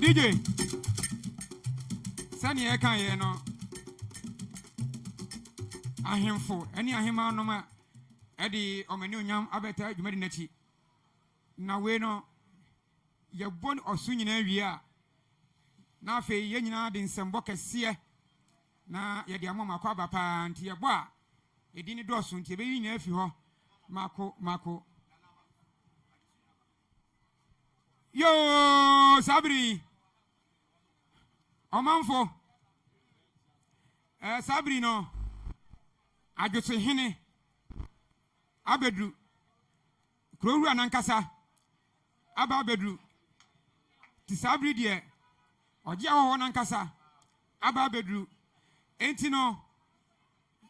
DJ. Sani e kan ye no. Ahemfo, eni ahema no ma edi omani onyam abeta adwumadi nachi. Na we no ye bon osu nyina wi a na afi ye nyina de nsembo kese na ye de amoma kwa bapa nti ye bo a edi ni doso nti be nyina afi ho mako yo sabri omanfo sabri no Tufuhene abedru kroru anankasa aba abedru ti sabri de oje awo nankasa aba abedru enti no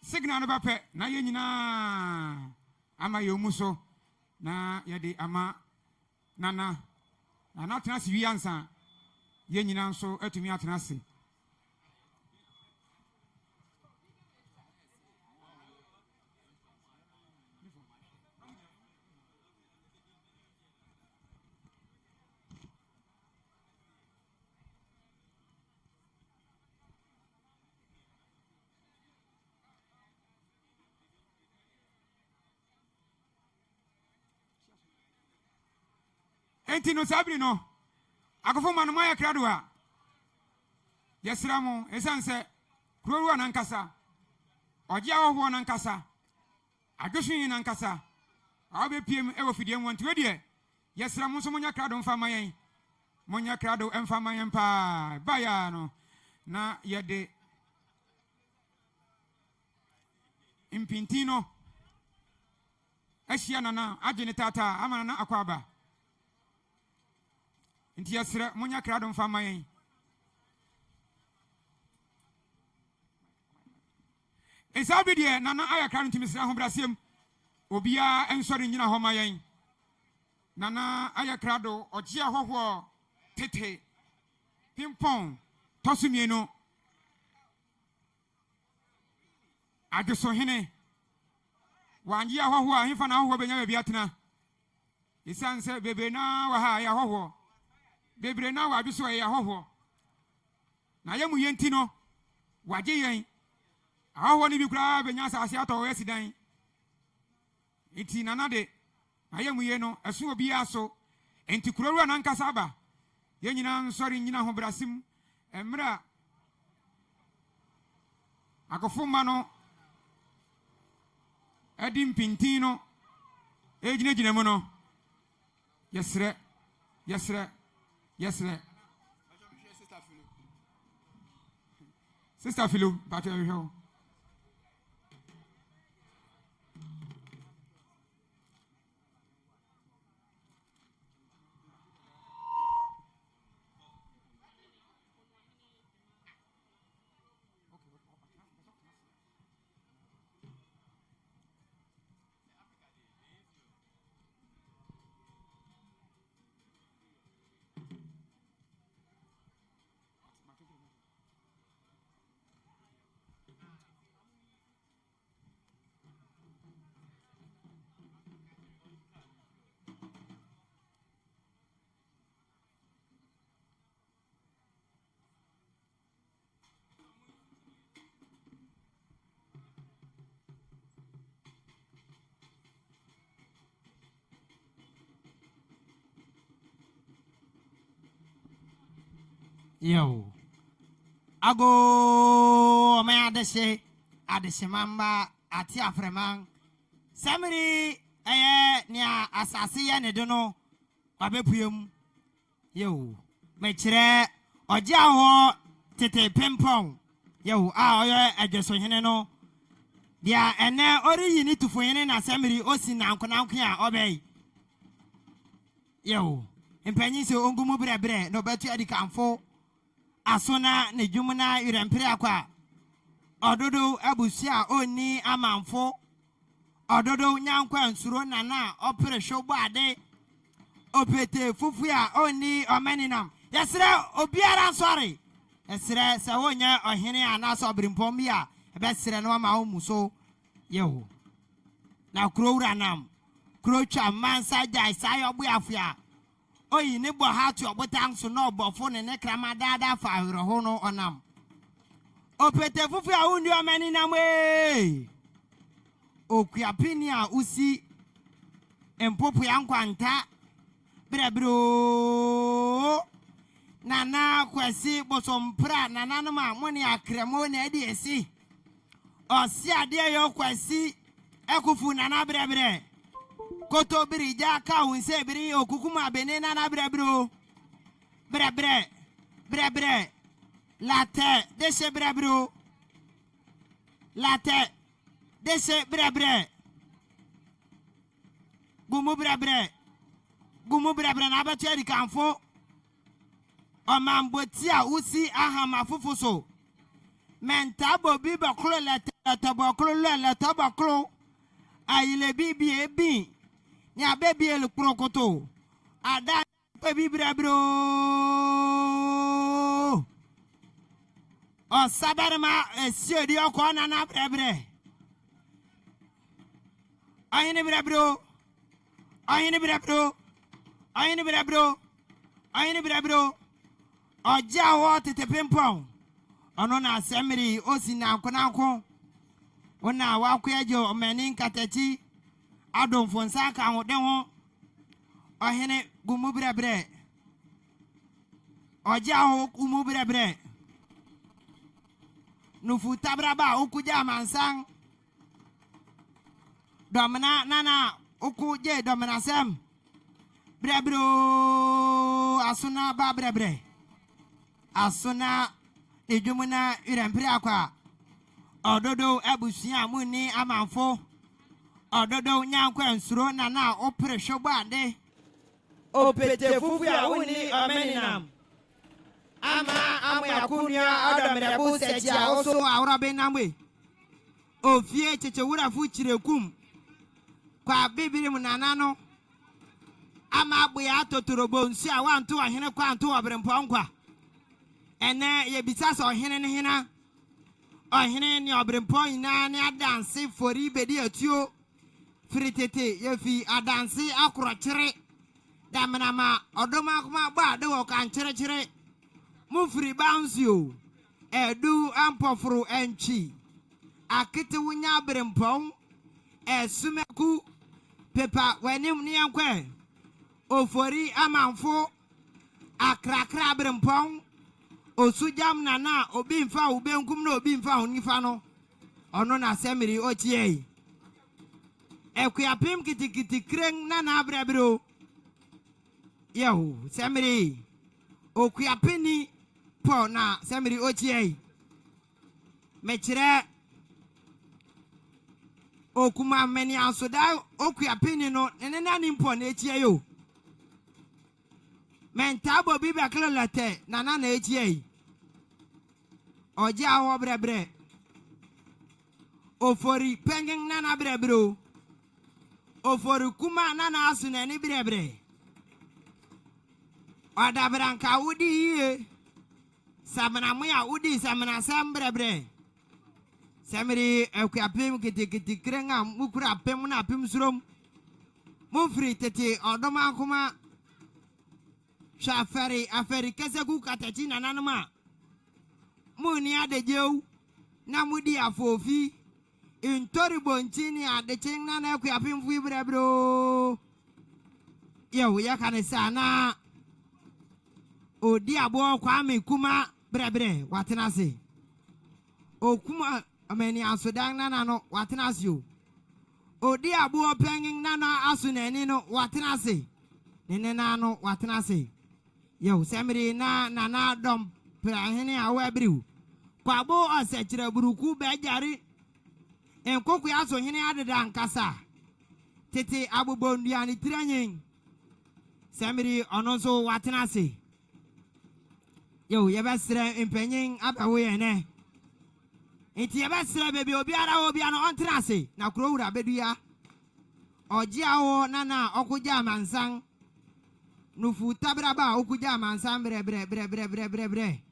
signal no bape na ye nyina ama ye muso na ye de ama nana tena si wi ansa ye nyina nso atumi atena se enti no sabri no akofo manu ma yakrado a yesramu esanse kroru anankasa oje awo nankasa adwohwe nankasa abe piem ewo fidiem wonte we de yesramu so munya krado mfa mayen munya krado emfa mayen pa baya no na yede impintino ashia nana agene tata amana na akwaba nti yesra munya krado mfa mayen esabi de nana aya krado ntimisra ho brasem obia ensori nyina ho mayen nana aya krado oje ahoho tete pimpon tosumieno Tufuhene wanji ahoho a himfa na ahoho benya bia tena isanse bebe na wa ha ya ahoho bebre na wa biso ya ahoho na yamu yenti no waje yen ahoho ni bi kura benya asase ato wesidan iti nana de ayamu ye no esu obi aso enti kuroru anankasa aba ye nyina nsori nyina ho brasim emra akofuma no edim pintino ejine mu no yesre sister Philo battle here. Yo, ago me adese mamba ati afreman samiri nia asase ya ne do no abepuyem yo me kire oje aho tete pempon yo oyo Tufuhene no dia ene ori yini Tufuhene na samiri osi na nkonanko a obey yo empanyi se ongumu brebre no betu adikamfo asona ne dwumuna irempere akwa ododo abusia oni amanfo ododo nyankwa nsuro nana opere hwobo ade opete fufu a oni omeninam yesre obiara nsori yesre se wonya ohene anaso obrimpom bia ebesre no ma omuso yeho na krowura nam krocha mansa jai sayo buafia oyi ne bo hatu obotang so no bofo ne krama dada fa ahwereho no onam opete fufu a unni omani na mwe okuapini a usi empopo yankwanta brebro nana kwesi bosompra nana no ma moni akremo na edi esi osi ade yo kwesi ekufu nana brebre koto birija ka unse biri okukuma bene nana brebro brebre latte deshe brebro latte deshe brebre gumu brebre na bateri kanfo omambotia usi ahama fufuso mentabo biba klo latte tabaklo la tabaklo ayile bibi ebi ni abebi el prokoto ada bebi brebro o sabarma esiodi okona na brebre ayine brebro oja wo tete pimpon ono na semri osi na nkonanko ona wakwajo omani nkatachi adon fonsa ka ho de ho ohene gumu brebre oja ho gumu brebre nufu tabraba okuja mansang domna nana okuje domna sem brebro asuna ba brebre asuna ejumuna irempre akwa ododo abusia muni amanfo ododo nyankwa nsuro na opre shobade opete fufu ya uni ameninam ama yakunya adamere bu sechia oso awra benamwe ofie chechewura fu chirekum kwa bibirim nanano ama agbo ya totorobo nsi a wanto ohene kwa anto obrempo nkwa ene ye bisasa ohene ne hena ohene ni obrempo ina ne adanse fori bedi atuo fritete ye fi adanse akorokire damnama odoma kuma gba de wo kan kire mufri bansio edu ampofru enchi akete wunya obrempo esumeku pepa wenim ni yankwe ofori amanfo akrakra brempon osujam nana obi mfa ubenkum na obi mfa honifa no ono na semiri ochie Akuapem kitikiti kreng nana brebro yo semiri Akuapeni po na semiri ochie mechire okuma meni asoda Akuapeni no nena nimpo na echie yo mentabo bibi aklelete nana na echie oja wo brebre ofori pengen nana brebro ofori kuma nana asuna ni brebre odabranka udi ye samana muya udi samana sam brebre samiri Akuapem kitikiti krenga mukura pem na pim surom mufri tete odoma kuma aferi kese ku katachi nananuma muni adejeu na mudi afofi intori bonchini adeching na Akuapem fu brebro yo yakane sana odi abo kwa me kuma brebre watenase okuma ameni asodan nana no watenase yo odi abo pengin nana asuneni no watenase nene nano watenase yo semri na dom prahene awabriu kwabo asechire buruku bejari enkoku aso hene adeda nkasa tete abobonduani tiranyin semri ononso watenase yo yebesre impenyin abawe ene enti yebesre bebi obiara obiano ontenase na kurowura bedua ojiawo nana okuja mansang nufu tabraba okuja mansang bre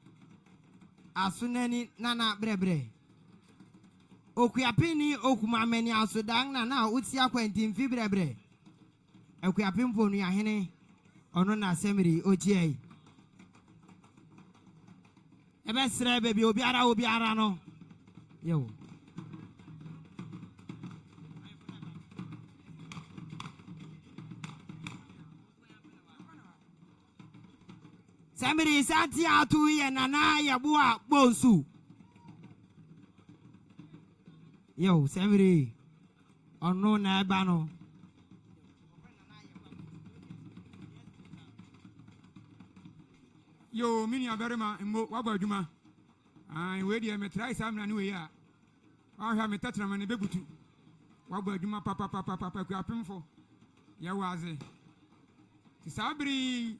asuneni nana bre Akuapeni okuma meni asodang nana utia kwentin fi bre Akuapem fonu ya hene ono na semri otie ebe sere baby obiara no yo semri santi atu ye nana ya bua bonsu yo semri ono na eba no yo mini aberema mbo waba adwuma we dey me try sam na ne we ya ahwa me tatra ma ne bebutu waba adwuma papa Akuapemfo ya waze ti sabri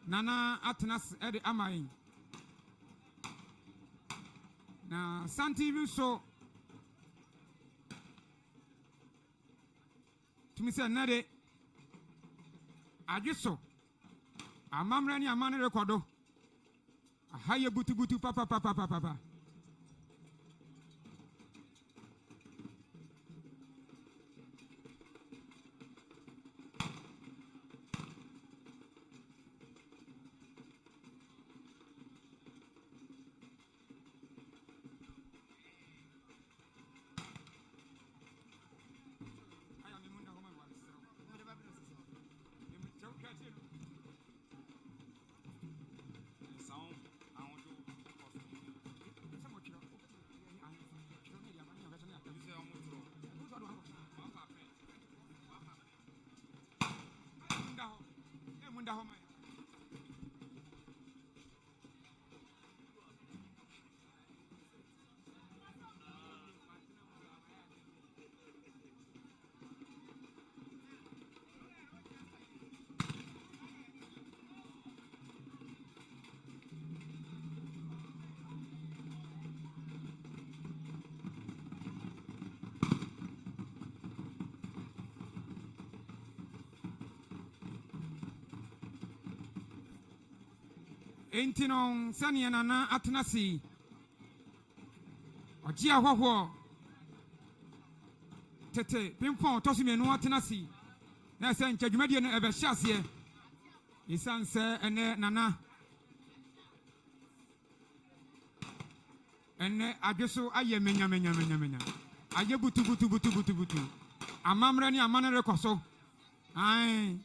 nana atnas ede amayin na santi bi so tumi se nade Adweso amamra ni amane rekodo ahaye butu papa Entinon sani nana atnasi oji ahwohwo tete pimpon tosi menu atnasi na se nchadwumade no ebe hyase isanse ene nana ene Adweso aye menya aye butu amamre ni amane rekoso ai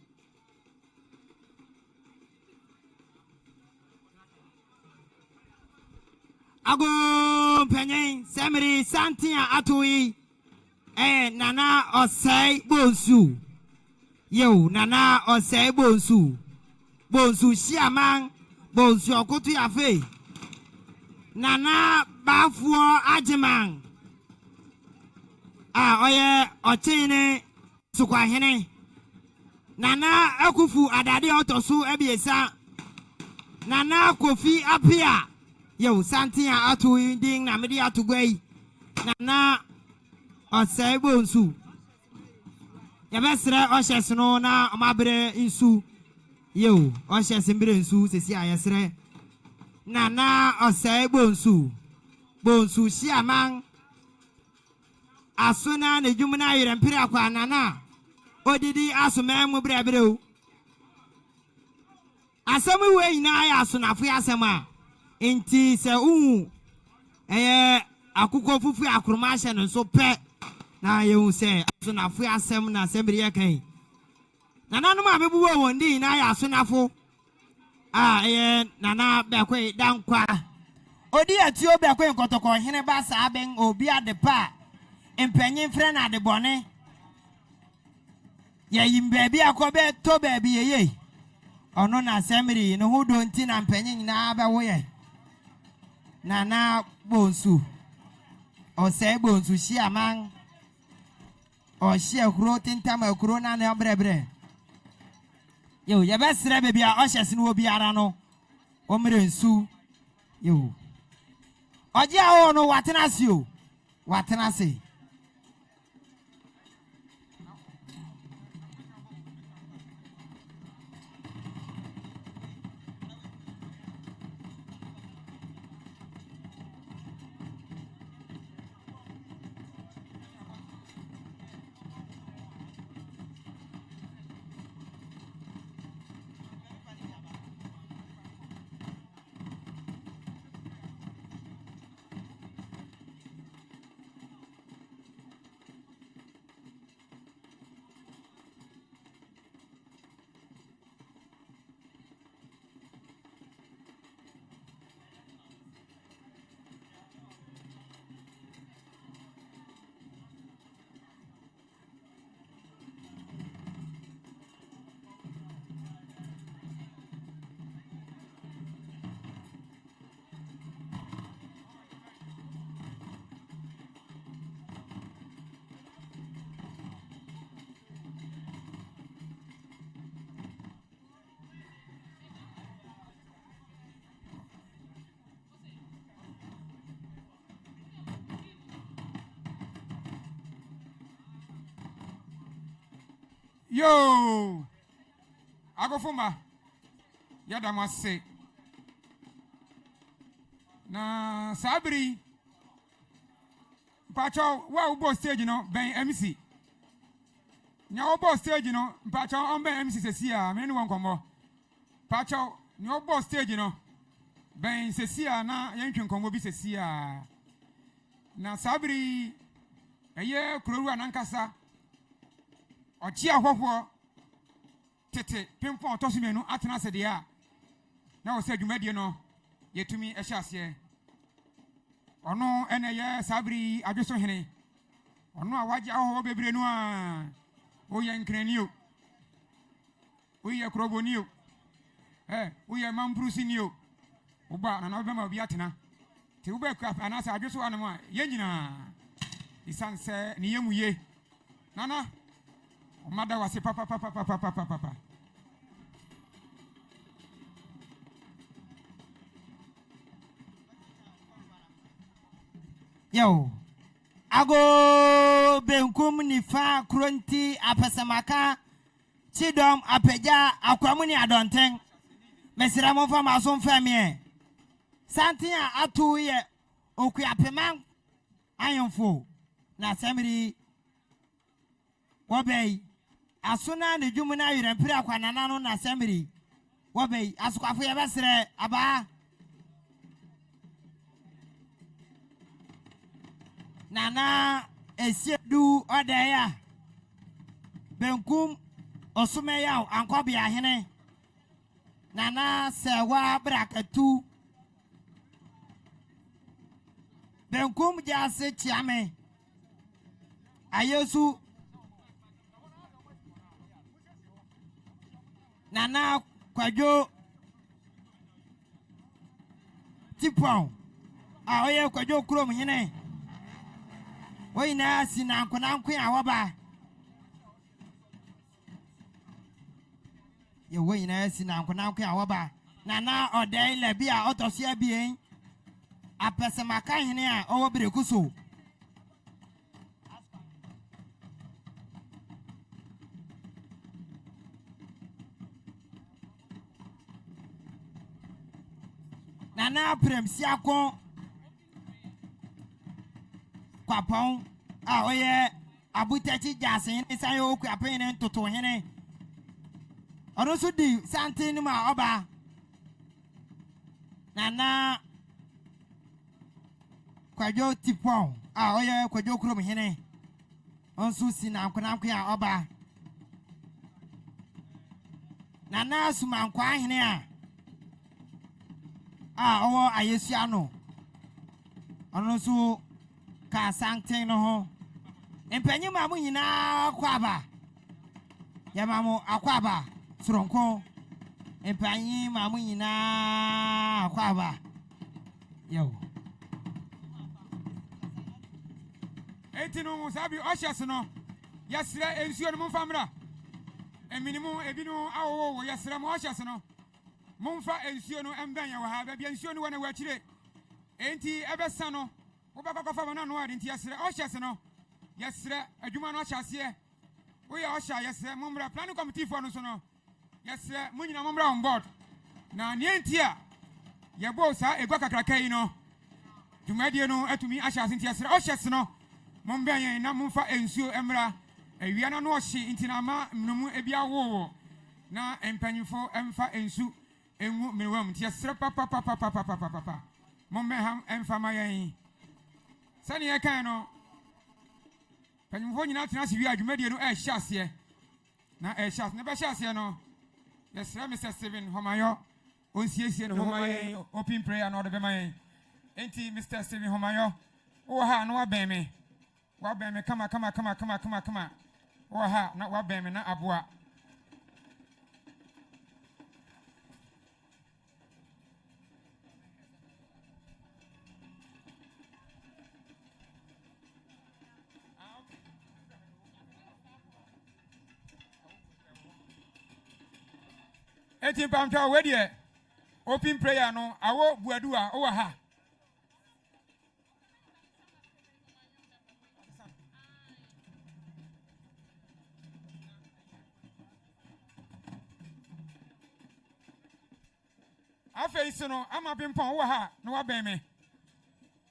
ago penyen semri santia atui nana osei bonsu yo nana osei bonsu siamang bonsu okotu yafe nana bafuo ajimang oye ochine Tufuhene nana akufu adade otosu ebiesa nana kofi apia yo santia atu ding na medi atu gwei nana osei bonsu ya besre ohyesno na omabre insu yo ohyesembere insu sesi ayesre nana osei bonsu siamang asuna ne dwumna yerempire akwa nana odidi asuma mu brebreu asamu we ina ya asunafo asema inti se akukọ fufu akroma hye no so pe na yehu se asunafo asem na sembre yekan nananom abebuwo wondi na ya asunafo nana Bekoe Dankwa odi atio Bekoe kotoko hene ba sa ben obi adepa empanyin frɛ na de bɔne ya yimba bi akobe to ba bi yeye ono na semri no ho do nti na mpanyin na ba wo ye nana bonsu osei bonsu siamang o shia kuro tintama kuro na na brebre yo ya besre be bia o hyese no obi ara no o mere nsu yo oje awo no watenase Yo, I go for my Yada must say. Na Sabri Pacho, well, both stage, you know, Ben MC. Now, both stage, you know, Pacho on Ben MC says here, anyone come more. Pacho, no both stage, you know, Ben says here, now, Yankin come be says here. Na Sabri, a year, Kuru and Ankasa, or Chia Hoko, Tete, Pimpon, Tosimeno, Atana said, yeah. Now said you made, you know, yet to me a chassis. Or no, and a year, Sabri, Adweso Hene. Or no, what you baby no. Oh, young crane we are Crobo new. Eh, we are Mambrusing you. Uba and Obama Biatina. Tilbecraft and as I just want more. Yenina. The son said, Niamuye. Nana. Mother was a papa. Yo, ago benkum ni fa kronti apesamaka chidom apeja akwamuni adonten mesira mo fa maso mfamie santia atu ye okuapema ayonfo na semri wobei asuna ne dwumu na yirempire akwanana no na semri wobei asukwafo ye besere aba Nana esiedu odaya benkum osumeya ankobia hene Nana sewa brakatu benkum jase chiame ayesu Nana kwajo tipon oye kwajo krom hene Oi na sina nkwananko awaba ye woi na sina nkwananko awaba na odai labi a otoso abien apesemaka hene a owo brekuso na premsia ko Akuapem oye abutachi jasen isa yo Akuapem ne Tufuhene ono so di santin ma oba nana kwajo tipon oye kwajo krom hene onso si na nkwananko ya oba nana sumankwa hene owo ayesuano ono so ka santen no ho empanyi mamu nyina akwaba ya mamu akwaba soronko empanyi mamu nyina akwaba yo etino sabi oshas no yasra ensuo no mfamra eminimu ebinu awo yasra mo oshas no mumfa ensuo no embanya wa ha bia ensuo no wana wachire enti ebesa no Obaka fa na no adi nti yesre ohyese no yesre adwuma no ohyase wo ya ohya yesre mumra planning committee for no so no yesre munyina mumra on board na ne enti a yebo sa egwa kakraka yi no dwumadie no atumi ahyase nti yesre ohyese no mumba yen na mumfa ensuo emra awia na no ohye nti na ma mnumu ebia wo na empanyifo emfa ensu enwu menwam nti yesre papa mumba ham emfa mayen Sani ya kan no panyimfo nyina tena se wi adwumadie no e hyase na e hyase ne be hyase no yesra Mr. Steven Homayo onsiesie no Homayo open prayer no de be man enti Mr. Steven Homayo wo ha no wa ben me kama wo ha na wa ben me na aboa Eti pamtwa we de open prayer no awo buadu a o ha Afa isono ama pimpon wo ha na wa ben me.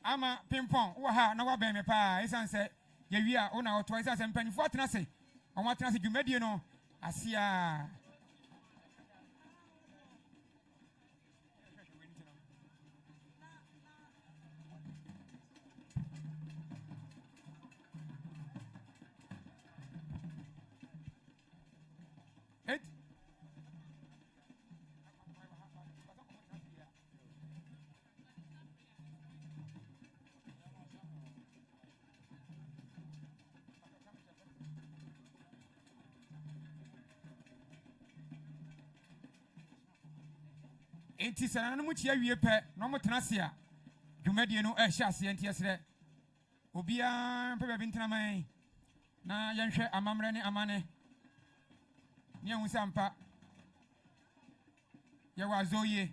Ama pimpon wo ha na wa ben me pa isan se ye wi a wo na oto isan se mpanifo atena se. On atena se dwumadie no asia. Enti sana no mu chia wie pɛ no mo tena se a dwumadie no ɛhye ase enti ɛsrɛ obia pɛ bi ntena man na yɛnhwɛ amamre ne amane ne hu sampa yɛ wazoye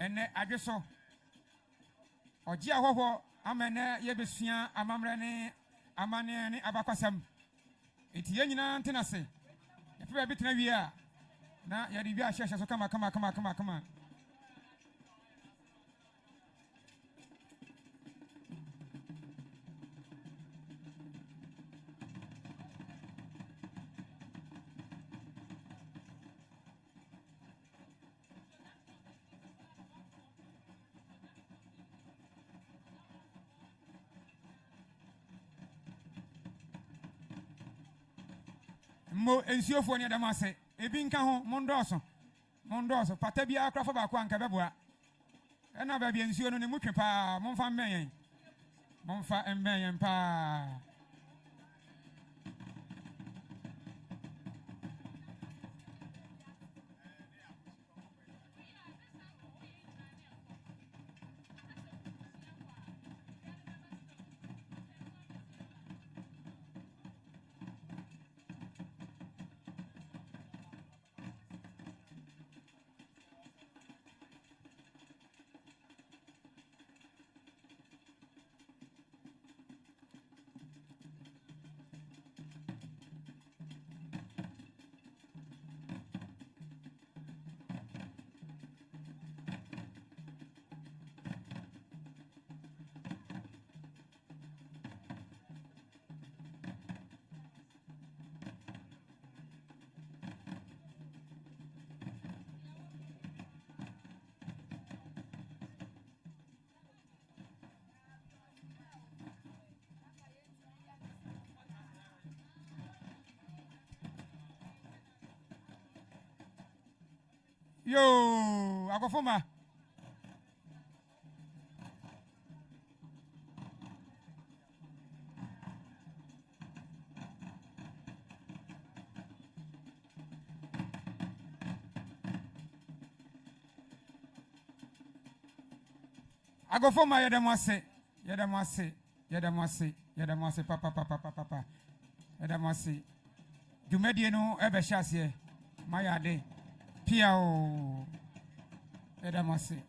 ene Adweso ɔgye ahɔhɔ amene yɛbesua amamre ne amane ne abakwasam enti yɛn nyina ntena se yɛpɛ bi tena wie a na ya di bia hye so kama. Mo ensiofo ne adamase ebi nka ho mondoso pata bia akra fa ba ko anka beboa ena ba bia nsuo no ne mutwe pa momfa mmen pa Yo, Akofoma. Agofoma yedamase papa yedamase dwumadie no ebe hyase mayade piao yedamase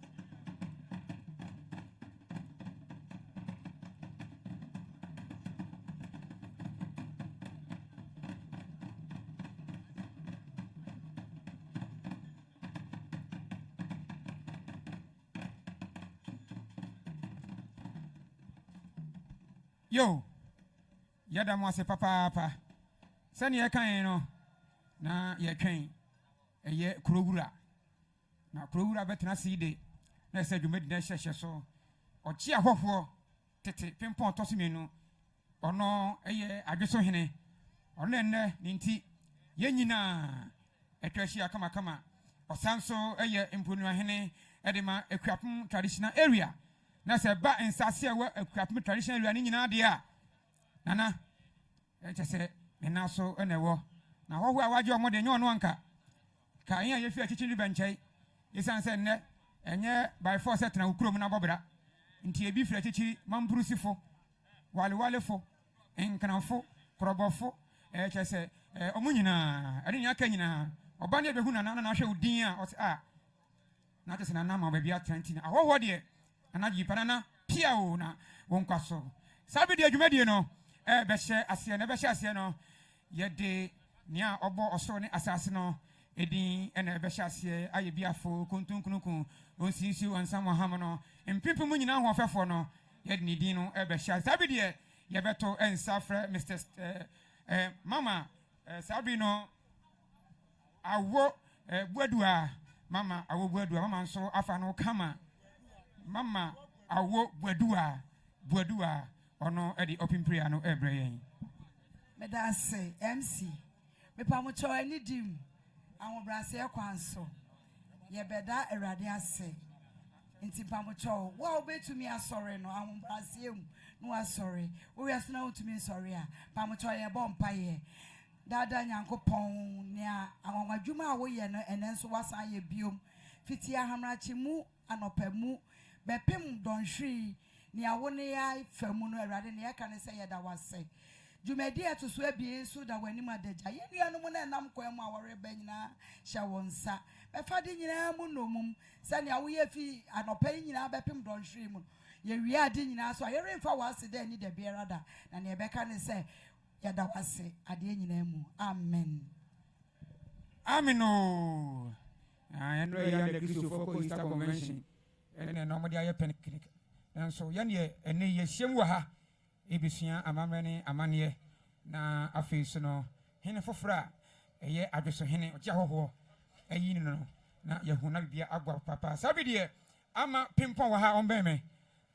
yo yedamase papa sani ye kan no na ye twen eye kurowura na kurowura betena side na se dwumadi na hyehye so ochi ahofo tete pimpon tosimenu ono eye Adweso hene ono enne ninti yenyina etwashi akama osanso eye imponu hene edema Akuapem traditional area na se ba ensase wa Akuapem traditional area ni nyina de a nana echese ne naso enewo na hoho a waje omode nye ono anka ka yin ye fi achichiri benchai yesan se ne enye by force etna ukrom na bobra nti ebi fi achichiri mambrusifo walefo enkranfo krobofo echese omunyina ade aka nyina oba ne behu na hwe udin a o se a na tese na na ma ba bia 20 ahoho de anaji panana pia o na wonkwaso sabe de adwumadie no behye ase no ye de nia obo oso ne asase no edin ena ebehyasie aye biafo kontunkunukun onsinsi wansam waham no empimpu mu nyina hofefo no ye de din no ebehya sabi de ye beto ensafre Mr mama sabi no awo buadua mama awo buadua mama nso afa no kama mama awo buadua ono edi opimpria no ebre yen medase MC me pamucho ani dim awon brase ekwanso ye beda erade ase nti pamucho wa obetumi asore no awon brase em no asore wo yas na otumi asore a pamucho ye bompa ye dada nyankopon nea awon adwuma a wo ye no enenso wasan ye biom fiti ahamrachi mu anopamu bepem donhwi nea wo ne ya famu no erade ne yaka ne se ye da wase Jumedi to swebi so that when you madaja, you are no one and I'm going our benina, shawonsa. My father in Amunum, Sanya, we have an opinion in our bepim don't shrim. Ye are dinner, so I hear for us then need a beer rather, and your beck and say, Yadawase, at the name. Amen. Amen. Oh, I know you are the Christian for Easter Convention, and then normally I pen clinic. And so, Yanya, and ye shimwaha. Ebisia amamene amanie na afeso no hene fofra eye Adweso hene oja hoho ayi no na yehuna bia agwa papa sabidie ama pimpon wa ha ombeme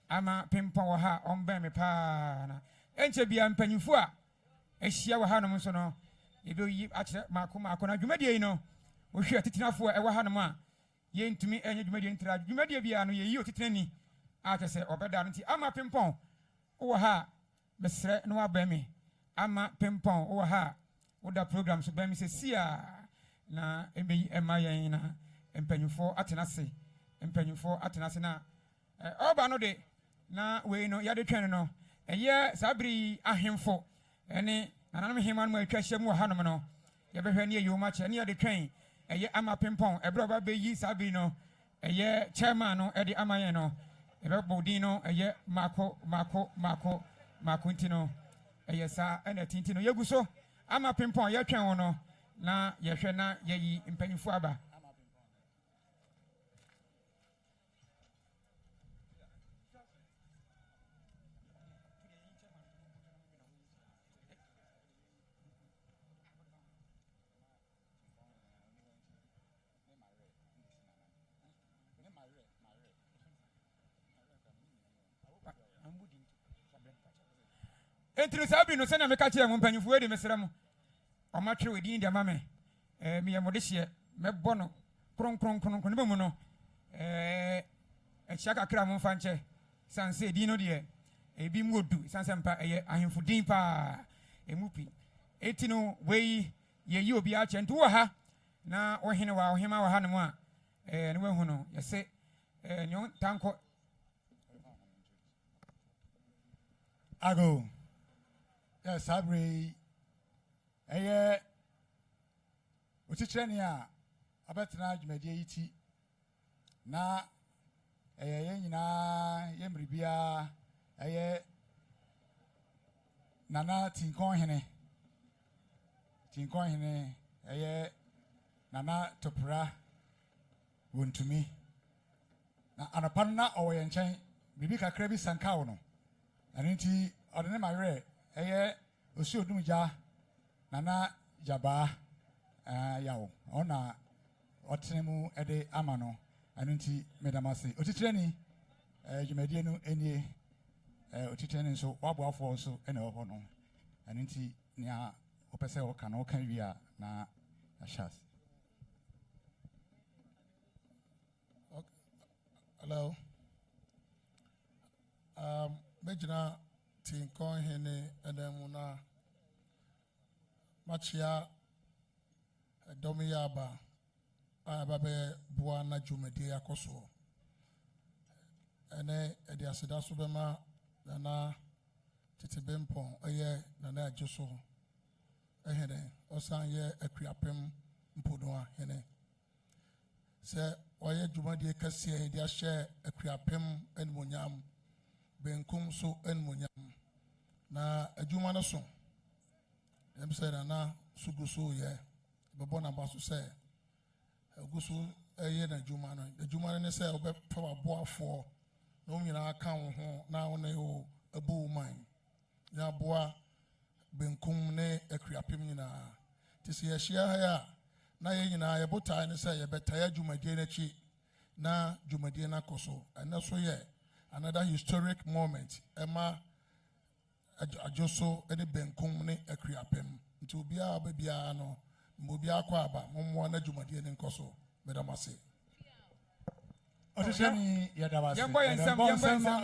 ama pimpon wa ha ombeme pa na enche bia mpanyimfu a ehia wa ha no so no ebe yi akire mako na dwumadie no ohwe titinafo e wa ha no a ye ntumi enye dwumadie ntira dwumadie bia no ye yi otitinani a tese obeda no nti ama pimpon wo ha besre no abemi ama pimpon wo ha wo da program so bemi se sia na emeyi emayen na empanyufo atenase na oba no de na we no ya de twen no eye sabri ahemfo ene nananum heman mu atwa hyem wo hanom no ye behwe ne yoma che ne ya de twen eye ama pimpon ebro ba beyi sabri no eye chairman no e de amayen no ebe bodin no eye mako ntino eyesa ena tintino yeguso ama pimpon ye twen wono na ye hwe na yeyi mpanyimfu aba Entri sabi no sena meka che mpanyimfu e de mesrem o ma twe wedi ndia mame me ye modehye me bono kron ne bamu no e chaka kra mo fanche sanse di no de e bi modu sanse mpa eye ahemfu din pa emupi etino wei ye yi obi a che ntu wo ha na ohene wa ohema wa ha no a ne wahu no ye se nyon tanko ago. Yes, Sabri. Uchichenia abetina jumedie iti na nyina yemribia nana tinkon hene nana topra wontumi na anapan na owo nchen bibi kakra bi sanka wo no anenti odene mawre osi odumja nana jaba yawo ona otenemu ede amano anunti medamase otitreni jumedie no enie otitreni so waboafo so ene ho no anunti nia opese o kana o kan wi a na ashas. Hello. Mejina tinkon hene edemuna machia domiyaba ababe bua na jumedi akoso ene edi asida so bema na titebempon eye na ajoso ehene osan ye Akuapem mpodoa hene se oye jumedi kase edi ahye Akuapem enmonyam benkum so enmonyam na adwuma no so em say na sugu so ye bebo na ba so say Gusu ɛyɛ na adwuma no adwuma no ne sɛ wobɛfa aboafoɔ na wɔn nyinaa ka wo ho na wo ne wo abu wo man na aboa benkum ne akuapem nyinaa te sɛ yɛhyia ha a na yɛn nyinaa yɛbotae ne sɛ yɛbɛtae adwumadie no akyi na dwumadie no akɔ so ɛnɛ so yɛ another historic moment ɛma Adweso ne benkum ne akuapem nti obiara ba biara no obiara kɔ aba mommoa na dwumadie no nkɔ so medamase Otishani yadawase. Yambo yensam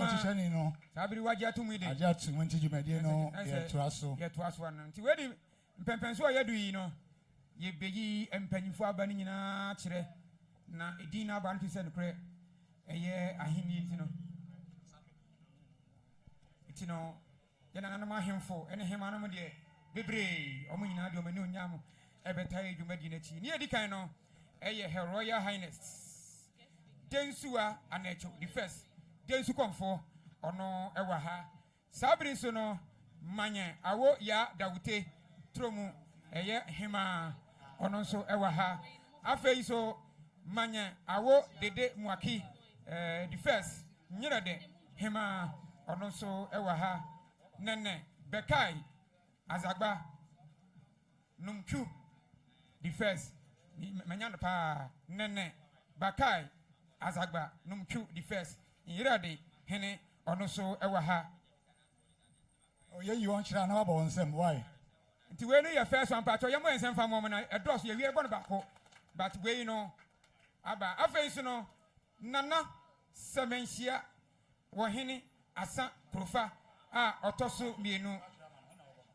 Otishani no. Sabiri waje atu mu ide. Aje atu wenti dwumadie no yɛtoaso. Yɛtoaso no. Nti wedi mpempenso a yɛdu yi no. Yɛbeyi mpanyimfo aba ne nyinaa kyerɛ na edin na aba no sɛ nokre ɛyɛ ahenni nti no. Nti no yɛna nanom ahemfo ɛne hema no mu de bebree ɔmo nyinaa de ɔmo ne onyam ɛbɛtae dwumadie no akyi. Ne yɛdi kan no ɛyɛ Her Royal Highness Dankwa Anecho the first Dankwa komfo ono ewa ha sabri so no manye awo ya dawute tromu eye hima ono so ewa ha afei so manye awo dede muaki the first nyira de hima ono so ewa ha nene Bekoe azagba numku the first manyanda pa nene Bekoe azagba numku the first yirade hene ono so ewa ha Oye you want chira na ba wonsem why nti we no your first one pato ye mo ensem fa mo na edos ye wie gbon bako but we no aba afei so no nana semenhia wo hene asa profa a otoso mienu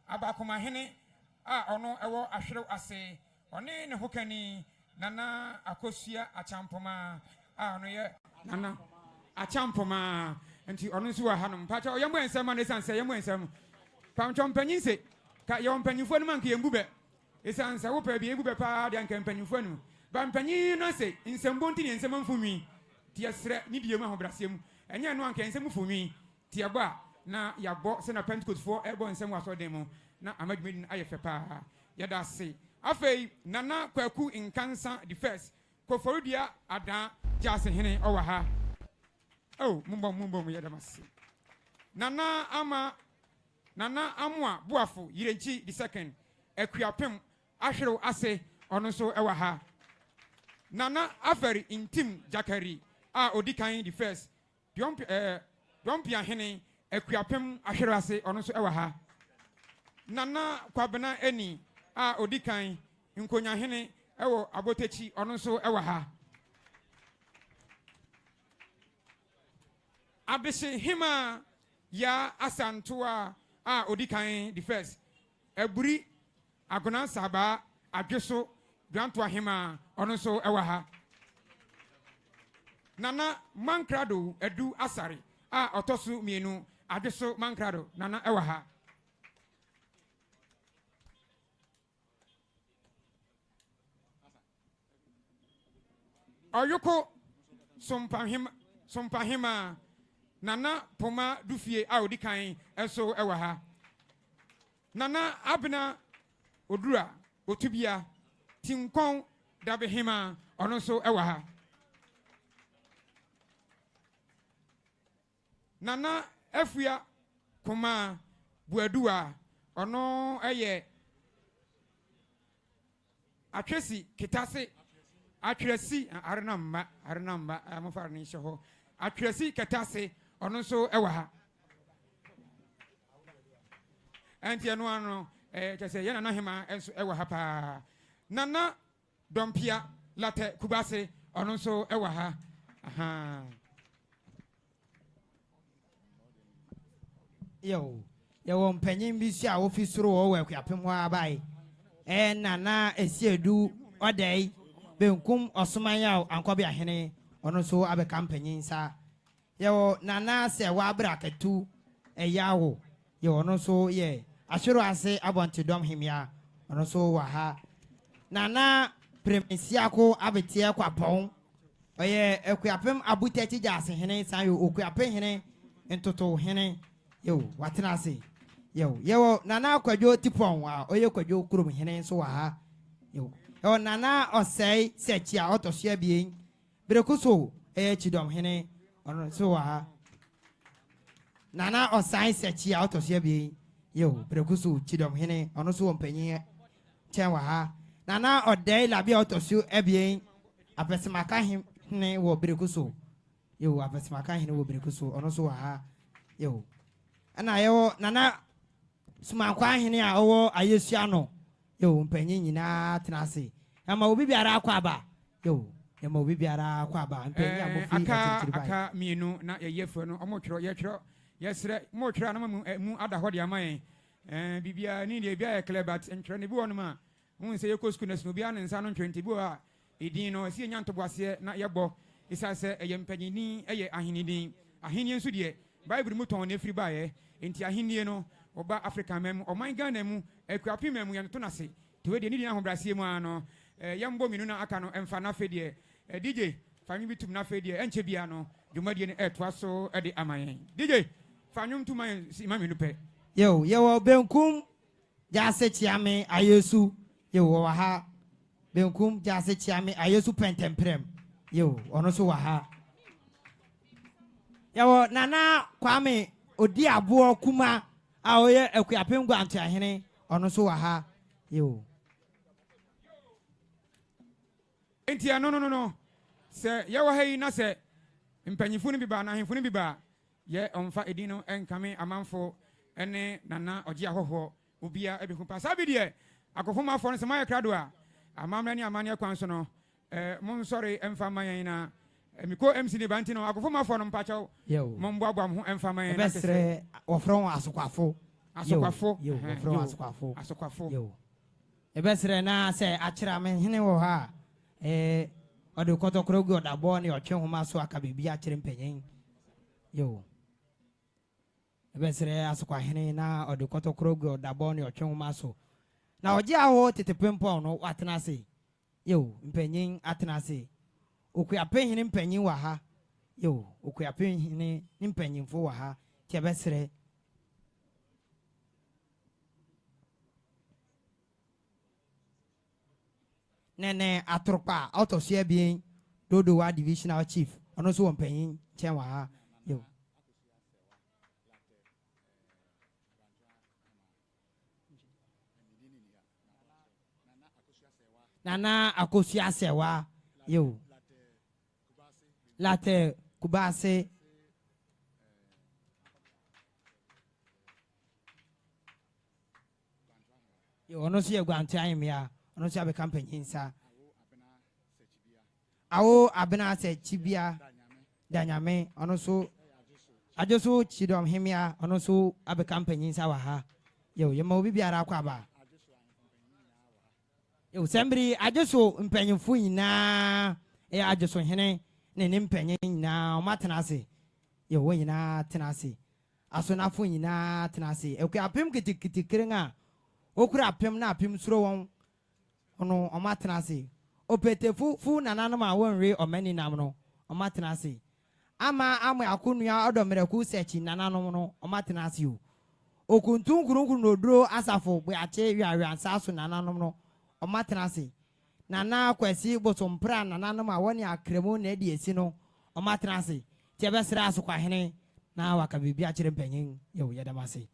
aba koma hene a ono ewo ahwere ase one ne hokani nana akosua achampoma no ye nana achampoma nti ono nso wa hanom pacha oyemo ensem na esanse yemo ensem pamcho mpanyin se ka ye mpanyinfo no manka yembu be esanse wo pa bi ebu be pa de anka mpanyinfo no ba mpanyin no se nsembo nti ne ensem mfumwi ti esre ni die mu ahobrasem enye no anka ensem mfumwi ti aba na yabo se na Pentecost fo ebo ensem waso dem mu na amadwumedin ayefe pa yada se afei nana kwaku nkansa the first koforudia ada jase hene owa ha oh mumbo yada masi nana amwa buafo yirenchi the second Akuapem ahwero ase ono so ewa ha nana aferi intim jakari a odikan the first dompia hene Akuapem ahwero ase ono so ewa ha nana kwabena eni a odikan nkonya hene ewo abotechi ono so ewa ha abese hima ya asantoa a odikan the first eburi agona saba Adweso dwanto hima ono so ewa ha nana mankrado edu asare a otoso mienu Adweso mankrado nana ewa ha oyoko sompahima nana poma dufie a odikan eso ewa ha nana abna odura otubia tinkon dabehima ono so ewa ha nana afia koma buadua ono eye atwesi kitase atwesi arenamba amofar ni shoho atwesi kitase ono so ewa ha anti eno ano kese yana na hema enso ewa ha pa nana dompia late kubase ono so ewa ha aha yo mpanyin bi si a ofisoro wo Akuapem ho abai nana esiedu odai benkum osomanya ankobe ahene ono so abeka mpanyin sa yo nana se wa brakatu eyawo yo ono so ye ashiro ase abonti dom himya ono so wa ha nana premisiako abetie kwapon oye Akuapem abuteti jase hene san yo Akuapem hene entoto hene yo watena ase yo nana kwadwo tipon wa oye kwadwo kurum hene so wa ha yo o nana osei se chia otosia bien brekuso Chidomhene ono so ha nana osai se chia otosia bien yo brekuso Chidomhene ono so mpanyin chen wa ha nana odai labi otosio ebien apesemaka hene wo brekuso yo apesemaka hene wo brekuso ono so ha yo ana yo nana sumankwa hene a owo ayesua no yo mpanyin nyina tenase ama obi biara akwaba yo yama obi biara akwaba mpanyin amofi aka mienu na yeyefo no omotwero yetwero yesre motwero na mu adahode amayen bibia ni de bia eklebat ntwero ne bi wonu ma hu se yeko school na sno bia ne nsa no ntwenti bi a edin no si nya ntoboase na yebo isa se eye mpanyini eye ahenidin ahenie nso de bible mu ton na free bae enti ahenie no oba africa mem oman Ghana mu Akuapem mem ye to na se to we de ni din ahobrasie mu ano yambo minu na aka no emfa na fedie DJ fanyu bitum na fedie enche bia no dwumadie ne etwa so de amayen DJ fanyu tum si ma minu pe yo benkum jase chiame ayesu yo wa ha benkum jase chiame ayesu pentemprem yo ono so wa ha yo nana kwame odi abo kuma a oye Akuapem gwanto ahene ono so wa ha yo entia no se ye wa hayi na se mpanyifu ni biba na ahemfu ni biba ye onfa edino enkame amanfo ene nana oje ahoho obia ebihu pa sabi de akofoma afo no se maye krado a amamra ni amane kwanso no mon sorry emfa mayen na miko MC ne banti no akofoma afo no mpachaw mon boabo am ho emfa mayen na besre ofron asokwafo yo ofron asokwafo yo ebesre na se akira me hene wo ha ode kotokro go da bo ne otwe homa so aka bibia akire mpanyin yo ebesre asokwa hene na ode kotokro go da bo ne otwe homa so na oje awo tetepempo no watena se yo mpanyin atena se Akuapem hene mpanyin wa ha yo Akuapem hene ni mpanyinfo wa ha ti ebesre nene atropa autosia bien dodo wa divisional chief ono so mpanyin chen wa ha yo nana akosia sewa yo late kubase yo ono so ye gwanto ayemia ono so abe campaign sa awo abena se chibia danyame ono so Adweso Chidomhene ono so abe campaign sa wa ha yo yema obi biara akwaba yo sembri Adweso mpanyinfo nyina Adweso hene ne mpanyin nyina o matena se yo wo nyina tena se asonafo nyina tena se Akuapem kitikitikirenga okura apem na apem suro won ono o matena se opetefu fu nananum a wonre omani nam no o matena se ama akunua odomreku sechi nananum no o matena se o okuntun kurunkurun oduro asafo gbeache wiawiansa so nananum no o matena se nana kwesi bosompra nananum a woni akremu na edi esi no o matena se ti ebesra asokwa hene na waka bibia akire mpanyin yo yedamase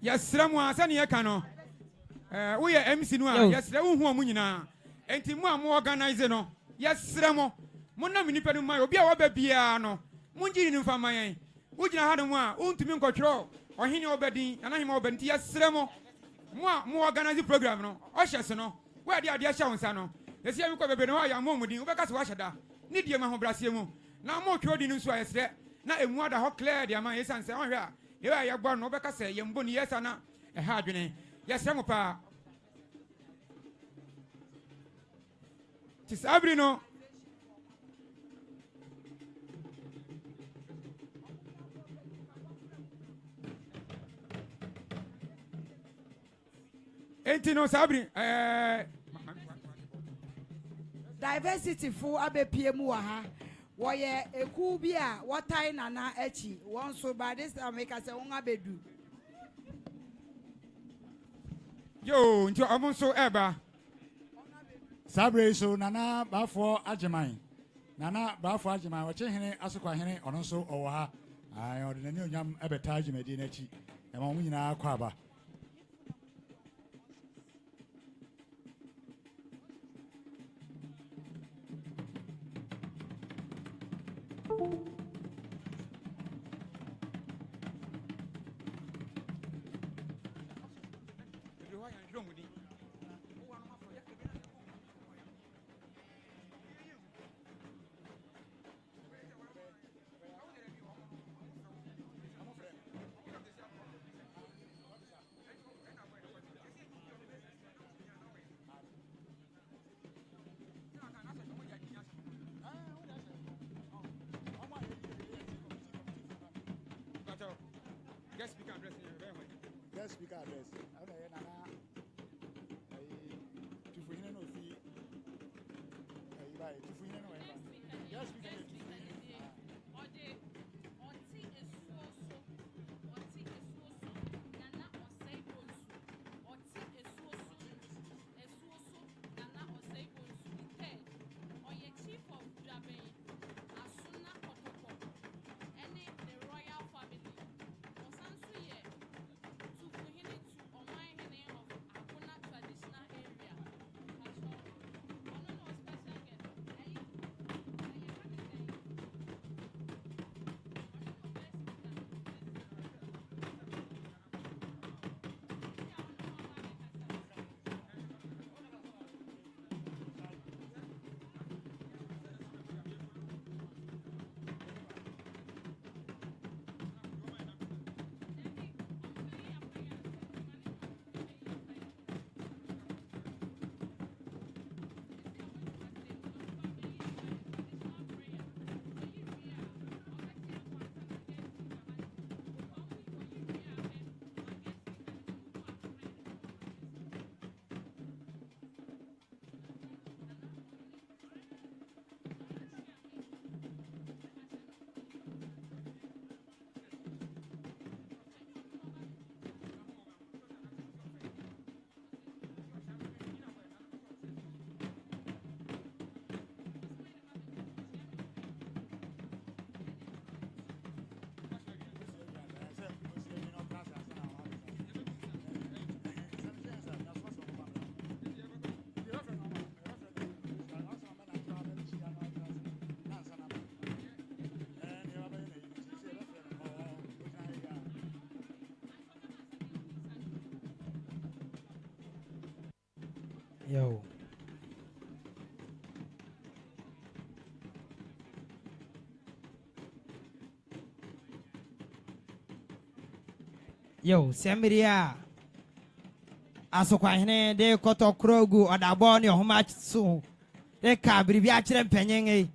yesra mu asa ne yeka no wo ye MC no a yesra wo hu omu nyina enti mu am organize no yesra mo na minipa no mai obi a wo ba bia no munji ni mfa mayen wo gina ha no mu a untumi nkotwero ohene obadin anahima obadin ti yesra mo mu organize program no o hyese no wo ade ade hye wonsa no yesi ya mi ko bebe no ya mo mudin wo beka se wo hyeda ni die ma ho brasie mu na mo twero di no nso a yesra na emu ada ho clear dia ma yesan se won hwe a yewa ya gbo no beka se yembo ni yesa na ha adwene yesra mo pa tisabri no enti no sabri diversity fu abepie mu wa ha. Woye eku bi a wotai nana echi. Won so by this time make us won abedu. Yo, nti omo so eba. Sabre so nana bafo ajeman. Nana bafo ajeman wache hene asokwa hene ono so owo ha. Ai odinani onyam ebeta ajemadi na chi. E ma mu nyina akwa aba. Guest speaker address. Guest speaker address. Okay, nana. Tufuhene no fi. Tufuhene no eba. Guest speaker. Yo. Yo, Samiria. Asokwahene de koto krogu odabo ne homa so. De ka biribi a kire mpanyen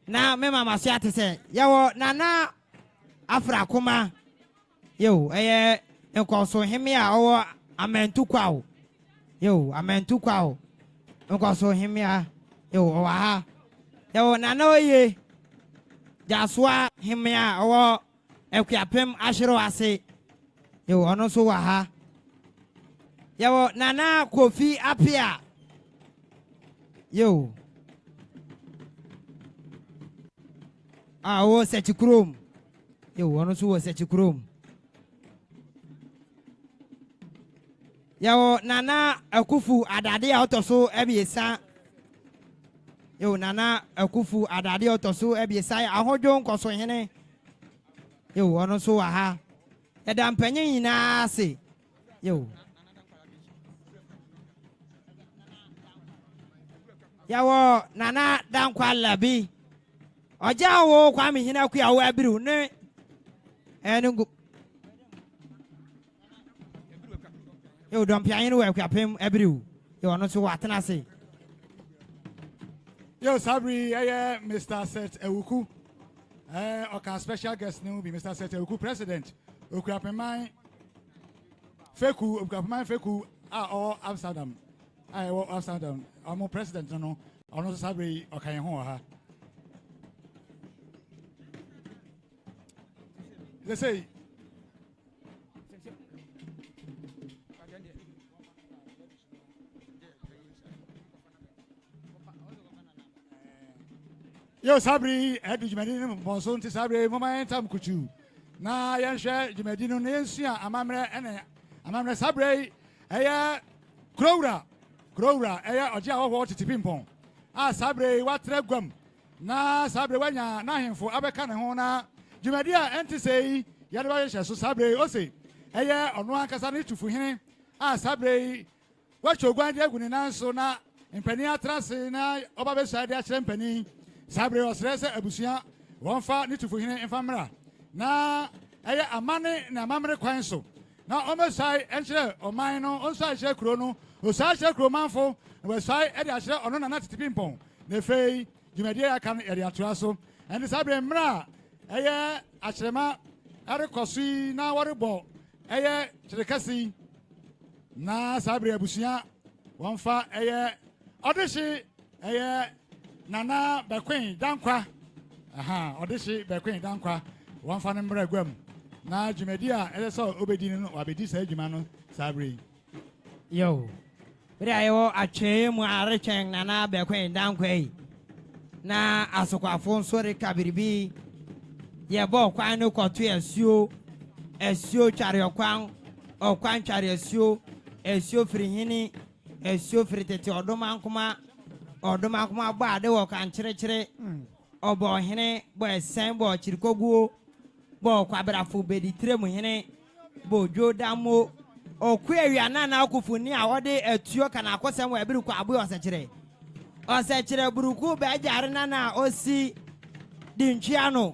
na me mama so ate se yawo nana afra kuma. Yo, enkoso heme a owo amentu kwawo. Yo, amentu kwao. Nkoso himya. Yo, owa. Yo, nana oye. Jaswa himya owo Akuapem ashiro ase. Yo, ono so waha. Yo, nana Kofi apia. Yo. Wo sechikrom. Yo, ono so wo sechikrom. Yo, nana akufu adade a otoso ebiesa. Yo, nana akufu adade otoso ebiesa ahojo nkoso hene. Yo, ono so aha. Eda mpanyin nyina ase. Yo. Yawo nana Dankwa labi. Oja wo kwa mi hina ku ya wo abiru ne. Enungu. Yo, don't pay any work up him every you are not so what I say. Yo, Sabri, Mr. Set Ewuku. Okay, special guest now be Mr. Set Ewuku, President. Akuapem Feku, Akuapem Feku, all Amsterdam. I will upside down. I'm a president, no. I'm not sorry. Okay, ho. They say. Yo sabri edu jumedini bonso nti sabri mama entam kuchu na yenhwe jumedini no yensia amamre ene amamre sabri eye krowra eye oje awo titipimpon a sabri watre gwam na sabri wanya na hemfo abeka ne ho na jumedi a enti sei yade ba yehye so sabri ose eye ono ankasa ne Tufuhene a sabri wachogwan de aguni nanso na mpani atrase na oba be sade a kire mpani Sabre osrese abusia wonfa ni Tufuhene enfamra na eye amane na mamre kwan so na omesai enche oman no onsa ahye kuro no osa ahye kuro manfo na wesai e de ahye ono na titipimpon na fei jumadi aka no ere atoa so ene sabre mra eye ahyerema are kosi na worebo eye chirekasi na sabre abusia wonfa eye odeshi eye Nana Bekoe Dankwa. Aha, Odeshi Bekoe Dankwa. One fan number gwem. Na Jumedia, Elso Obedin or Bedi Sajimano Sabri. Yo. But I owe a chain more reaching Nana Bekoe Dankwa. Na Asokafon sorry Kabiribi. Ye bo kwano kotu esio chario kwang o kwan chario esio frihini esio fritete odoma kuma Odoma kuma ba de wo kan chire obo hene bo esen bo chirikoguo bo kwabrafo bedi tremu hene bo jodamo okuawia na akufuni a wode atuo kana akosem wa biru kwa abo osechire buruku be jare na osi dinchiano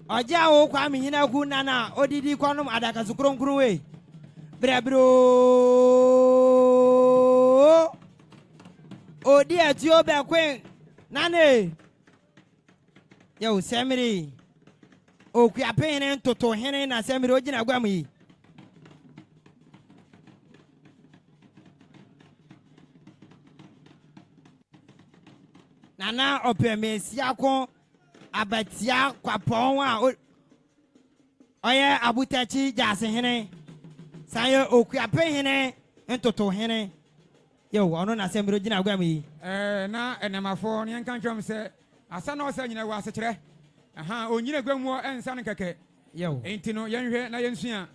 oja wo kwa mihina ku na odidi konum adaka sukronkuru we brebro Odi atio Bekoe nane yo semiri Akuapem Tufuhene na semiri ojina gwamu yi nana opemesia ko abatia kwapon a oye abutachi jasehene saye Akuapem Tufuhene Yo, ono na sembro jina gwa mi. Na enemafo ne kan twom se asa na osa nyina wa sekere. Aha, onyina gwa mu ensa ne keke. Yo. Enti no yenhwe na yensua.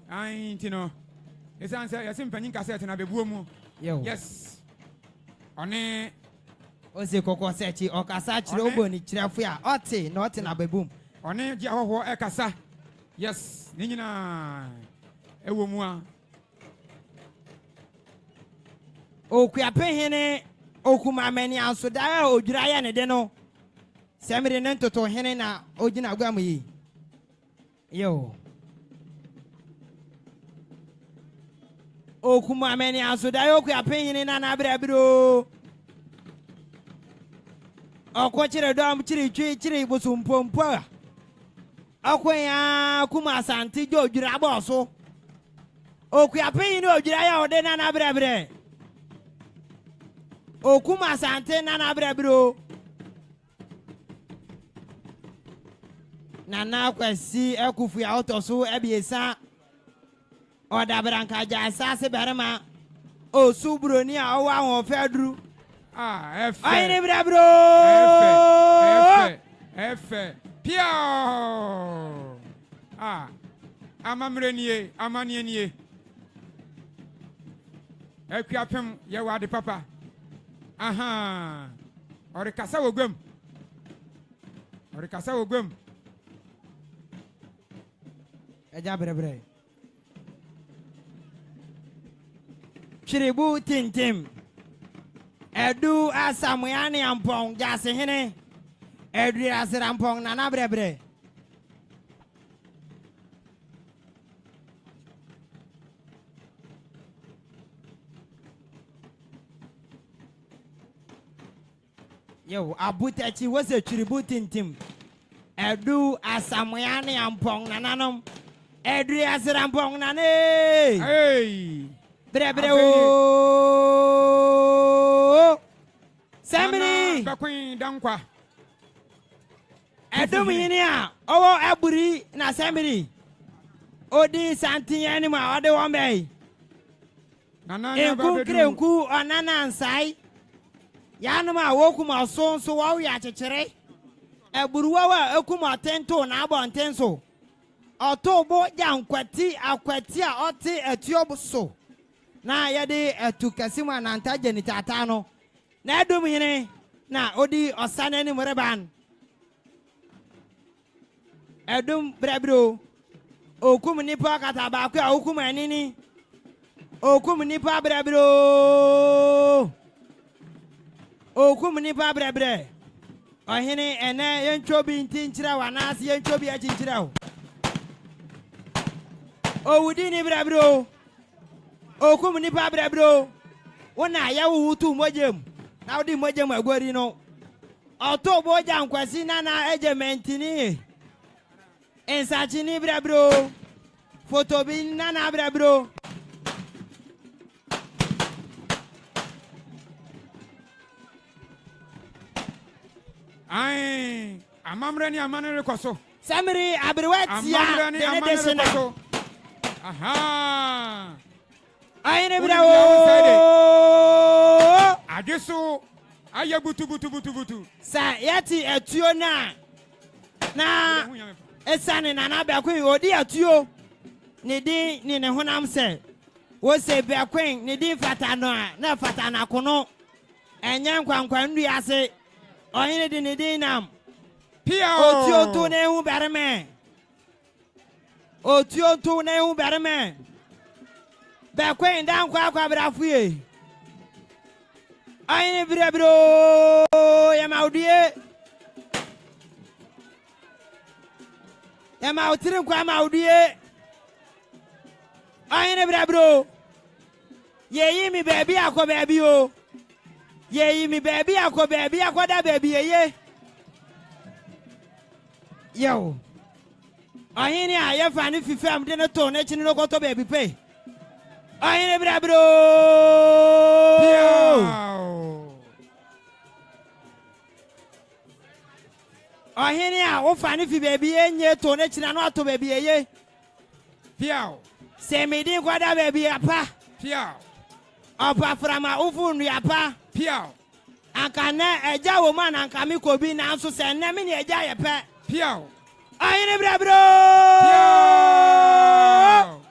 Ai enti no. Esan se yasim panyin cassette na bebuo mu. Yo. Yes. One Ose koko sechi okasa chire oboni chirefo a ote na ote na bebum. One ji ahoho ekasa. Yes, ne nyina ewo mu a Akuapem okumamani asoda odwira ya ne de no semire ne Tufuhene na ojina gwamu yi yo okumamani asoda Akuapem na brabiro okochire dom chiri bosumpompo akwanya kuma asante jo odwira boso Akuapem odwira ya ode na brabire Okuma sante nana brabiro Nana kwesi ekufu ya otoso ebiesa Odabranka jasa se berema Osubroni a owa won fedru efe Ayini brabiro efe pio amamrenie amanienie Akuapem ye wade papa Aha. Orekasa wogwem. Eja brebre. Chiribu tintim. Edu asamuyani ampong jasehene. Edu asirampong nana brebre. Yo, abutachi was a tributing team. Edu asamuyani ampong nananom. Edu asirampong nane. Hey. Brebre o. Samiri Bekoe Dankwa. Edominia, oh, Aburi, na Samiri. Odi Santi anima, ode wame. Enku krenku, anana ansai. Yanuma wokuma so wa ya chechere. Eburuwa ekuma tento na abo ntenso. Otobo yankwati akwati a oti etiobuso. Na yede etukasima na ntaje ni tatano. Na Edominia na odi osane ni mreban. Edum brebro okum nipa katabakwa a okum anini okum nipa brebro okum nipa brebre ohene ene yenchobi ntinchira wanasi yenchobi achinchira o wudi ni brebro okum nipa brebro wona yawo hutu mojem na wodi mojem agori no oto boja nkwasi na ejementini Ensachini brebro. Photobin nana brebro. Ai, amamrani amane koso. Samiri abriwetia. Amamrani amane koso. Aha. Ai ne brawo. Adweso aye butu. Sa yati etuo na esane nana Bekoe odi atuo ne din ne ne honam se wo se Bekoe ne din fatano a na fatana kono enye nkwankwan ndu ase ohine de ne din nam pia otio to ne hu bereme otio to ne hu bereme Bekoe Dankwa akwabirafue ohine birebro ya maudie Ema utirin kwa maudie. Ayine brebro. Yeyi mi baby akọ baby o. Yeyi mi baby akọ da baby ye. Yo. Ayine aye fani fifam de no to na chini no koto baby pe. Ayine brebro. Ohini a wo fani fi baby enye to ne china no ato baby eye piao se me din kwada baby apa piao opa frama ufu nu apa piao anka na eja wo man anka mi ko bi na so se na me ne eja ye pe piao ohini brebro piao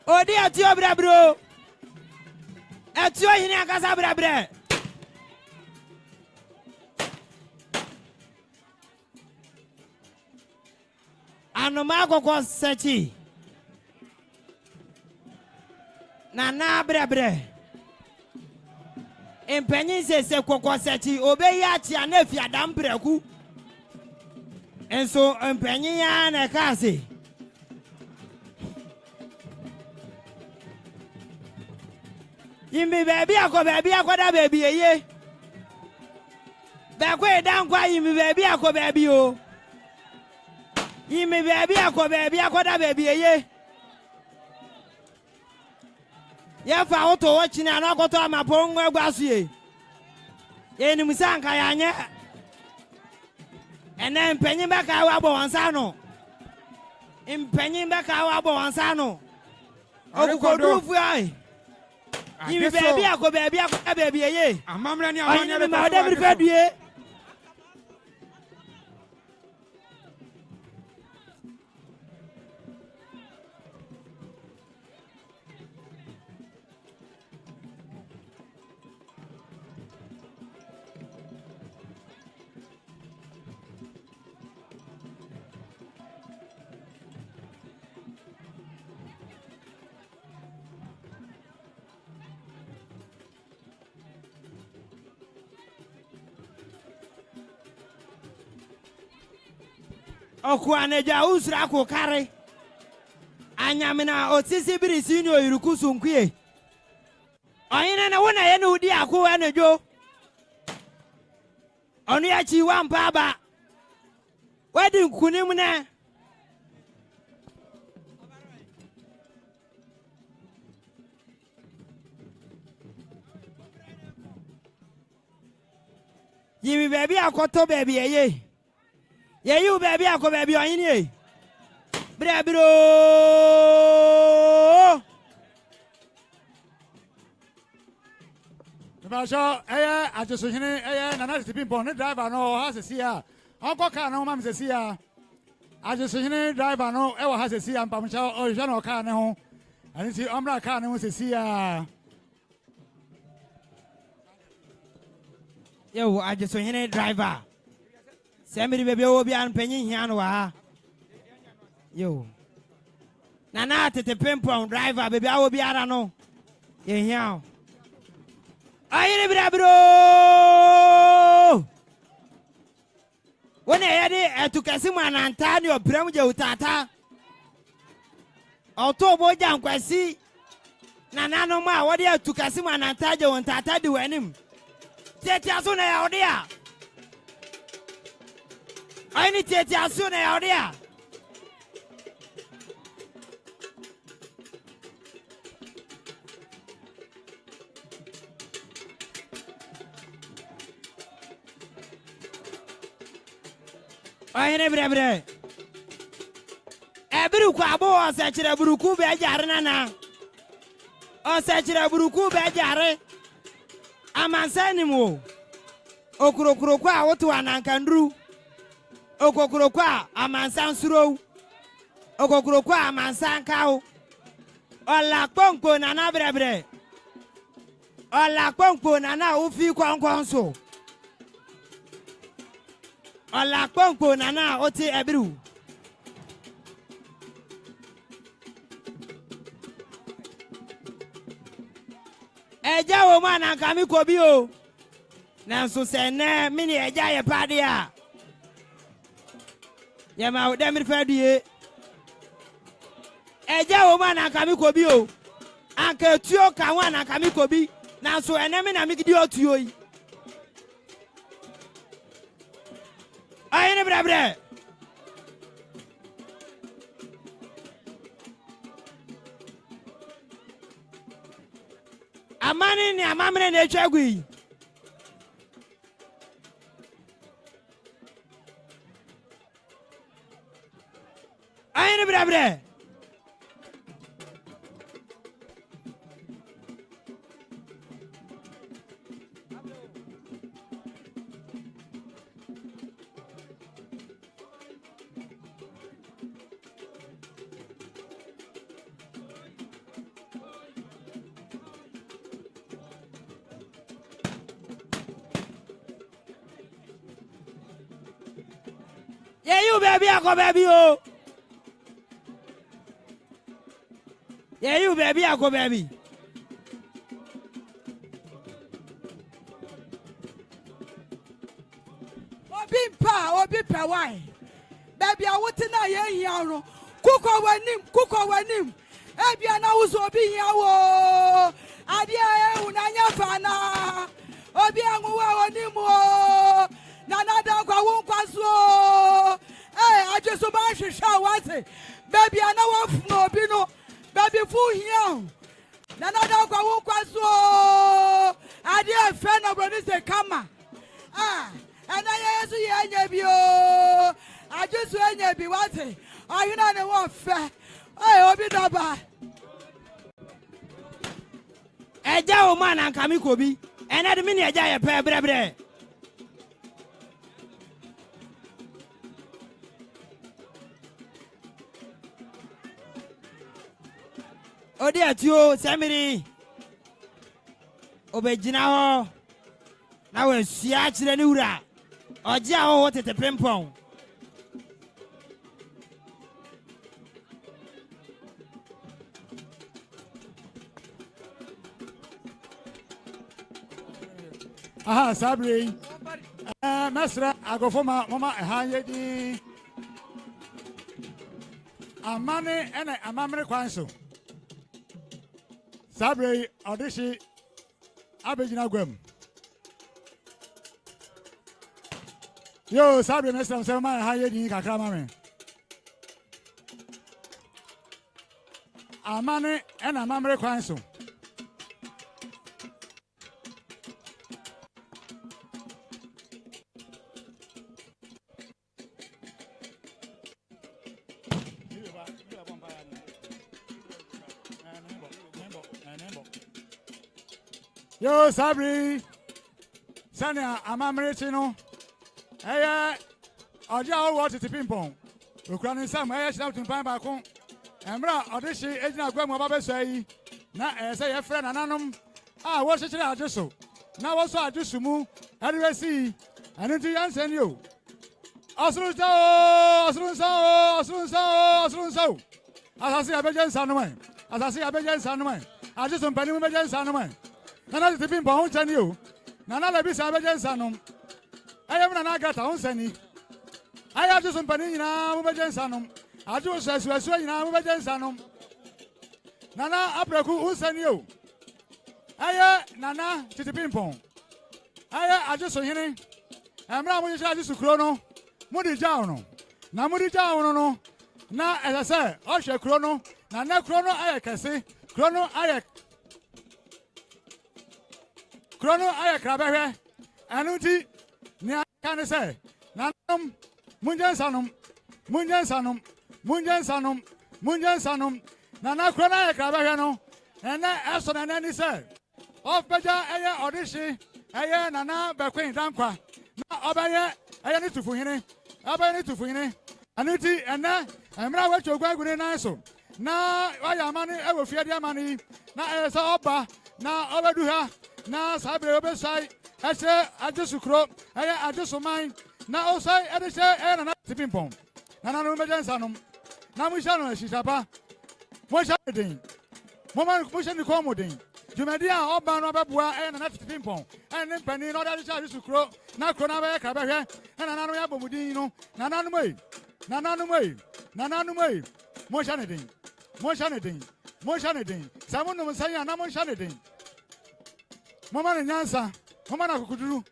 Odi atio brebro. Atio hini akasa brebre. Anoma kokko sechi. Na brebre. Empenyi se kokko sechi obeyi achi anefi adam breku. Enso empenyi ya na kase. Yimbi baby akọ da baby eye. Bekoe Dankwa yimbi baby akọ baby o. Yimbi baby akọ da baby eye. Ya fa auto watching na akoto amapo nwa gwasu ye ni musanka ya anye. Ene mpenyi beka wa bo wansa no. Mpenyi beka wa bo wansa no. Okukodu fu ai. Yimi baby akọ baby eye. Amamra ni amanya le ma de brifadue. Okuaneja usra ko kare anyamina otisi birisi ni oyiruku sunkue oyina na wona ye no udi akwo anejo onu ya chi wampa ba wadi nkunim na Jimmy baby akoto baby ye. Ye you baby ako baby on ye. Brabro. Basho, Adweso, Nana Tipping Pond, driver, no, has a seer. Uncle Car, no, mam's a seer. Adweso, driver, no, ever has a seer, and Pamcha, or General Car, no. And see, Umbra Car, no, was a seer. Yo, Adweso, driver. Somebody baby will be on penny here. Yo. Nana to the pimple driver, baby, I will be, I don't know. Yeah. Aye, brabro. When I had it to Casimman Antonio Bremjo Tata. October down Quasi. Nana no ma, what you to Casimman Antonio and Tata do him. Tetia soon out there. I need Tetia soon out there. I never ever. Every quabo or such a buruku bejarana. Or such a buruku bejare. A man sanimo. Okurokroqua, what to an ankandru. Okokroqua, a man sansuro. Okokroqua, a man sankao. Or la ponco nana brebre. Or la ponco nana ufi quanquanso. Ola pompo nana oti ebru. Eja wo ma na nka mi kobi o. Nanso se ne mini eja ye pade a. Ye ma wo dem rifadie. Eja wo ma na nka mi kobi o. Anka tuo ka wa na nka mi kobi. Nanso ene me na mi gidi otuo yi. Aye, brother. A man in a mamma and a chagui. Aye, brother. Yeah, you baby, I go baby, oh. Yeah, you baby, I go baby. Obi why? Baby, I want to know ye Kuko wanim. Ebia na uzo obi yawo. Adia unanya fana. Obi anwa onimo. Nana Dankwa won kwaso. Adweso ba hwehwa wase. Baby ana wafno obi no. Baby fu hia. Nana Dankwa won kwaso. Adia fe na broni se kama. Ana yesu ye anya bi o. Adweso anya bi wase. Ayuna ne won fe. Obi daba. Eja o man anka mi kobi. Ena de mini eja ye pe brebre. Odi atio Samiri. Obejina ho. Na we sia kire ni wura. Oje a ho tete pempon. Aha, Sabri. Mesra, I go for my mama, Hayedi. A money and a mammy council. Sabri, audition. Abijina Gwem. Yo, Sabri, Mesra, so my Hayedi, Kakramame. A money and a mammy council. Yo, Sabri. Sanya, Amamritino. Hey, Oja, what is the ping pong? Ukrainian Sam, I shout in Pine Bacon. Embra, Audition, Agent Grandma Baba say, na say a friend anonymous. Ah, what's it Adweso? Now also Adweso, Adweso, and into Yan send you. Asunso. As I see a Belgian Sanway. As I see a Belgian Sanway. I just don't penny with Belgian Sanway. None of the people won't send you. None of the Bisa Belgian Sanum. I have an agata on Senny. I have just some penny now with Belgian Sanum. I do say, so I swear now with Belgian Sanum. Nana Abraku who send you. I Nana to the ping pong. I just so here. I'm not going to try this to chrono. Mudi Jauno. Na Mudi Jauno. Na, as I say, Osha chrono. Na chrono I can say. Chrono I crabbe. Anuti. Nia can say. Nanum. Munjan sanum. Nana chrono I crabbe no. And then Aston and then he said. Off Beja Aya Audition. Aya Nana Bekoe Dankwa. Na Obaya Aya Tufuhene. Abani Tufuhene. Anuti and na I'm not what you're going to do. Na why money ever fear their money. Na as Oba. Na overduha. Na Sabre Obesai. I say I just crow. I just mine. Na also I say and a tipping pong. Nana no Sanum. Namushano Shishapa. What's happening? Woman pushing the commoding. Jumedia, Oban Babua, and another ping pong, and then Penny, not that child to crow, now Conava Cabaya, and another Abudino, Nananumay, Moshanading, someone will say, and I'm Shanading. Mamma and Yansa, Mamma could do.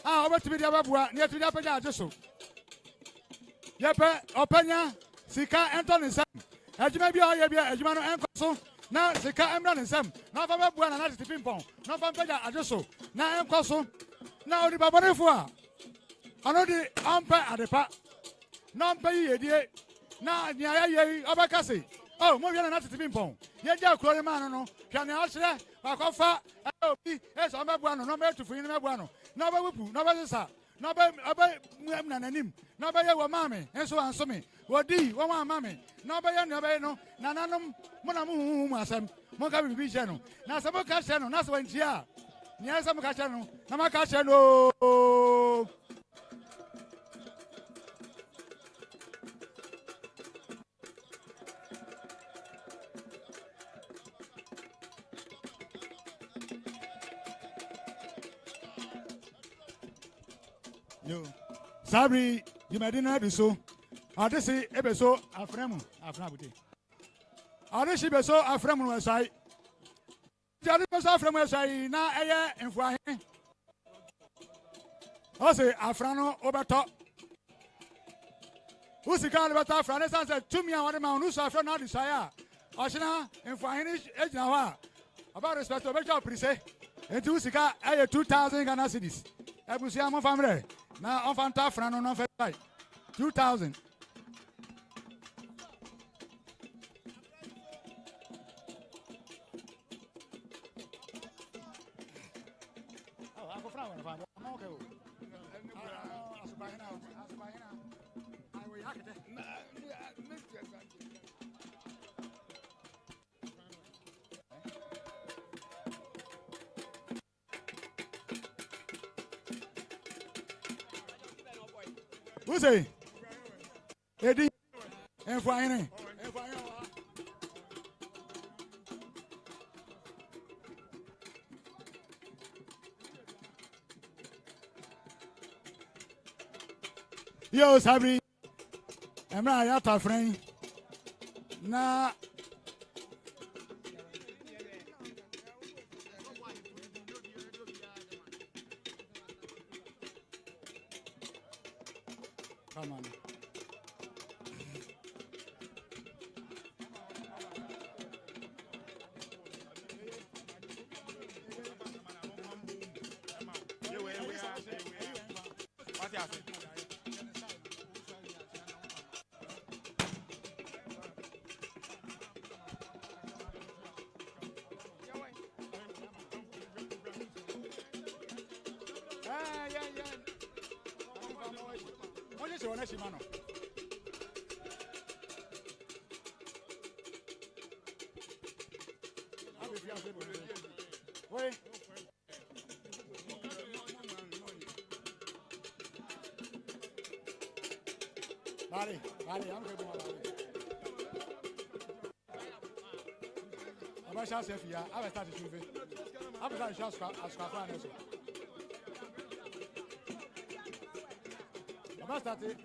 Ah, over to be the Babua, near to the Apaja, just so. Yapa, Opena, Sika, Anton, Sam, as you may be all your Jumano and Cosso. Now, the car I'm running some. Now, I'm going to ping pong. Now, I'm better. I just so. Now, I'm Cosso. Now, the Babanefua. I know the umpire at the park. Non pay a day. Now, Yaya Abacassi. Oh, more than not to ping pong. Yet, you're calling man. Can I answer that? I call far. Oh, yes, I'm a guano. No matter to free a guano. No, nobody, sir. No, but him. No, by your mammy. And so answer me. What do you want, mammy? No, by your no. Nananum, Monamu, Masam, Mokabi Bichano. Nasamo Cachano, that's when she are. Niasam Cachano, Namakachano. Yo, Sabri, you may not do so. I just say, Ebeso, Afremu, Afrabuti. I just say, Beso, Afremu, as I. Jadibas Afremu, as I, now, and for him. I say, Afrano, Obertop. Who's the guy about Afranis? I said, to me, I want a man who's Afrano desire. Oshina, and for him, Ednawa. About respect to Beja Prise. And to Sika, 2,000 Ghana cedis. I will see my family. Now, off on top, Frano, no fight. 2,000. Who's it? Eddie and Fine. Yo, Sabri. I'm not a friend. Nah. Come on. she wona she mano. Wait. Bari, I'm going to go. I'm going to say, I will start to shoot it. I will start to shoot it. I'm going to start it.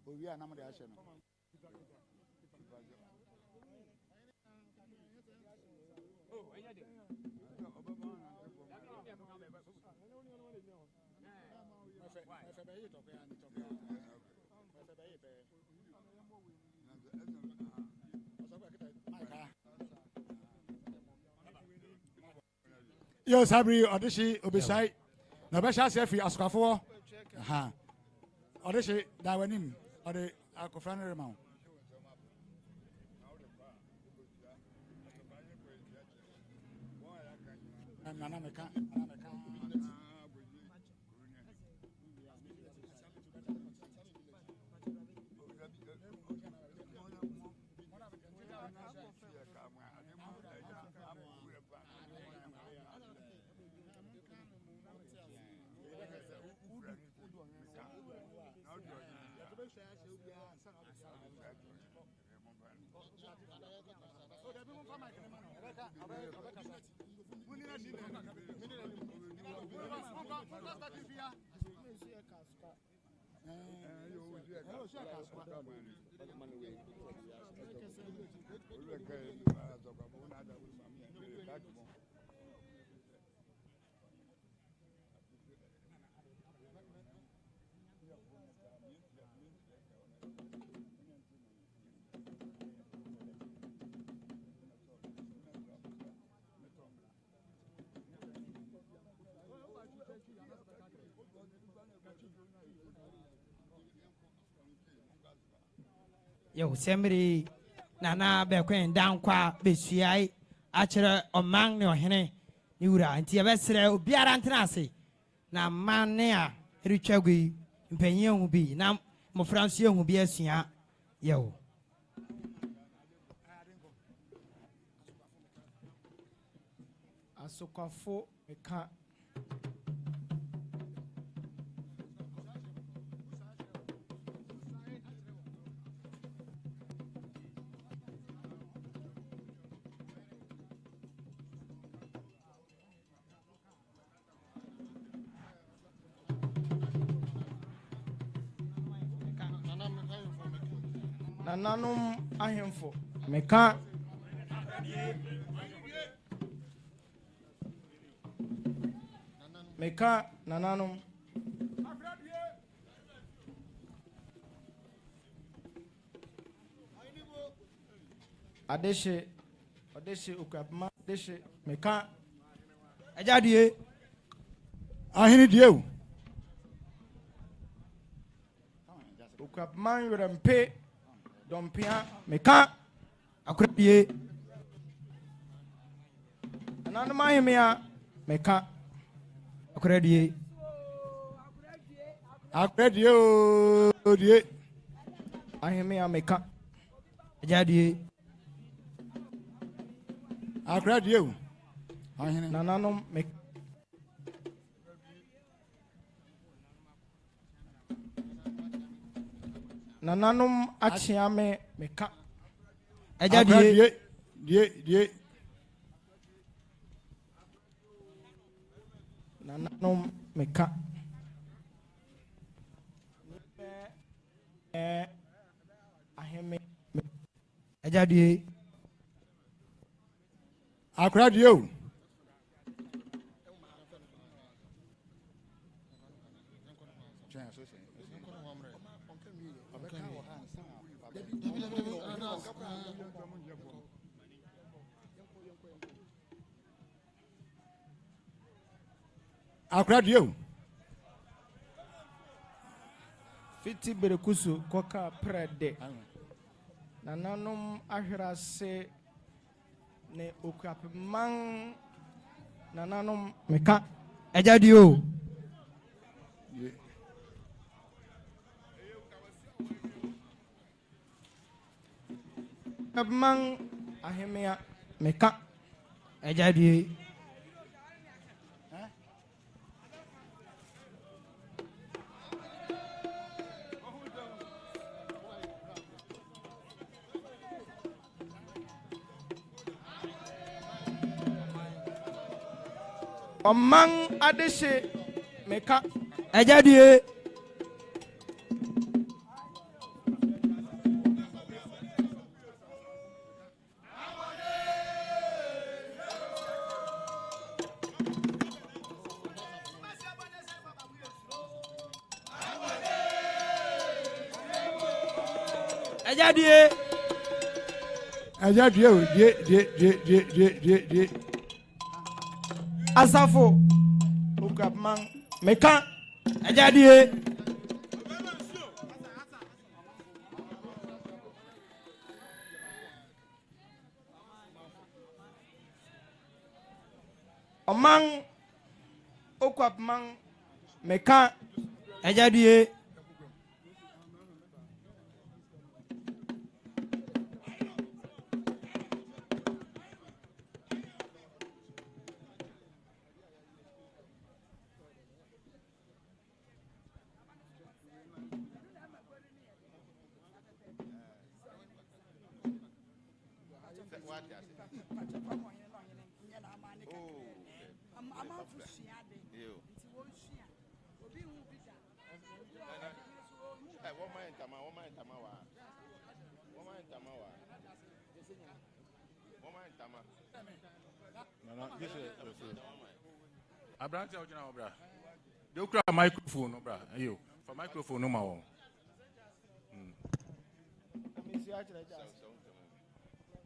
Oh, we are number the action. Yo, Sabri, Odeshi, Obisai, Nabasha Sefi, Ascafo, aha, Odeshi, Dawanim, or the Akofana Remount. And Nanameka. Yo, Semri, Nana Bekoe, Dankwa, Beshiai, Archer, or Mang, no Hene, Nura, and Tiabesre, Biarantanasi. Now, man, nea, Richagui, Penyon will be, now, Mofrancio will be a singer. Yo. Asokafo meka Nananum ahemfo meka Meka nananum Adeshe Akuapem Adeshe Meka Ajadie Ahini Dio Akuapem Yorempe Dompia Meka Akurabie Nananum ahemia Meka Akurabie Die ahemia Meka Ajadie Dio Ahini Nananum Meka Nananum achiame Meka Ajadie Die Nananum Meka aheme Ajadie Akradio. Akradio. Fiti berekusu koka prede. Nananom ahwerase ne Akuapem nananom meka. Ejadio. Akuapem ahemia meka. Ejadio. Omang adeshe meka. Ejadio. Ejadio. Ejadio. Asafo Akuapem meka. Ejadio. Omang Akuapem meka. Ejadio. Abrante ojina obra. They ukra microphone obra. Ayo, for microphone no ma.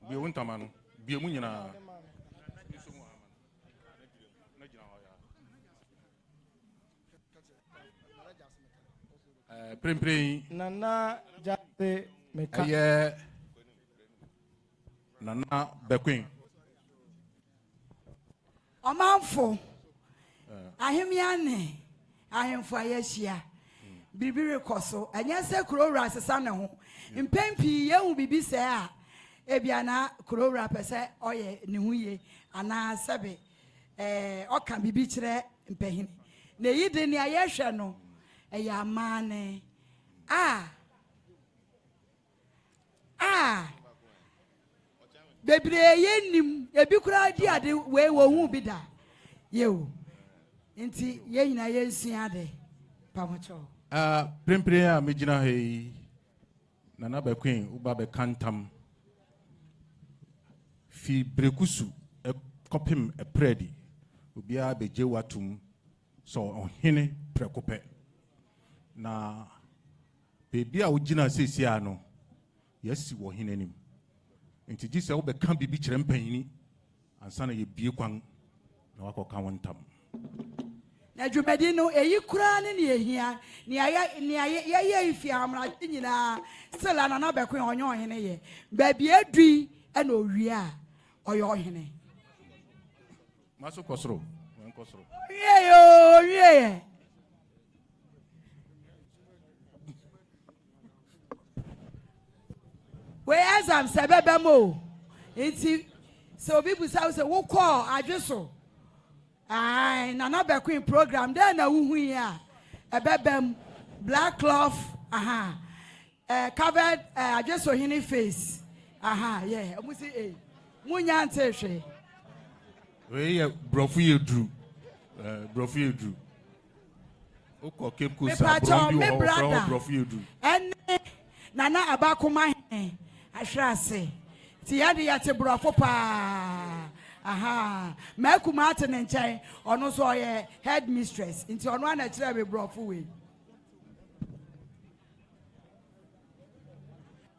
Bi wontama no. Bi emu nyina. Prempren Nana jate meka. aye Nana Bekoe. Omanfo. Ahemiane. Ahemfo ayeshia. Bibiri koso. Enye se kurowura asesa ne ho. Mpempi yehu bibi se a ebia na kurowura pese oye ne huye ana sebe oka bibi kire mpehini. Na yide ne ayehwe no eya amane. Bebre yenim ebi kura di ade we wo hu bi da. Yewu. Nti ye nyina ye nsua de. Pamocho. Prempren a mejina hei Nana Bekoe uba be kantam fi brekusu kopim predi obia be jewatum so ohene prekope na bebi a ugina sesia no yesi wo hene nim enti gise wo be kan bibi kire mpanini ansa na ye bie kwan na wakoka wontam Na dwumadi no eyi kura ne ne ehia ne ye ifi amra nyina sela na Bekoe onye ohene ye ba bi adui e na owie a oye ohene maso kosoro wen kosoro ye we azam sebebe mo enti so people say wo call Adweso Nana Bekoe program there na wuhu ya ebebem black cloth covered Adweso hini face yeah musi munya ntehwe we brofu yedru oko Cape Coast brofu yedru ene Nana Abakuma ahwase ti yade yate brofo pa aha mekuma ate ne nkyɛn ɔno so ɔyɛ head mistress nti ɔno ana kyerɛ me brɔfo we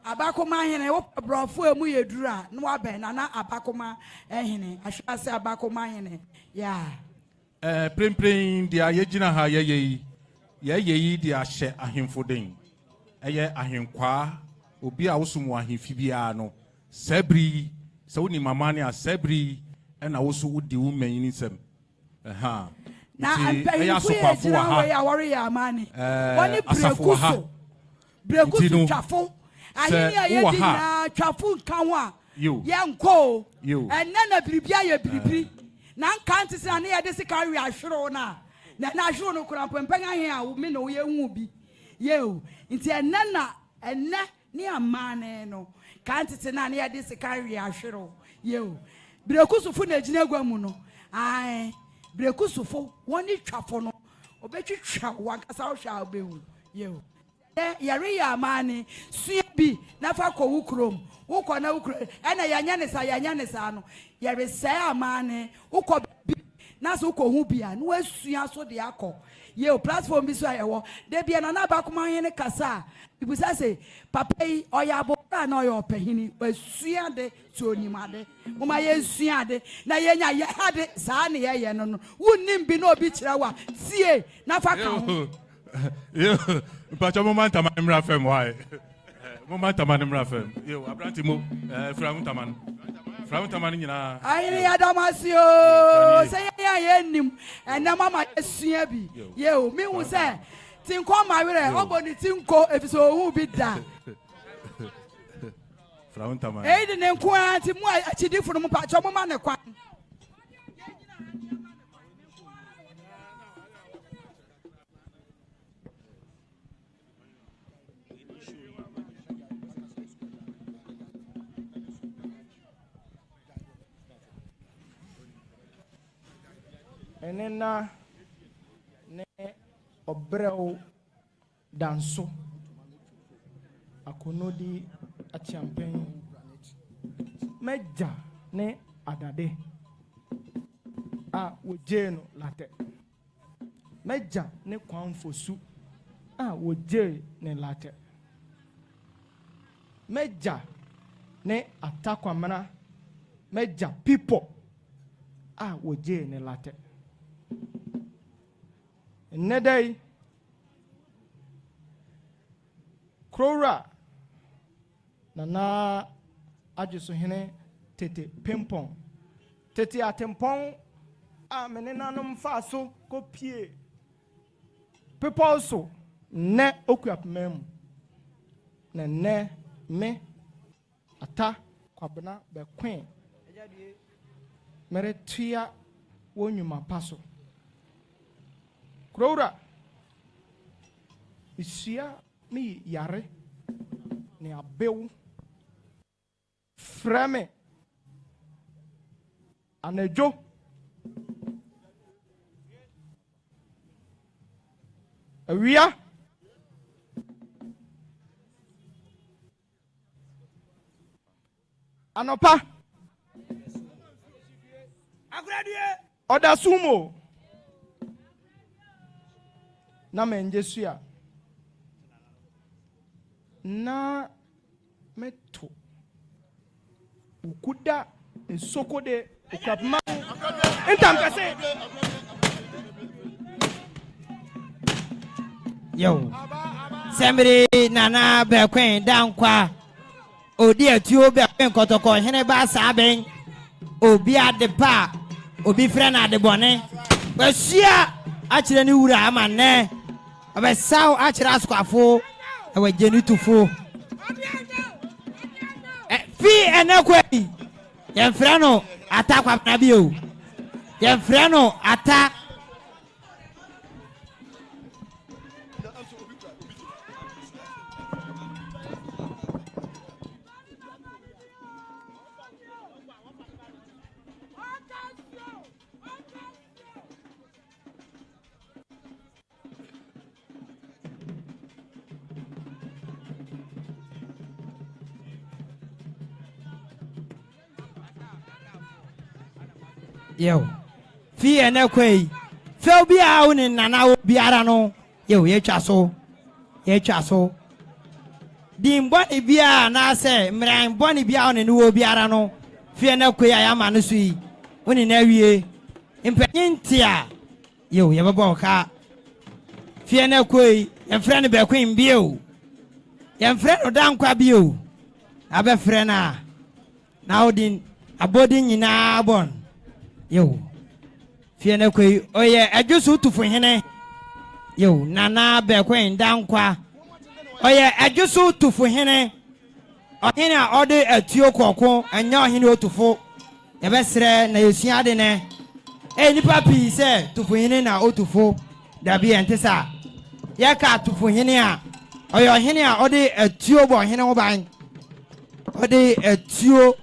abakoma hene wo brɔfo emu yɛ duru a no abɛn na abakoma hene ahwase abakoma hene ya prempren dia yegyina ha yɛyɛ yi dia hyɛ ahemfo den ɛyɛ ahenkwa obi a wosum ahemfi bia no sabri sɛ woni mama ne a sabri ɛna wo so wodi wo manyin nsɛm aha na ɛyɛ asopafo wa ha ya wɔre ya amani wɔne brekuso twafo ahini a yɛdi na twafo nka ho a yɛnko ɛnɛ na biribia yɛ biribiri na nka nte sɛ ne yɛde sika wi ahworo na ahworo no kora mpɛmpɛn ahe a me na woyɛ hu bi yeo nti ɛnɛ ne amane no ka nte sɛ na ne yɛde sika wi ahworo yeo brekusufo na gyina gwa mu no ai brekusufo wɔne twafo no obetwitwa wankasa wo hwa obehu yeo yare ya amane sua bi na fa kɔ wo krom wo kɔ na wo krom ɛna yanya ne sa no yare sɛ amane wo kɔ bi na so kɔ hu bia no asua so de akɔ ye platform bi so ayewo de bia na ba kuma hene kasa ibusa say papa yi oya abora na oya opahini asua de to onimade moma ye sua de na ye nya ye hade saa ne ye no wunnim bi na obi kira wa tie na fa ka ho yo pacha moma ntama mra fem why moma ntama mra fem yo abranti mo from taman nyina ayini adamasio say ye nim ena mama esua bi ye o mi hu say tinko ma were oboni tinko efiso hu bi da from taman e de ne nko anti mu achidifo no mu pa cho mama ne kwan enena ne obreo danso akonodi achiampen meja ne adade a woje no late meja ne kwanfosu a woje ne late meja ne atakwamana meja people a woje ne late Nedai Krora Nana Adweso hene tete pimpon tete atempon a menena no mfa so kopie people so ne Akuapem na ne me ata kwabena Bekoe mere tua wonwuma paso Krora isia mi yare ne abeu frame anejo awia anopa agradie odasumo na menjesua na meto ukuda nsoko de Akuapem entamkase yo sembre nana Bekoe Dankwa odi atuo Bekoe kotoko hene ba saben obi adepa obi frɛ na adebɔne wasua akire ni wura amane abesaw akire askwafo awagye tufo fi enekwai yɛmfrɛ no ata kwabena bio yɛmfrɛ no ata Yo. Fie na kwei. Fe obi a wo ne nana wo biara no. Yo ye twa so. Ye twa so. Di mboni bia na se mran mboni bia one ne wo biara no. Fie na kwei a ya ma no so yi. Woni na wie. Mpanyin a. Yo ye bebo ka. Fie na kwei. Ye frɛ ne Bekoe mbie. Ye frɛ no Dankwa bio. Abe frɛ na odin abodin nyina bon. Yo. Fie na kwei oye Adweso Tufuhene. Yo nana Bekoe Dankwa. Oye Adweso Tufuhene. Ohene a ode atuo kokko anya ohene otufo. Ye besre na yesua de ne. Nipa pi se Tufuhene na otufo. Dabi entesa. Ye ka Tufuhene a oye ohene a ode atuo bo ohene ho ban. Ode atuo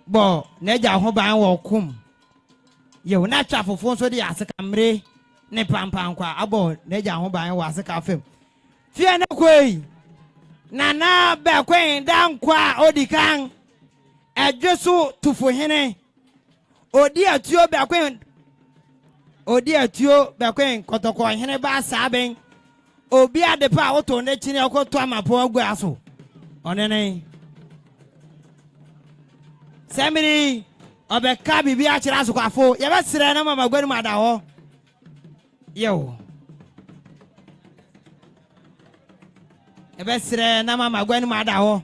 bo neja ho ban wo kum. Yo na twafofo so de aseka mre ne pampankwa abo neja ho ban wo aseka fam. Fie na kwei nana Bekoe Dankwa odikan Adweso Tufuhene odi atuo Bekoe kotoko hene ba saben obi adepa woto ne chine okoto amapo agu aso onene semiri obeka bibi a kira asokafo ye besere na mama gwanu mada ho yo ye besere na mama gwanu mada ho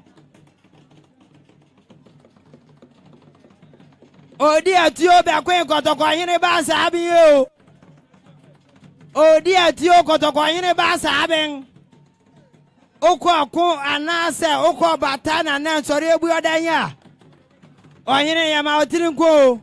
odi atuo Bekoe kotoko hene ba saben yo odi atuo kotoko hene ba saben okoko anase okọ bata na na nsori ebu odanya ohine ya ma otirinko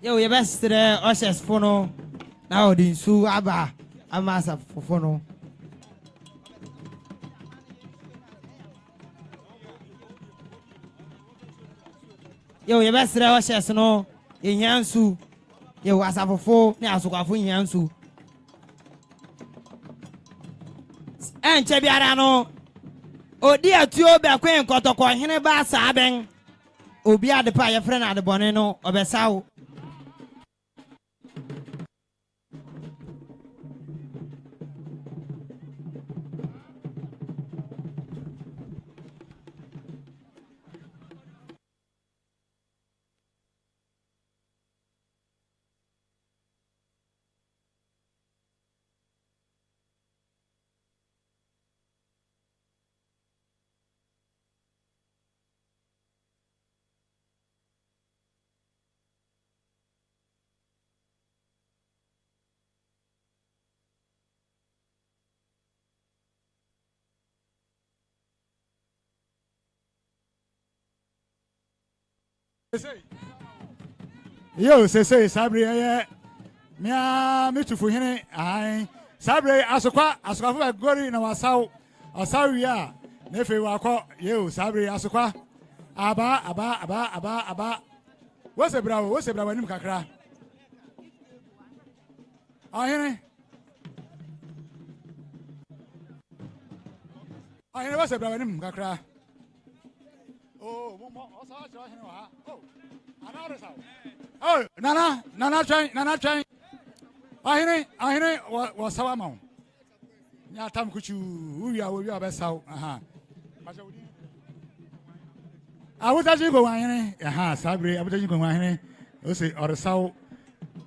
yo ye bestre oshes fono na odin su aba amasa fofono yo ye besre oshes no enyansu yo asafofo ne asokafo enyansu enche biara no odi atuo Bekoe kotoko hene ba saben obi adepa ye frɛ na adebɔne no obesawo Yo, say, Sabri, mea, me Tufuhene, aye, Sabri, Asokwa, Gori, na wasau, ya, nefe wako, yo, Sabri, Asokwa, aba, what's a bravo, nim kakra? Ahene, what's a bravo, nim kakra? Oh, oh, Nana train. Ahine, was our mount. Yatam Kuchu, we are best out. I would actually go, Sabri, I would actually go, Ahine, or the South,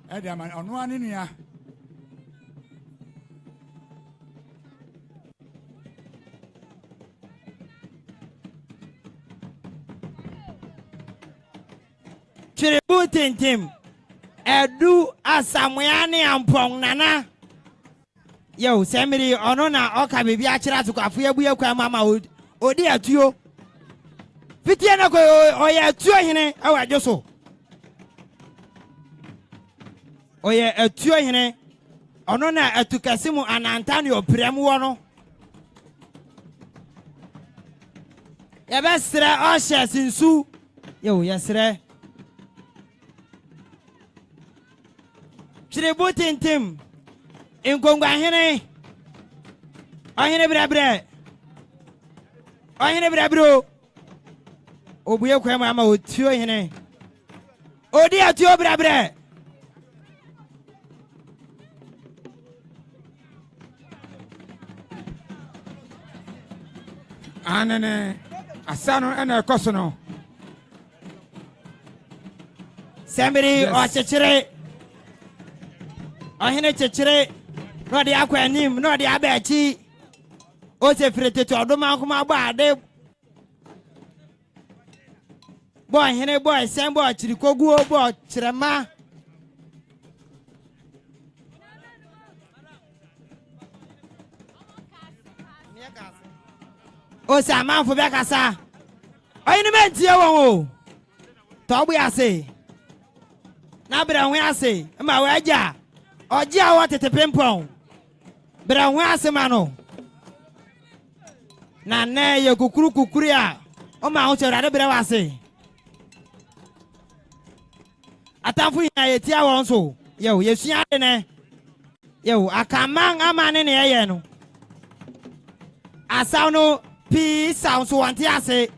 Adam, on one in here. Chiributintim edu asamuyani ampong nana yo semiri ono na oka bibi akira tukafo ebuye kwa mama odi atuo fitie na ko oye atuo hene awa Adweso oye atuo hene ono na atukasimu anantani oprem wo no Ya besre oshe sinsu. Yo yesre. Tributin tim. Inkongwa hene. Ahene brebre. Ahene brebro. Obuye kwema ama otuo hene. Odi atuo brebre. Anene asano ena ekosono. Sembiri o chechire. Ahene chechire. No de akwa anim, no de abachi. O se frete to odoma kuma ba ade. Boy hene boy sembo chiri kogu obo chirema. O sa man fo be kasa. Oyini mentie won o. To bu ase. Na bra hu ase, ma wa aja. Oje a wo tete pempon. Bra hu ase ma no. Na ne ye kukuru a. O ma ho chora de bra wa ase. Atamfu ina ye tia won so. Yo, yesua de ne. Yo, akaman amane ne ye no. Asaw no pi sound so wanti ase.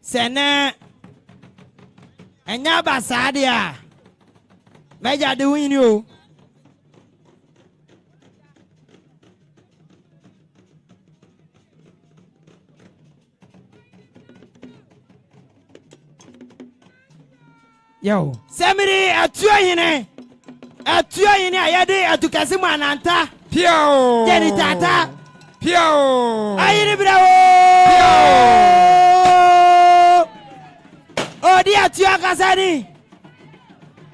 Sene enya basade a. Meja de win you. Yo, Semiri Atuhene ayade atukasi mananta. Pio. Jeni tata. Pio. Ayini bravo. Odi atu akasani.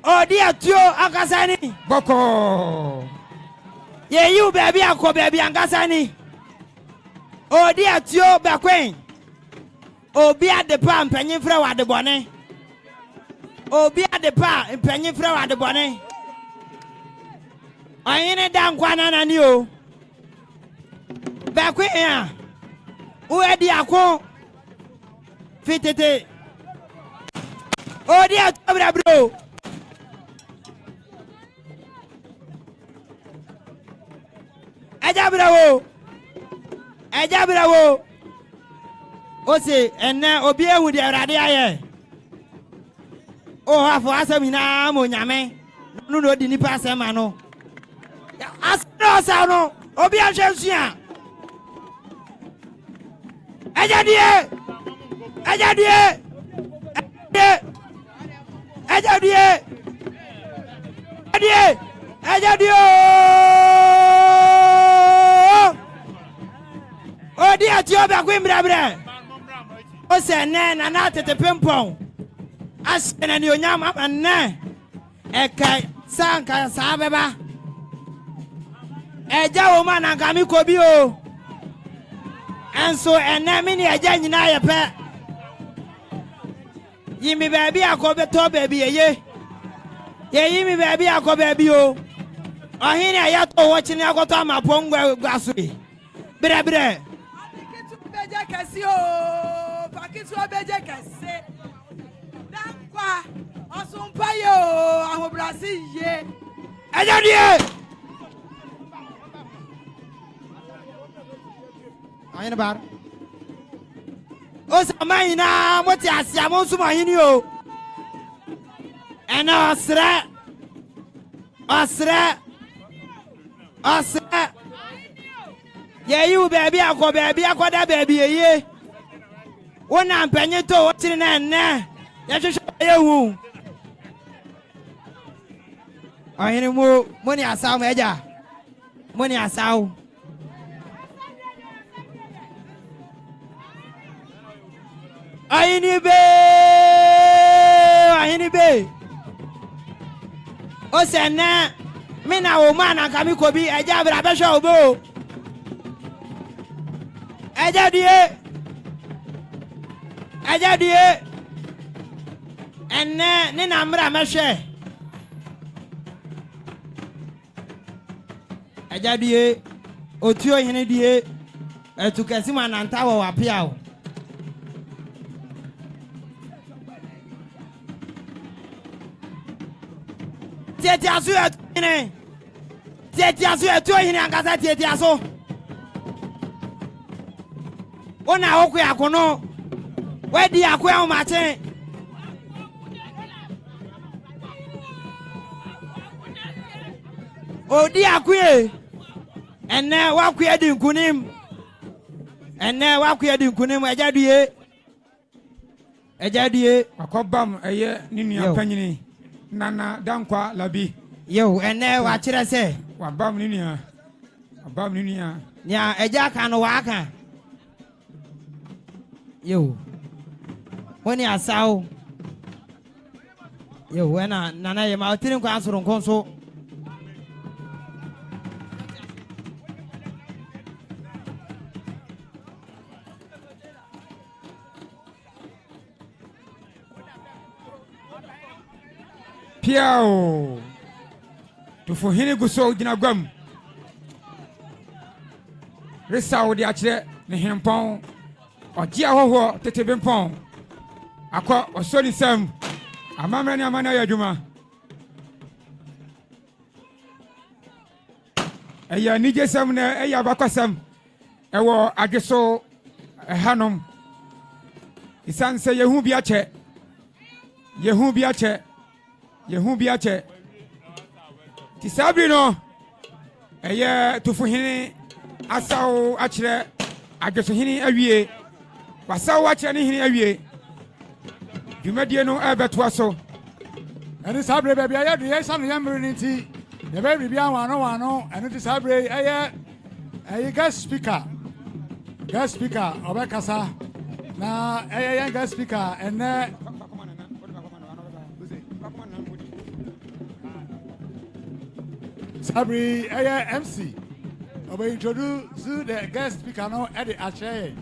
Odi atu akasani. Boko. Ye you baby akọ baby akasani. Odi atu Bekoe. Obi adepa mpanyin fra wa debone. Obi adepa mpanyin fra wa debone. Ayini Dankwa nani o. Bekoe ya. Uedi akọ. Fitete. Odi atu bro. Eja bravo. Ose enne obi ehu de awrade aye. O hafo asamina mo nyame. No no di nipa asema no. Asno sa no. Obi ahwensua. Eja die. Odi atio Bekoe mbrabre. O se ne na tete pempon. Asena ni onyam amane. Eka sanka sa beba. Eja wo ma na nkami kobi o. Enso ene mi ni eja nyina ye pe. Yimi baby akobe to baby ye. Ye yimi baby akobe baby o. Ohini ayato wo chini akoto amapongwa gwasui. Bre. Beje kasi o, pakitu beje kasi. Dankwa, osumpa yo, ahobrasi ye. Ajadie. Ayina bar. O samaina moti asiamo suma hini o. Ena osre. Ye you baby akoda baby ye. Wona mpanyi to wotiri na enne. Ya hwehwe ye hu. Ahini mo ni asaw meja. Mo ni asaw. Ahini be. O sene mina wo mana kami kobi eja bra be hwe obo. Ajadie enne ni na mra mehwe ajadie otuo hene die etu kesi mananta wo wapia o Tietiaso Tufuhene Tietiaso Tufuhene angasa Tietiaso ona okwe akono wedi akwe o mache odi akwe ene wakwe di nkunim ejadie akobam eye ninu apanyini nana dankwa labi yo ene wa kire se wabam ninu abam ninu nya eja ka no wa ka yo woni asaw yo wena nana ye ma tirin kwa asuru nkonso Piao Tufuhene guso gina gwam Resa wo de akire ne hempon oji ahoho tete bempon akọ osori sam amamra ne amana ya dwuma eya nije sam ne eya bakosam ewo Adweso hanom isanse yehu bi ache tisabri no eye Tufuhene asaw akire Adweso hini awie wasaw akire ne hini awie dwumadie no ebeto aso ene sabre baby aye do ye sam yamre nti ye baby bia wano ene ti sabre aye guest speaker obekasa na aye guest speaker ene Sabri MC obe introduce the guest speaker no at the ache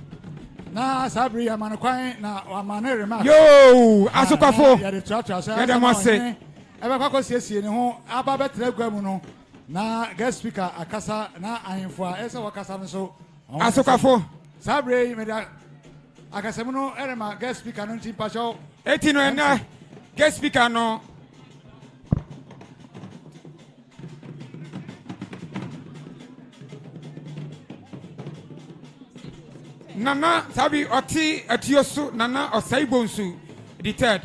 na Sabri amanokwan na amane remark yo asokafo ya de mose ebe kwakọ siesie ne ho aba betre gwam no na guest speaker akasa na ahemfo a ese wakasa no so asokafo Sabri media akasem no erema guest speaker no ntimpa show eti no na guest speaker no Nana sabi oti atioso nana osaibonsu the third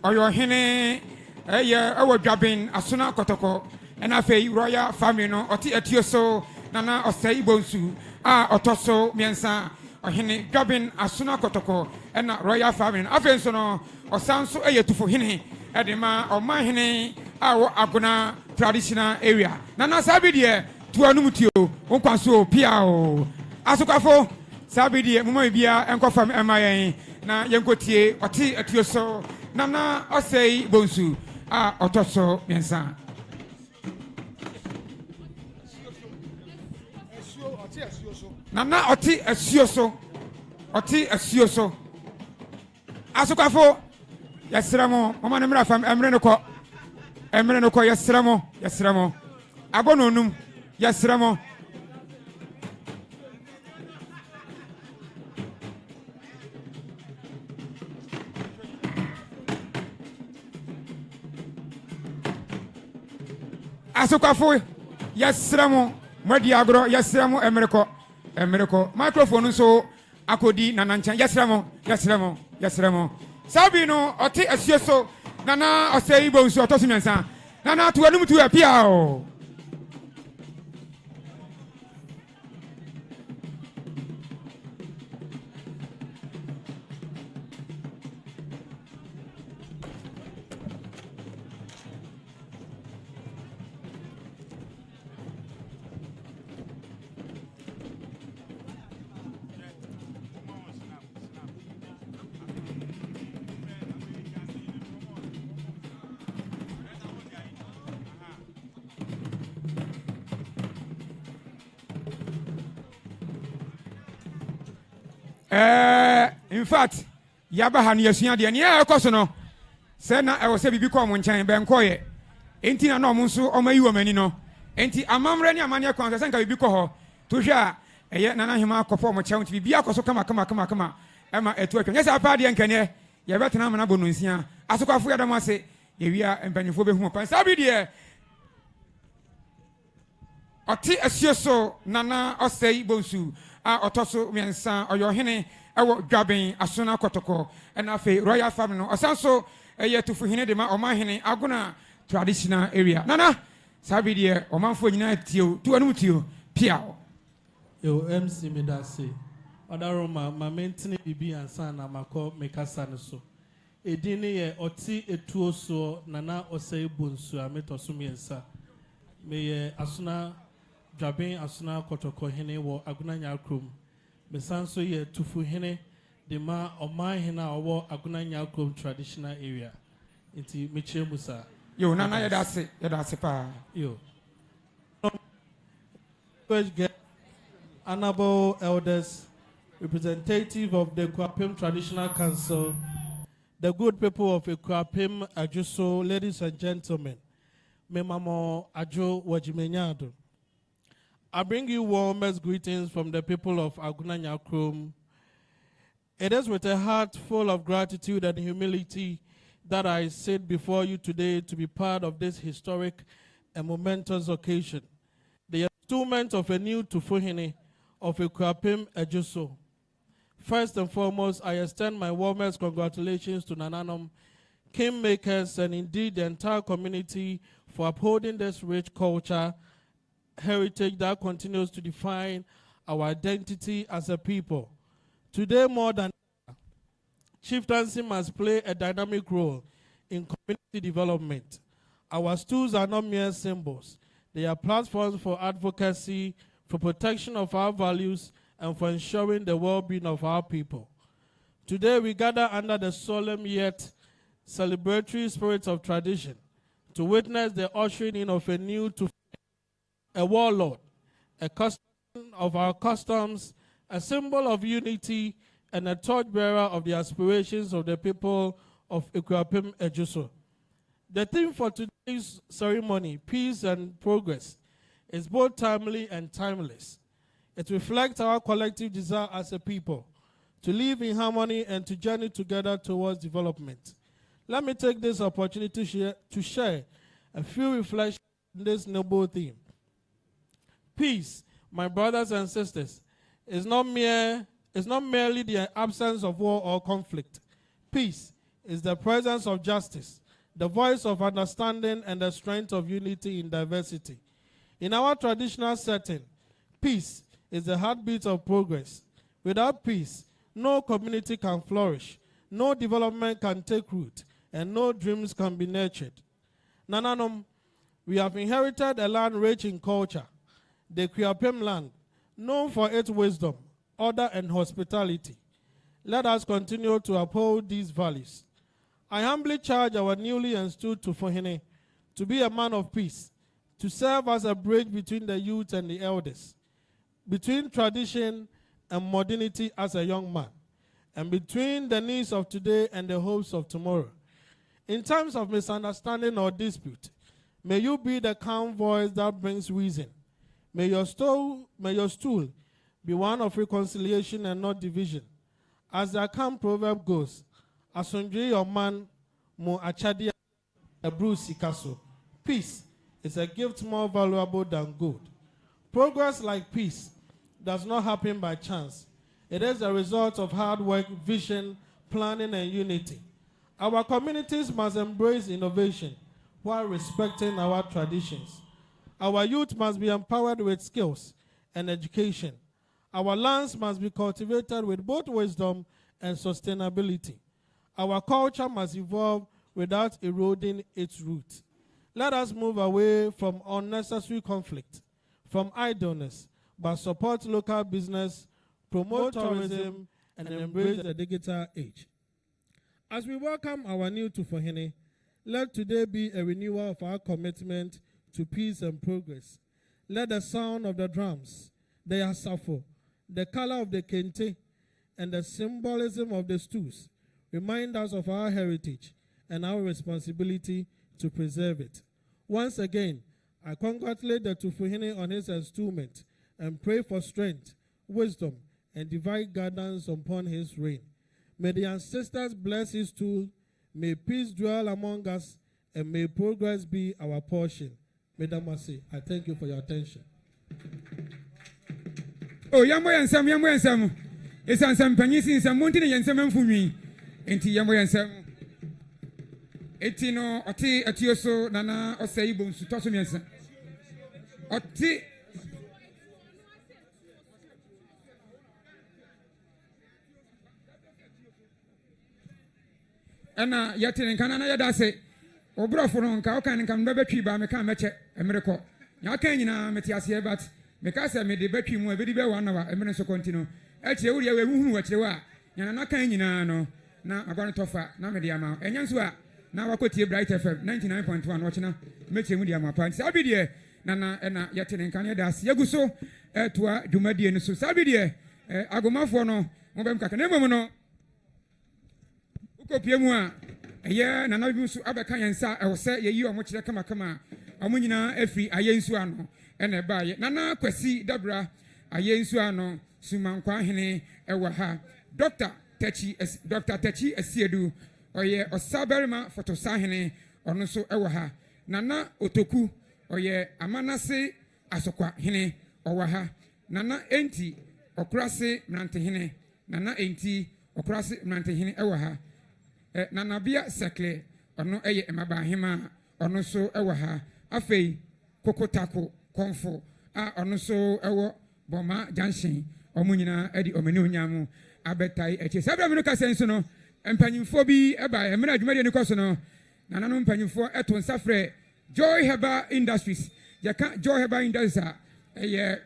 oyo hene ewo dwaben asona kotoko ena fe royal family no oti atioso nana osaibonsu a otoso miensa ohene dwaben asona kotoko ena royal family afen so no osanso Tufuhene edema omahene awo agona traditional area nana sabi de tuanumutio onkwaso piao asukafo Sabidi mama bia enkofam emayen na yenkotie oti atioso nana osei bonsu a otoso mensa nana oti asioso asukafo yasramo mama ne mra fam emre no ko yasramo agononum yasramo asokafo yasramo madi agro yasramo emereko microphone so akodi nananchan yasramo sabi no oti asieso nana osei bonsu otosumensa nana tuanum tu apia o in fact yaba han yesua de ne ekoso no se na e wo se bibi ko mo nchen be nkoye enti na no mo nso o mayi wo mani no enti amamre ne amane kwan se nka bibi ko ho to hwa ɛyɛ nana hema akɔpɔ ɔmo kyɛw nti bibia akɔ so kama ɛma ɛtu atwa nyɛ sɛ apa adeɛ nkɛneɛ yɛbɛtena amana bɔ no nsia asokɔafo yɛda mo ase yɛwia mpanyinfoɔ bɛhu pan saa bi deɛ ɔte asie so nana ɔsɛe bonsu a ɔtɔ so mmiɛnsa ɔyɛ ɔhene ɛwɔ dwaben asona kɔtɔkɔ ɛna afei royal family no ɔsan so ɛyɛ Tufuhene de ma ɔmanhene agona traditional area nana saa bi deɛ ɔmanfoɔ nyinaa tio tu anum tio piaw yo MC medase odaroma ma mentene bibi ansa na makɔ mekasa ne so edin ne yɛ ɔte etuo so nana ɔsɛe bonsu a metɔ so mmiɛnsa meyɛ asona dwaben asona kɔtɔkɔ hene wɔ agona nyakrom mesan so yɛ Tufuhene de ma ɔmanhene a ɔwɔ agona nyakrom traditional area nti mekyerɛ mu saa yo nana yɛda ase pa yo honorable elders, representative of the Akuapem Traditional Council, the good people of Akuapem, Adweso, ladies and gentlemen, Memamo Ajo Wajimenyado. I bring you warmest greetings from the people of Agona Nyakrom. It is with a heart full of gratitude and humility that I sit before you today to be part of this historic and momentous occasion, the installment of a new Tufuhene of Akuapem Adweso. First and foremost, I extend my warmest congratulations to Nananom, kingmakers, and indeed the entire community for upholding this rich culture, heritage that continues to define our identity as a people. Today, more than ever, chieftaincy must play a dynamic role in community development. Our stools are not mere symbols. They are platforms for advocacy, for protection of our values, and for ensuring the well-being of our people. Today we gather under the solemn yet celebratory spirit of tradition to witness the ushering in of a new a warlord, a custom of our customs, a symbol of unity, and a torchbearer of the aspirations of the people of Akuapem Adweso. The theme for today's ceremony, Peace and Progress, is both timely and timeless. It reflects our collective desire as a people to live in harmony and to journey together towards development. Let me take this opportunity to share a few reflections on this noble theme. Peace, my brothers and sisters, is not merely the absence of war or conflict. Peace is the presence of justice, the voice of understanding, and the strength of unity in diversity. In our traditional setting, peace is the heartbeat of progress. Without peace, no community can flourish, no development can take root, and no dreams can be nurtured. Nananom, we have inherited a land rich in culture, the Akuapem land, known for its wisdom, order, and hospitality. Let us continue to uphold these values. I humbly charge our newly installed Tufuhene to be a man of peace, to serve as a bridge between the youth and the elders, between tradition and modernity as a young man, and between the needs of today and the hopes of tomorrow. In times of misunderstanding or dispute, may you be the calm voice that brings reason. May your stool be one of reconciliation and not division. As the Akam proverb goes, Asundri your man mo achadia ebru sikaso. Peace is a gift more valuable than gold. Progress like peace does not happen by chance. It is a result of hard work, vision, planning, and unity. Our communities must embrace innovation while respecting our traditions. Our youth must be empowered with skills and education. Our lands must be cultivated with both wisdom and sustainability. Our culture must evolve without eroding its roots. Let us move away from unnecessary conflict, from idleness, but support local business, promote tourism, and embrace the digital age. As we welcome our new Tufuhene, let today be a renewal of our commitment to peace and progress. Let the sound of the drums, the asafo, the color of the kente, and the symbolism of the stools remind us of our heritage and our responsibility to preserve it. Once again, I congratulate the Tufuhene on his installment and pray for strength, wisdom, and divine guidance upon his reign. May the ancestors bless his tool. May peace dwell among us, and may progress be our portion. Madam Masi, I thank you for your attention. Oh, Yamoyansam. It's on some pennies in some mountain and some for me. Enti Yamoyansam. Etino, Oti, Atioso, Nana, or Saibum, Sutosumiansa. Oti. Ana yatin kanana yada se obrofo no nka okan nka mbetwi ba me kan meche emereko nya kan nyina meti ase but me ka se me de betwi mu ebedi be wana wa emere so kontinu eche wuri we huhu wa kire wa nya na kan nyina no na agwano tofa na me de ama enya nso a na wakotie Bright FM 99.1 no china meche mu de ama pa nti abidie na yatin kan yada se yaguso toa dwumadie no so sabidie agomafo no mo bem kaka na mom no Ukopiemu a eye na bi so abeka yensa e wo se yeyi omo kire kama omo nyina afri ayensu ano ena baaye nana kwasi dabra ayensu ano sumankwa hene ewa ha Dr. Techi Asiedu oye osaberima fotosa hene ono so ewa ha nana otoku oye amanase asokwa hene owa ha nana enti okurase mrante hene nana enti okurase mrante hene ewa ha Nanabia Sekle, ono eye emabahima, ono so ewa ha, afei, kokotako, konfo, ono so ewo, boma, janshin, omunina, edi omenu nyamu, abetai, eche. Sabra minuka senso no, empanyimfo bi, eba, emena jumedi nikoso no, nanano empanyimfo, eto nsafre, Joy Heba Industries, yaka Joy Heba Industries,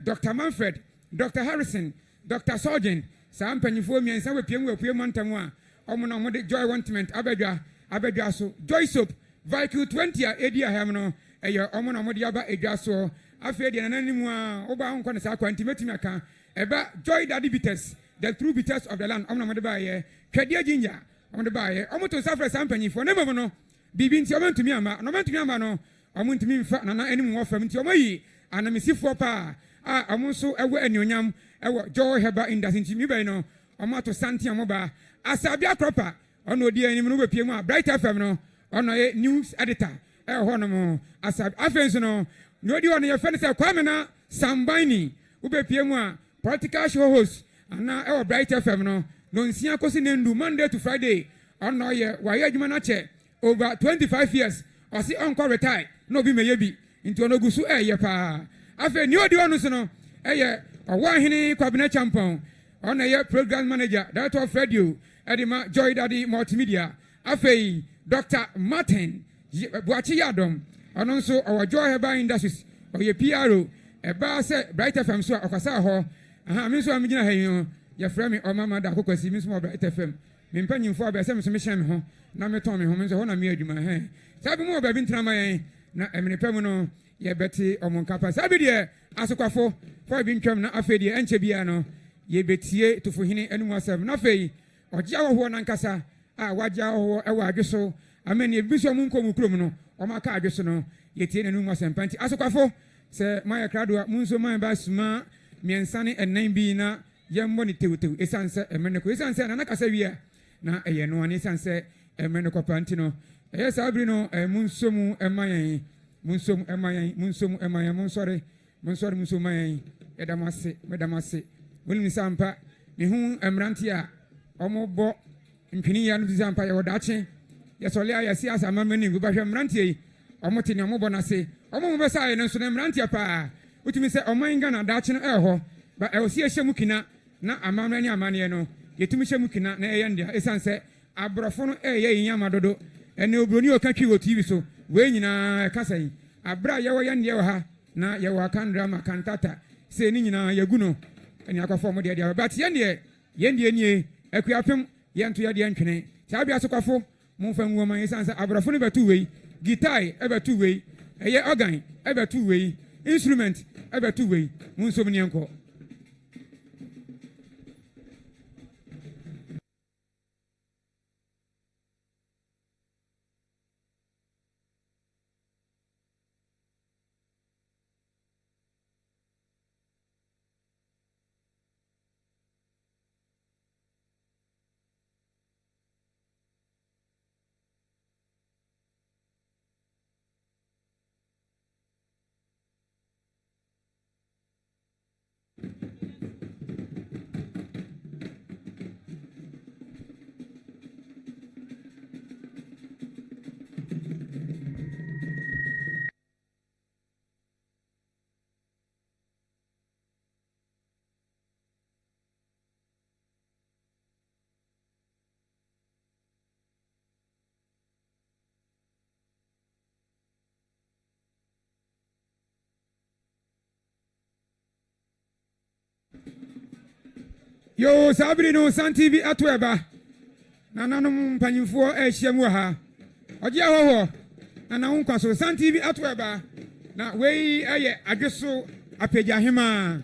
Dr. Manfred, Dr. Harrison, Dr. Surgeon, sa empanyimfo miensa we mantamwa, Omuna mode Joy Ointment abedwa so Joy Soap Vehicle 20 edia ham no eyo omuna mode aba edwa so afi de nananimu a oba honko ne sa kwanti metumi aka eba Joy Daddy Bitters the true bitters of the land omuna mode ba ye twade ginger omode ba ye omoto safre sampanyifo ne mom no bibi nti omentumi ama no mentumi ama no omontumi mfa nana animu wo fam nti omayi anamisifo pa omonso ewo anionyam ewo Joy Heba Industry nti mi be no omato santi amoba Asabia Kropa, ono di anim no bepie mu a Bright FM no ono ye news editor ho no mo asab afenso no no di ono ye fene se kwamena Sambani ubepie mu a political show host ana Bright FM no nsia kosi nendu Monday to Friday ono ye waye adwuma na che over 25 years osi onko retire no bi meye bi nti ono gusu ye pa afe ni odi ono so no owa hene kwabena champion ono ye program manager director of radio Edima Joy Daddy Multimedia afei Dr. Martin Buachi Yadom ono nso our Joy Heba Industries oye PRO eba se Bright FM so akasa ho aha mi so amigina hayin ye frɛ me omama da kokwasi mi so Bright FM me mpanyimfo aba se me so me hyɛ me ho na me ton me ho me so ho na me adwuma he sabi mu oba bi ntrama yen na emene pam no ye beti omonkapa sabi de asokwafo fo bi ntwam na afei de enche bia no ye betie Tufuhene enu asem na afei Ojia wo na nkasa wajia wo ewa adweso ameni ebiso mu nkomu krom no o maka adweso no yetie nenu mu asempanti asokwafo se maya krado munso man ba suma miensane enan bi na yembo ni tewtew esanse emeneko esanse na nakasa wi na eye no ani esanse emeneko panti no eye sabri no munso mu emayen munsore munso mayen edamase woni sampa ni hu emranti a omobo mpini ya no zampa ya wodache ya sole ya siasa mamani go bahwe mrantie omote ni omobo na se omo be sa no so na mrantie pa utimi se oman na dache no eho ba e osi ehye mukina na amamra ni amane no yetumi hye mukina na eye ndia esanse abrofo no eye yinyama dodo ene obroni o ka twi wo TV so we nyina kasan abra ye wo ya ndia ha na ye wo kan drama kantata se ni nyina yaguno eni akofo mo dia but ye nie Akuapem yento ya de ntwene sabi asokwafo mumfa nwoma yesansa abrafo ne betu wei guitar ebetu wei eye organ ebetu wei instrument ebetu wei munsom ne enko Yo sabri no San TV Adweso. Nananom mpanyimfo ehia mu ha. Oje ahoho. Nana unkwaso San TV Adweso. Na wei eye Adweso apegyahema.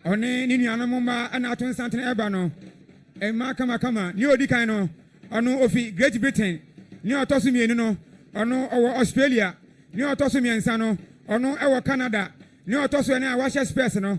One ni nuanom ma ana aton santene eba no. Ema kama ni odi kan no. Ono ofi Great Britain. Ni otoso mienu no. Ono owo Australia. Ni otoso miensa no. Ono ewo Canada. Ni otoso ene a washe space no.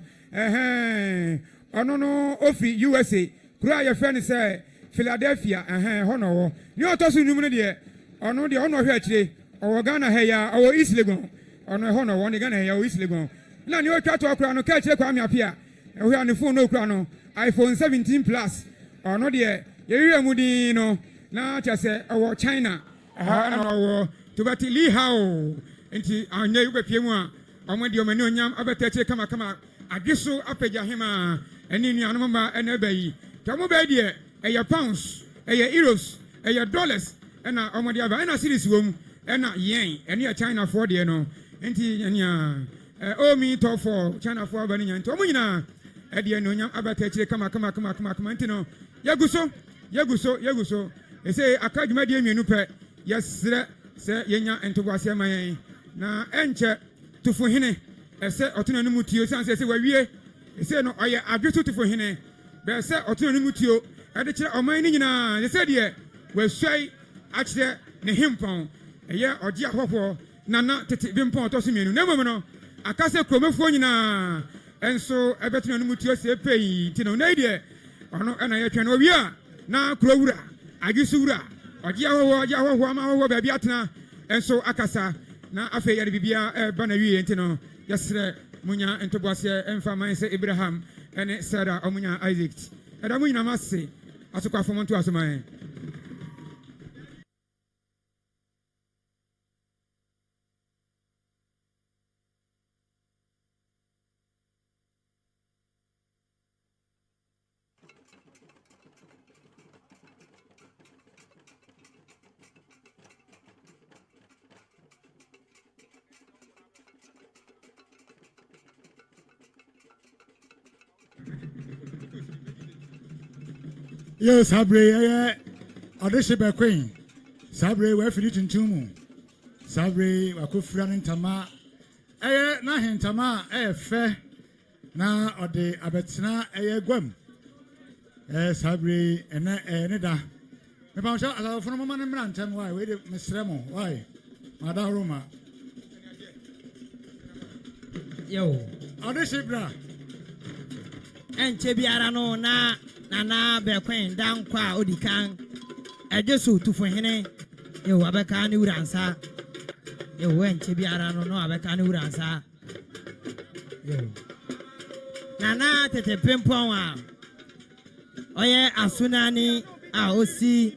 Ono no ofi USA. Kura ye friend say Philadelphia hono wo. Ni otoso num no de. Ono de ono hwe akire. Owo Ghana he ya owo East Legon. Ono hono wo ne Ghana he ya owo East Legon. Na ni o twa to akura no ka akire kwa miapia. Ehwe ane phone no kura no iPhone 17 Plus. Ono de ye wiwe mudi no na chase owo China. Na owo to bati li how enti anye ube pie mu a omo de omani onyam abetache kama Adweso apegyahema eni nuanom ma ena bayi. Tamo ba de eye pounds, eye euros, eye dollars ena omo de aba ena series wom ena yen eni China for de no enti nya o mi to for China for aba ni nya enti omo nyina e de eno nyam abetache kama enti no yaguso ese akadwuma de mienu pe yesre se yenya entobase mayen na enche Tufuhene ese otono no mutio sanse se wawie ese no oye Adweso Tufuhene be se otono no mutio e de kire oman ni nyina ese de wasui akire ne hempon eye oje ahoho nana tete bimpon otoso mienu na mom no akase kromefo nyina enso ebetono no mutio se pei ti no na de ono na ye twen owie a na krowura Adweso wura oje ahoho ama ahoho ba bia tena enso akasa na afe yare bibia ba na wie enti no yesre munya entobose emfa man se Abraham ene Sarah omunya Isaac eda munya masse asokwa fomonto asoman Yo Sabre audition Bekoe. Sabre we fini tuntum. Sabre wakofura ntama. Na hentama fe na ode abetena gwam. Sabre ne da. Me pa sha asafo no mama ne mra ntem why we de mesremo why. Mada Roma. Yo audition bra. Enche biara no na Nana Bekoe Dankwa odikan Adweso Tufuhene yo abeka ni uransa yo enche biara no abeka ni uransa yo Nana tete pimpon a oye asunani a osi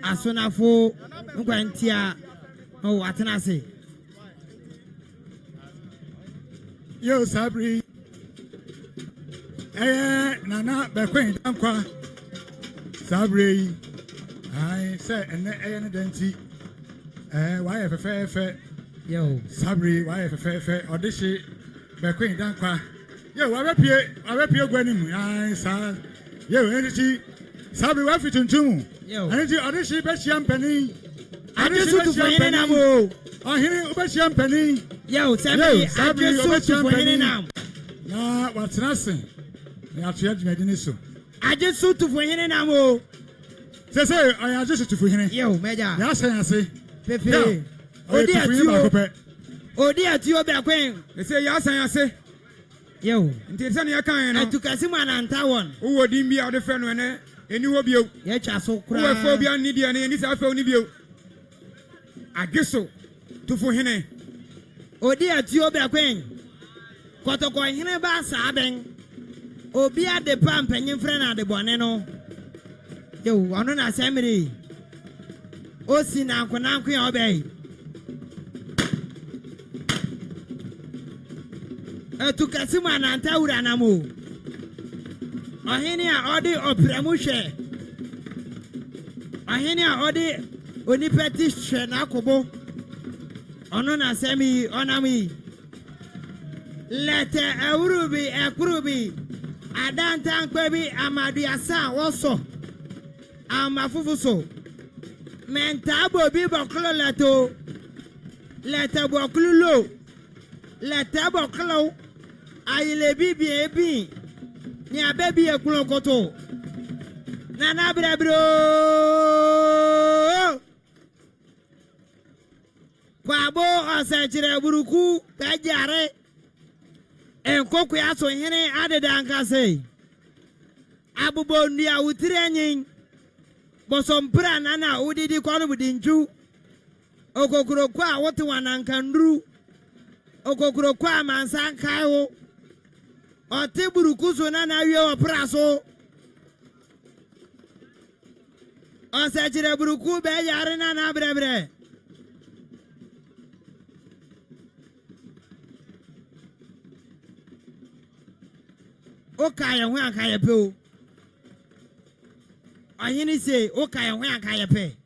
asunafo nkwantia o watenase Yo Sabri Nana Bekoe Dankwa Sabre I say ene denti why fe yo Sabre why fe odishi Bekoe Dankwa yo wabepie gwanim ai sa yo enti Sabre wa fituntum yo enti odishi be champagne Adweso Tufuhene na mo ohiri ube champagne yo Sabre Adweso Tufuhene na na watrase ya tua dwumadi so Adweso Tufuhene na mo say I Adweso Tufuhene yo meja ya say pepe odi atio Bekoe ese ya san yo nti se ne kan no atukasi mananta won wo dim bia de fe no ene eni ho bio ye twa so kura wo fo bia ni dia ne ni sa fa ni bio Adweso Tufuhene odi atio Bekoe kotoko hene ba sa ben obi ade pam panyin frɛ na de bɔne no yo ɔno na semri osi na nkonanko ya obey etukasi mananta wura na mo ɔhene a ɔde ɔpramu hwɛ ɔhene a ɔde onipɛti hwɛ na akobo ɔno na semi ɔnam yi lete ewurubi ekurubi Adantankwa bi amaduasa woso amafufuso mentabo bi boklo lato leta boklulo leta boklo ayile bibi ebi ni abebi ekun koto nana brebro kwabo osechire buruku pejare enkoku aso hene adeda sei abubo ndia utirenyin bosompra nana udidi kwanu budinju okokuro kwa wote wanankandru okokuro kwa mansankayo ote buruku so nana wie opraso osechire buruku bejare nana brebre Okaya ho akaya pe o ayini say okaya ho akaya pe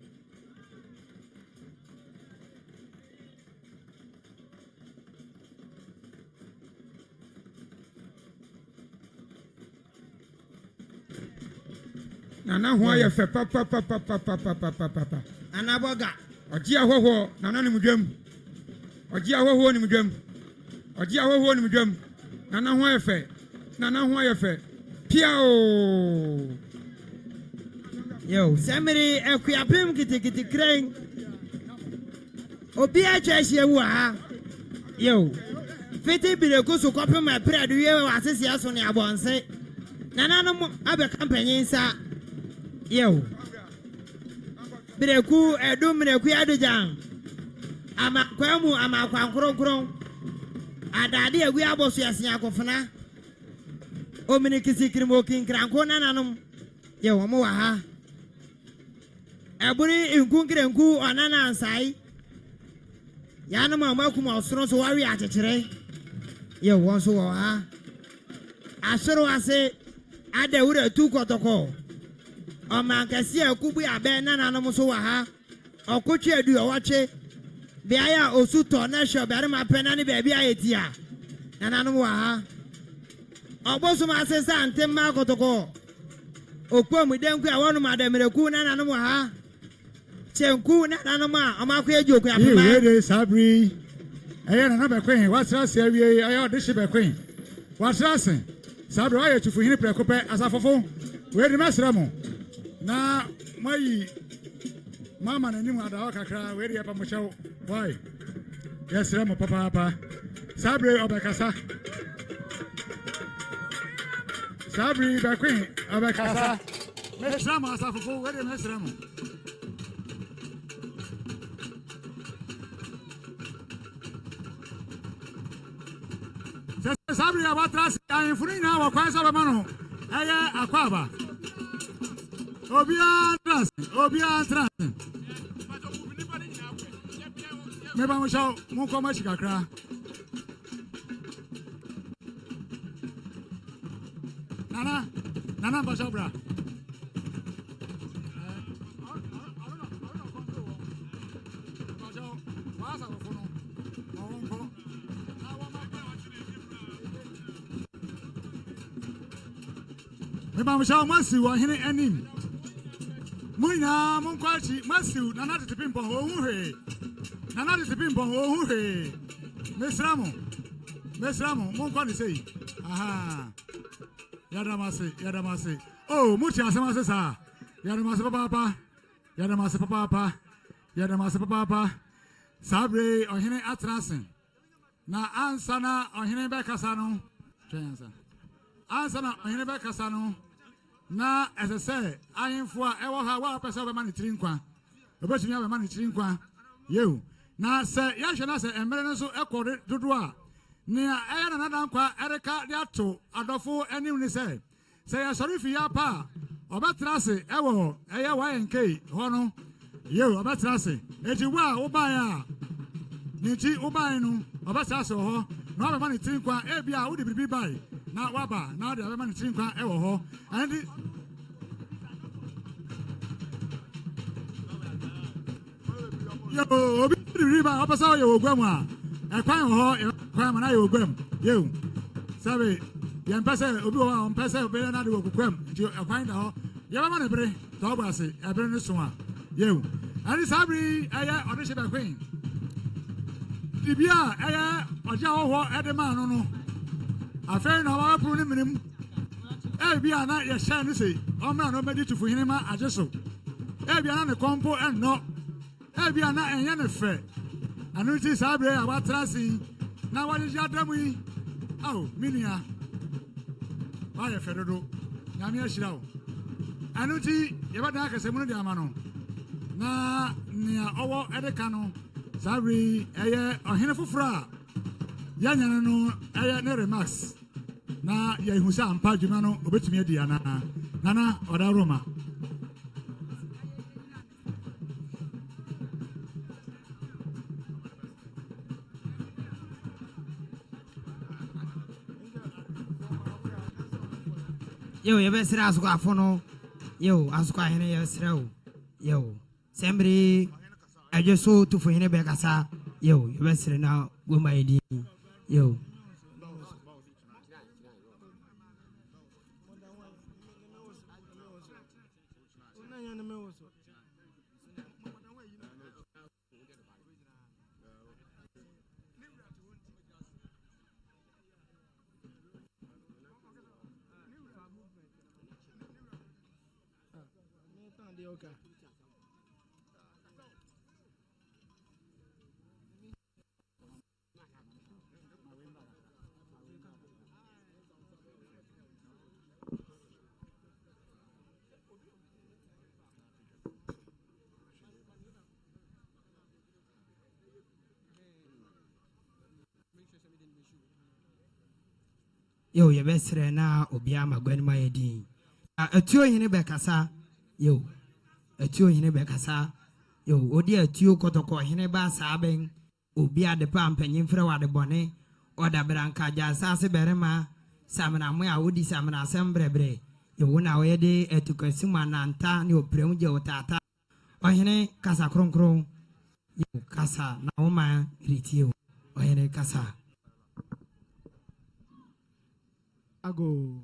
nana ho aye fe papa anaboga oji ahoho nana ni mudwam oji ahoho ni mudwam oji ahoho ni mudwam nana ho aye fe nana ho aye fe piao yo semiri Akuapem kitikiti kren obi achehie wu ha yo fiti Bekoe so Akuapem apradu ye wasese aso ne abonse nana no abe kampanyin sa yo Bekoe edum Bekoe adujan amakwamu amakwankronkron adade agu aboso yasen akofana omini kisikirimo kinkranko nananom ye womo wa ha eburi inkunkrenku onana ansai yanum amakum osoro so wari achechire ye wonso wa ha asoro ase adawura tu kotoko o mankasi akubu abe nananom so wa ha okotwe adu owache bia ya osuto na hwe bere mapena ne bia bia yetia nananom wa ha oboso ma sesa antem ma kotoko okpom denku awonu madamireku nananom wa ha chenku nananom a amakwa ejoku apema ye sabri eye nana Bekoe watra se awie eye odishi Bekoe watra se sabri wa ye Tufuhene prekope asafofo we di mesramo na mai mama na nimu adawa kakra we di apamochawo why yes ramo papa sabri obekasa sabri Bekoe obekasa mesramo asafofo we di mesramo sabri abatras ayinfuni na wa kwanso be mano eye akwaba obia tras me ba mo shaw mo ko ma shikakra nana ba shabra Mama shall massive or hini enim. Muina Munquachi, massive, nana to pimp on who nana to pimp on who Miss Ramo, Munquani say, aha, Yadamasi. Oh, Mucha Samasa, Yadamasa papa, Sabre or hini atrasin. Na ansana or hini becasano, ansana or hini becasano. Na as I say, I am for ever have a person of money trinkwa. The person you have a money trinkwa. You now say, Yashana say, and Merenaso accorded to Dua. Near another Dankwa, Erica, Yato, Adolfo, and you say, sorry for your pa, or Batrasi, Ewo, AYNK, Hono, you, Batrasi, Ejiwa, Obaya, Niti, Obayano, or Batraso, no other money trinkwa, Ebia, would be by. Now Waba, now the other man drink ever and yo river opposite your grandma. A crime ho, a crime and I will grab you. Sorry, yɛn pɛ sɛ obi wɔ hɔ mpɛ sɛ obi yɛ n'ade wɔ kukuam nti ɛkwan da hɔ yɛbɛma ne bere tɔ ɔbɔ ase ɛbere ne so a yewu ɛne saa bere ɛyɛ ɔde hyɛ bɛkwen dibi a ɛyɛ ɔgye ahɔhɔ ɛde maa no no afei na ɔbɛporo ne minim ɛbi a na yɛhyɛ ne se ɔmra na ɔbɛdi Tufuhene ma Adweso ɛbi a na ne kɔmpo ɛnnɔ ɛbi a na ɛnyɛ ne fɛ ɛno nti saa bere a watena ase na wɔgyegye adamu yi ao me nua wayɛ fɛ dodo nyame ahyira wo ɛno nti yɛbɛdan akasɛmu no de ama no na nea ɔwɔ ɛde ka no saa bere yi ɛyɛ ɔhene foforɔ a yɛanyane no ɛyɛ ne remarks na yɛhu sɛ ampa adwuma no obɛtumi adi anaa nana ɔda Roma Yo, you best ask what for no. Yo, ask what any yesterday. Yo, Sembri, I just saw Tufuhene Bekasa. Yo, you best now go my ID. Yo. Yo, you best now Obiama Gwen my D. A 2 in Bekasa. Yo, a 2 in Bekasa. Yo, Odia 2 Kotoko Hineba Sabing, Obia the Pump and Infra the Bonnet, or the Branca Jasase Berema, Samana Mua Woody Samana Sembre. You won our day to consume an anta, new Premujo Tata. Or Hene Casa Croncro. Yo, Casa, Naoma, Ritio, or Hene Casa. Ago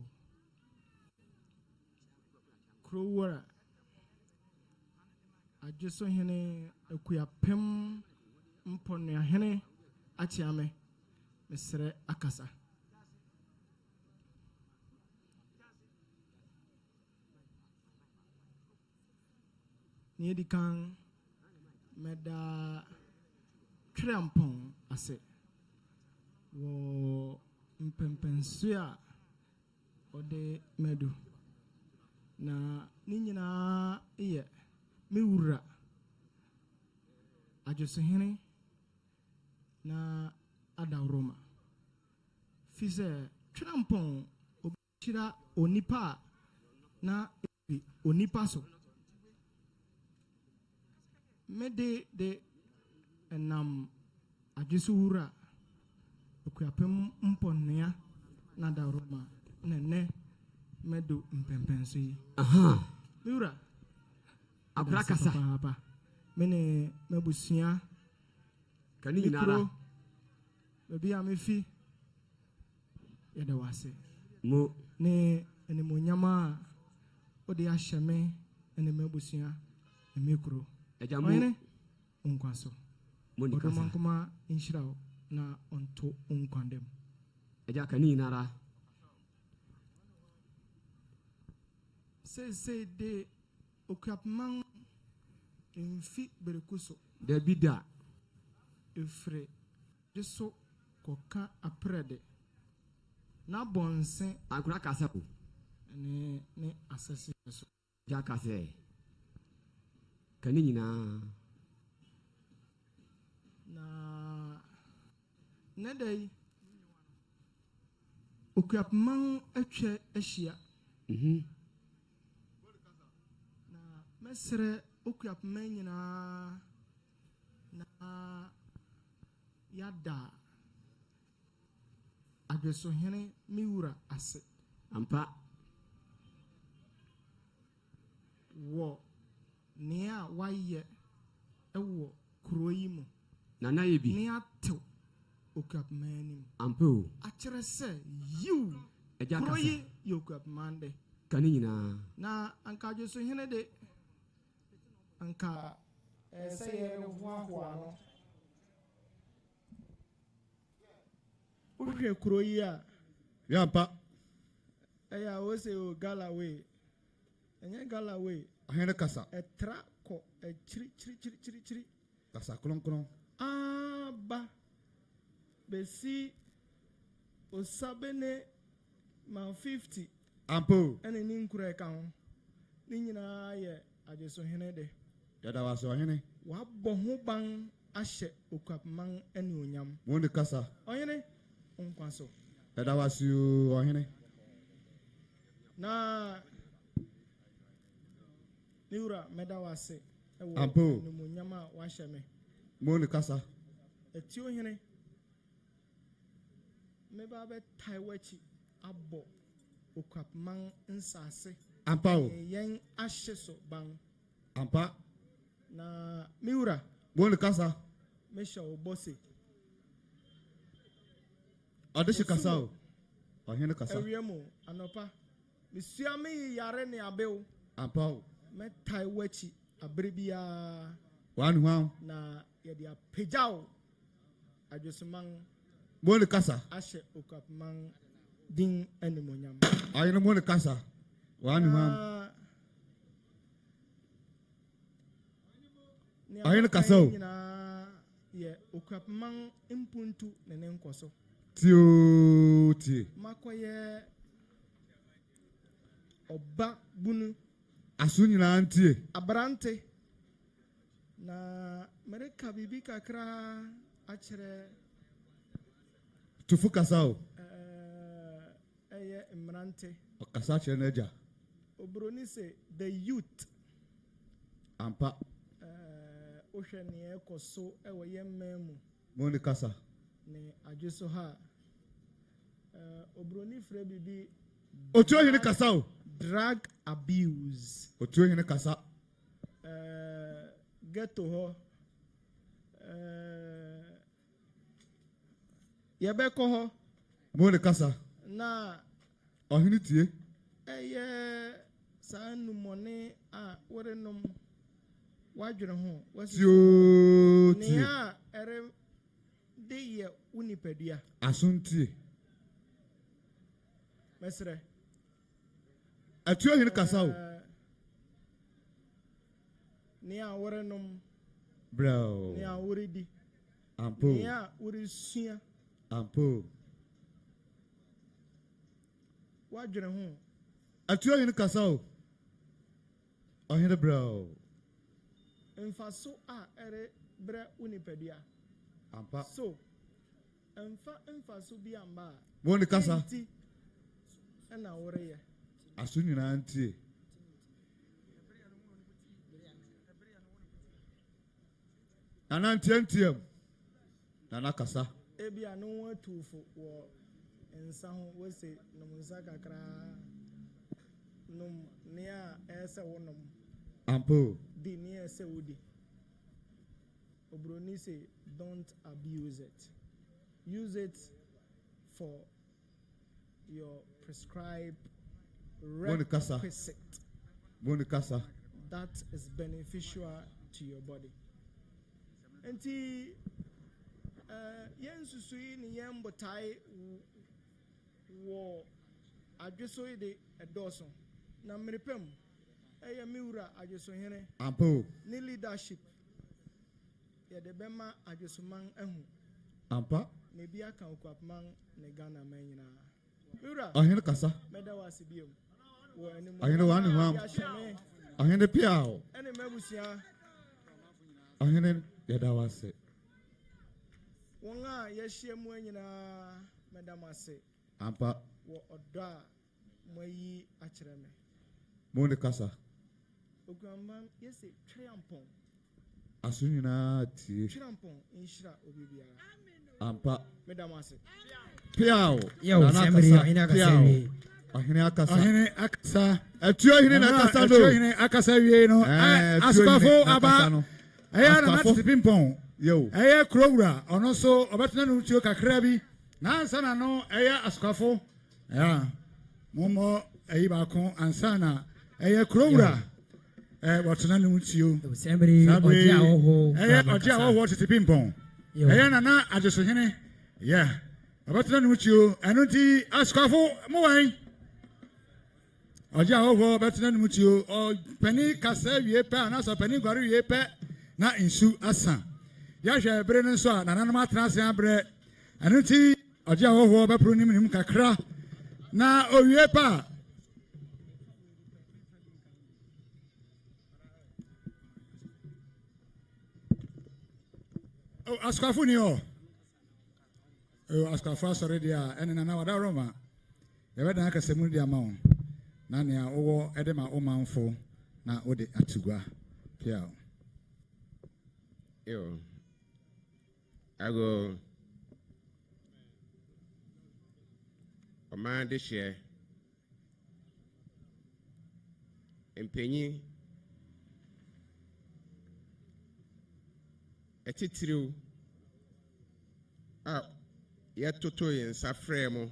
Crowera Adweso hene Akuapem mpone hene atiame mesre akasa ni dikan meda trampon ase wo mpempensua ode medu na ninyina iye miwura Adweso hene na adawroma fize trampon obchira onipa na onipa so mede de enam Adweso wura Akuapem mponea na adawroma nene medo mpempenso yi miwura abrakasa papa mene mabusia kani nyinara baby amefi yeda wase mo ne ene monyama odi ahyeme ene mabusia emekro ejamu ene onkwaso monika odo mankoma inshirawo na onto onkwandem eja kani nyinara say de Akuapem infi berekuso Dabida efre jeso koka aprede na bonse akura kasa ko ne asase so ja kase kani nyina na nedai Akuapem atwa ahia na mesre Akuapem nyina na yada Adweso hene miwura ase ampa wo nea waye ewo kroyi mu nana yebi nea tew Akuapem anim ampa o akere se you kuro yi yɛ Akuapem de ka ne nyinaa na anka Adwesohene de anka sɛ yɛrehoahoa no wohwɛ kuro yi a yampa ɛyɛ a wɔsɛ o Galaway ɛnyɛ Galaway ɔhene kasa ɛtra kɔ akyirikyirikyirikyiri kasa kronkron aba bɛsi osabene ma 50 ampo ɛne ne nkura ɛka ho ne nyinaa yɛ Adwesohene de yɛda wase ɔhene wabɔ ho ban ahyɛ Akuapem anuonyam mo ne kasa ɔhene nkwa so yɛda wase ɔhene na ne wura mɛda wase ɛwɔ ampo anuonyam a wahyɛ me mo ne kasa ɛti ɔhene mɛba bɛtae w'akyi abɔ Akuapem nsase ampa o yɛn ahye so ban ampa na me wura mo ne kasa mehyɛ wo bɔ se ɔde hye kasa o ɔhene kasa awia mu anɔpa mesua me yare ne abew ampa o mɛtae w'akyi abere biara wane ho na yɛde apagya wo Adwesoman mo ne kasa ahyɛ Akuapem din animonyam ɔhene mo ne kasa wane ho ɔhene kasa o nyinaa yɛ Akuapem mpuntu ne ne nkɔ so tie makɔyɛ ɔba bunu aso nyinaa ntie abrante na mereka biribi kakra akyerɛ tufu kasa o ɛyɛ mmerante ɔkasa kyerɛ n'agya obroni sɛ the youth ampa wohwɛ neɛ ɛkɔ so ɛwɔ yɛ mmaa mu mo ne kasa ne Adweso ha obroni frɛ biribi otu ɔhene kasa o drug abuse otu ɔhene kasa ghetto hɔ yɛbɛkɔ hɔ mo ne kasa na ɔhene tie ɛyɛ saa nnumɔne a wɔrenom wadwene ho tie nea ɛre de yɛ wo nipadua aso ntie mɛsrɛ atu ɔhene kasa o nea wɔrenom brɛ nea wɔredi ampo nea wɔresua ampo wadwene ho atu ɔhene kasa o ɔhene brɛ mfaso a ɛre brɛ wo nipadua ampa so mfaso bi amba a mo ne kasa nti ɛna wɔreyɛ aso nyinaa ntie nana ntiantiam nana kasa ebi a no ho atufo wɔ nsa ho wɔse nom nsa kakraa nom nea ɛyɛ sɛ wo nom ampo di nea ɛyɛ sɛ wodi obroni say don't abuse it, use it for your prescribed requisite that is beneficial to your body. Enti yen susui ni yen botai wo Adweso de edoso na mrepem eye miwura Adwesohene ampo ni leadership ye de bema Adwesoman ahu ampa ne bia kan Akuapem ne Ghana man nyina miwura ahene kasa meda wasibiem wo anim ahene wa ne ho ahene piao ene mabusia ahene yeda wase wonga yehye mu nyina meda mase ampa wo odo a moyi akyere me mo ne kasa Okuamban yesi triampon aso nyina tie triampon inshira obibia ampa meda mase piao yo semri ahene akasa ahene akasa atuo ahene na akasa do ahene akasa wie no asbafo aba aya na mate pimpon yo aya krowura ono so obetena no tuo kakra bi na ansa na no aya askwafo ya Momo Aibako and Sana, Aya Crowra, what's an annuntio. Somebody, Oja, what is the pimpon? Ayana, Adweso, yeah. About an annuntio, Anuti, Ascafo, Moai. Oja, but an annuntio, or Penny Cassa, Yepa, and also Penny Gary Yepa, not in Su Asa. Yasha, Brennan Swan, and Anama Transambre, Anuti, Oja, but Prunim Kakra. Na Oyepa. Oh, Ascafuni. Oh, Ascafas already are, and in an hour Roma. The weather like a semudia mount. Nania, oh, Edema, oh, mount for na Ode Atugua. Piao. Yo, I go. A man this year, and Penny, a titru, yet to toy and Safremo,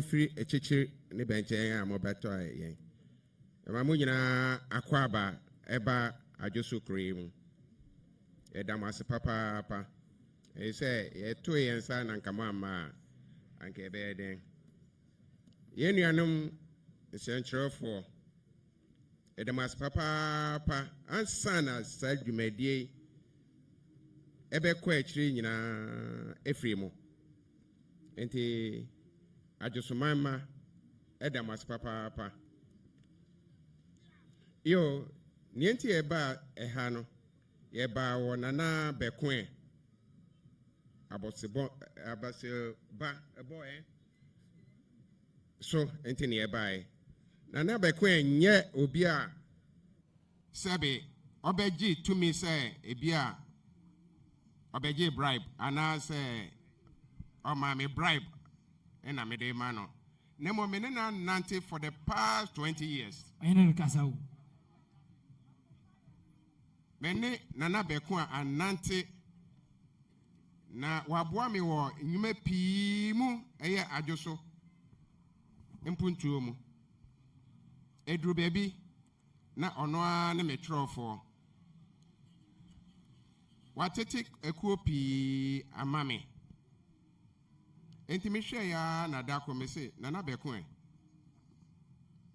free a chichi, Nibenche, I'm about to a Mamuna Aquaba, Eba, Adweso cream. A damas papa, he say, a toy and son and Kamama, and Kebeden. Yenianum essential for Edamas papa and son as said you may be Bekoe Efremo. Enti Adweso mama Edamas papa. Yo, nienti eba ehano, yeba wonana Bekoe. Abose ba a boy. So, enti nearby. Nana Bekoe nye obia. Sabi, obeji to me say, ebia, obeji bribe, and I say, oh, mammy bribe, and I'm a day mano. Nemo menena nante for the past 20 years. I know Casau. Mene Nana Bekoe and nante na wabuami wo nyume pimu eye Adweso. Impuntuomu Edru baby na onoa ne metrofo watete Akuapem amame enti me hwe ya na dako me se Nana Bekoe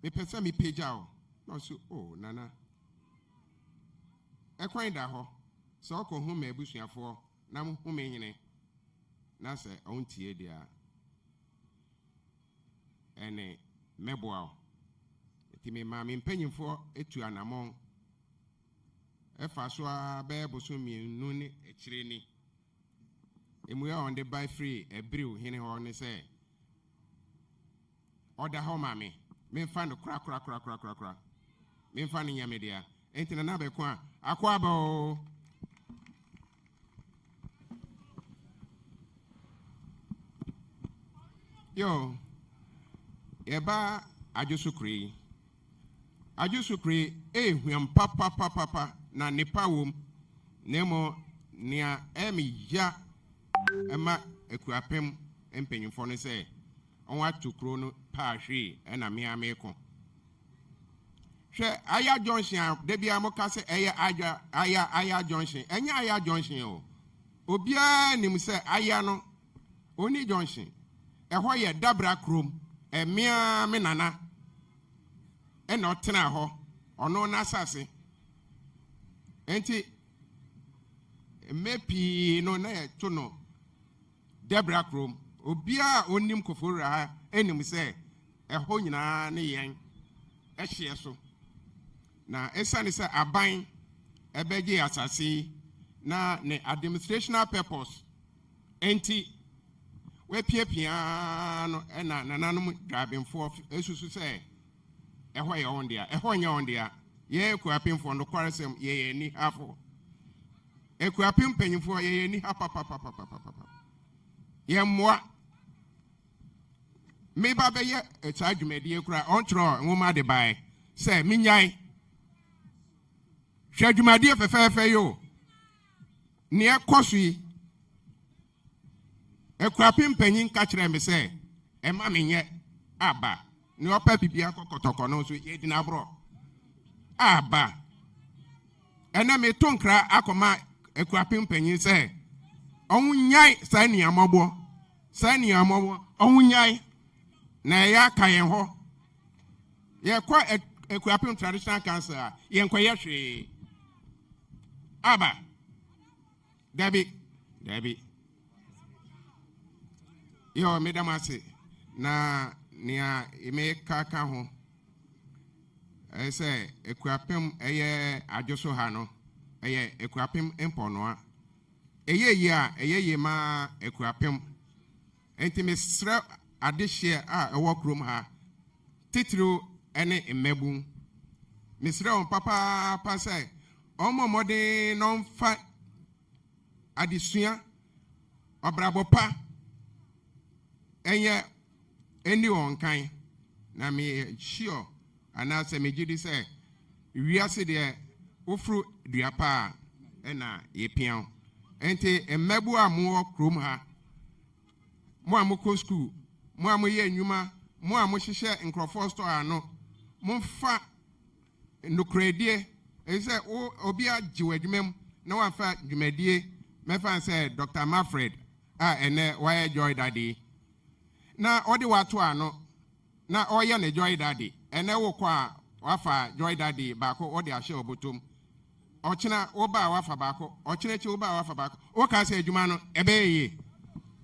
me pesa me pagya o no so oh nana ekwan da ho so ko hu ma abusuafo na hu me nyine na se ontie dia ene meboa eti me ma me mpanyimfo etu anamon efa so a be boso mienu ne ekire ni emuya on the buy free ebrew hene ho ne say order ho ma me fa no kra me fa ne nyame dia enti Nana Bekoe Akuapem yo Eba Adweso kre hwem papa na nipa wom nemo nia emi ya ema Akuapem empanyimfo no se on atu kro no pa hwe na me ameko hwe aya junction de bia mo ka se aya junction enya aya junction o obia nim se aya no oni junction ehwo ye dabra krom emia me nana ena otena ho ono na asase enti mepi no na ye to no dabra krom obia onim kofora ha enim se ehwo nyina ne yen ehye so na esane se aban ebeje asase na ne administrational purpose enti we pia no na nananom dwabemfo esusu se ehwo ye on dia ehwo nya on dia ye Akuapemfo no kwaresem ye ni afo Akuapem panyimfo ye ni papa ye moa me ba be ye eta adwumadi ekura ontro nwoma de bai se minyan hwa adwumadi fefefe yo ne ekosu Akuapem panyin ka kire me se ema menye aba ni opa bibia kokotoko no so ye dina bro aba ena me tonkra akoma Akuapem panyin se onwunyai sa niamabo onwunyai na ya kayen ho ye kwa Akuapem traditional council ye nkoye hwe aba Debbie yo medamase na nia ime kaka ho say Akuapem eye Adweso ha no eye Akuapem emponoa eye ma Akuapem enti mesra adehye a ewo krom ha titiro ene emmebu mesra on papa say omomode no mfa adesua obrabopa enye eni onkan na me sure anase me gidi say wiase de ofru duapa ena yepian enti emmebu amu krom ha mo amko school mo amoye anwuma mo amohihye nkrofo store ano mo fa nukredie ese obi agiwe adwumam na wafa dwumadie mefa say Dr. Manfred ene why joy daddy na odi watu ano na oye ne joy daddy ene wo kwa wafa joy daddy baako odi ahye obotom ochina oba wafa baako ochina chi oba wafa baako o ka say adwuma no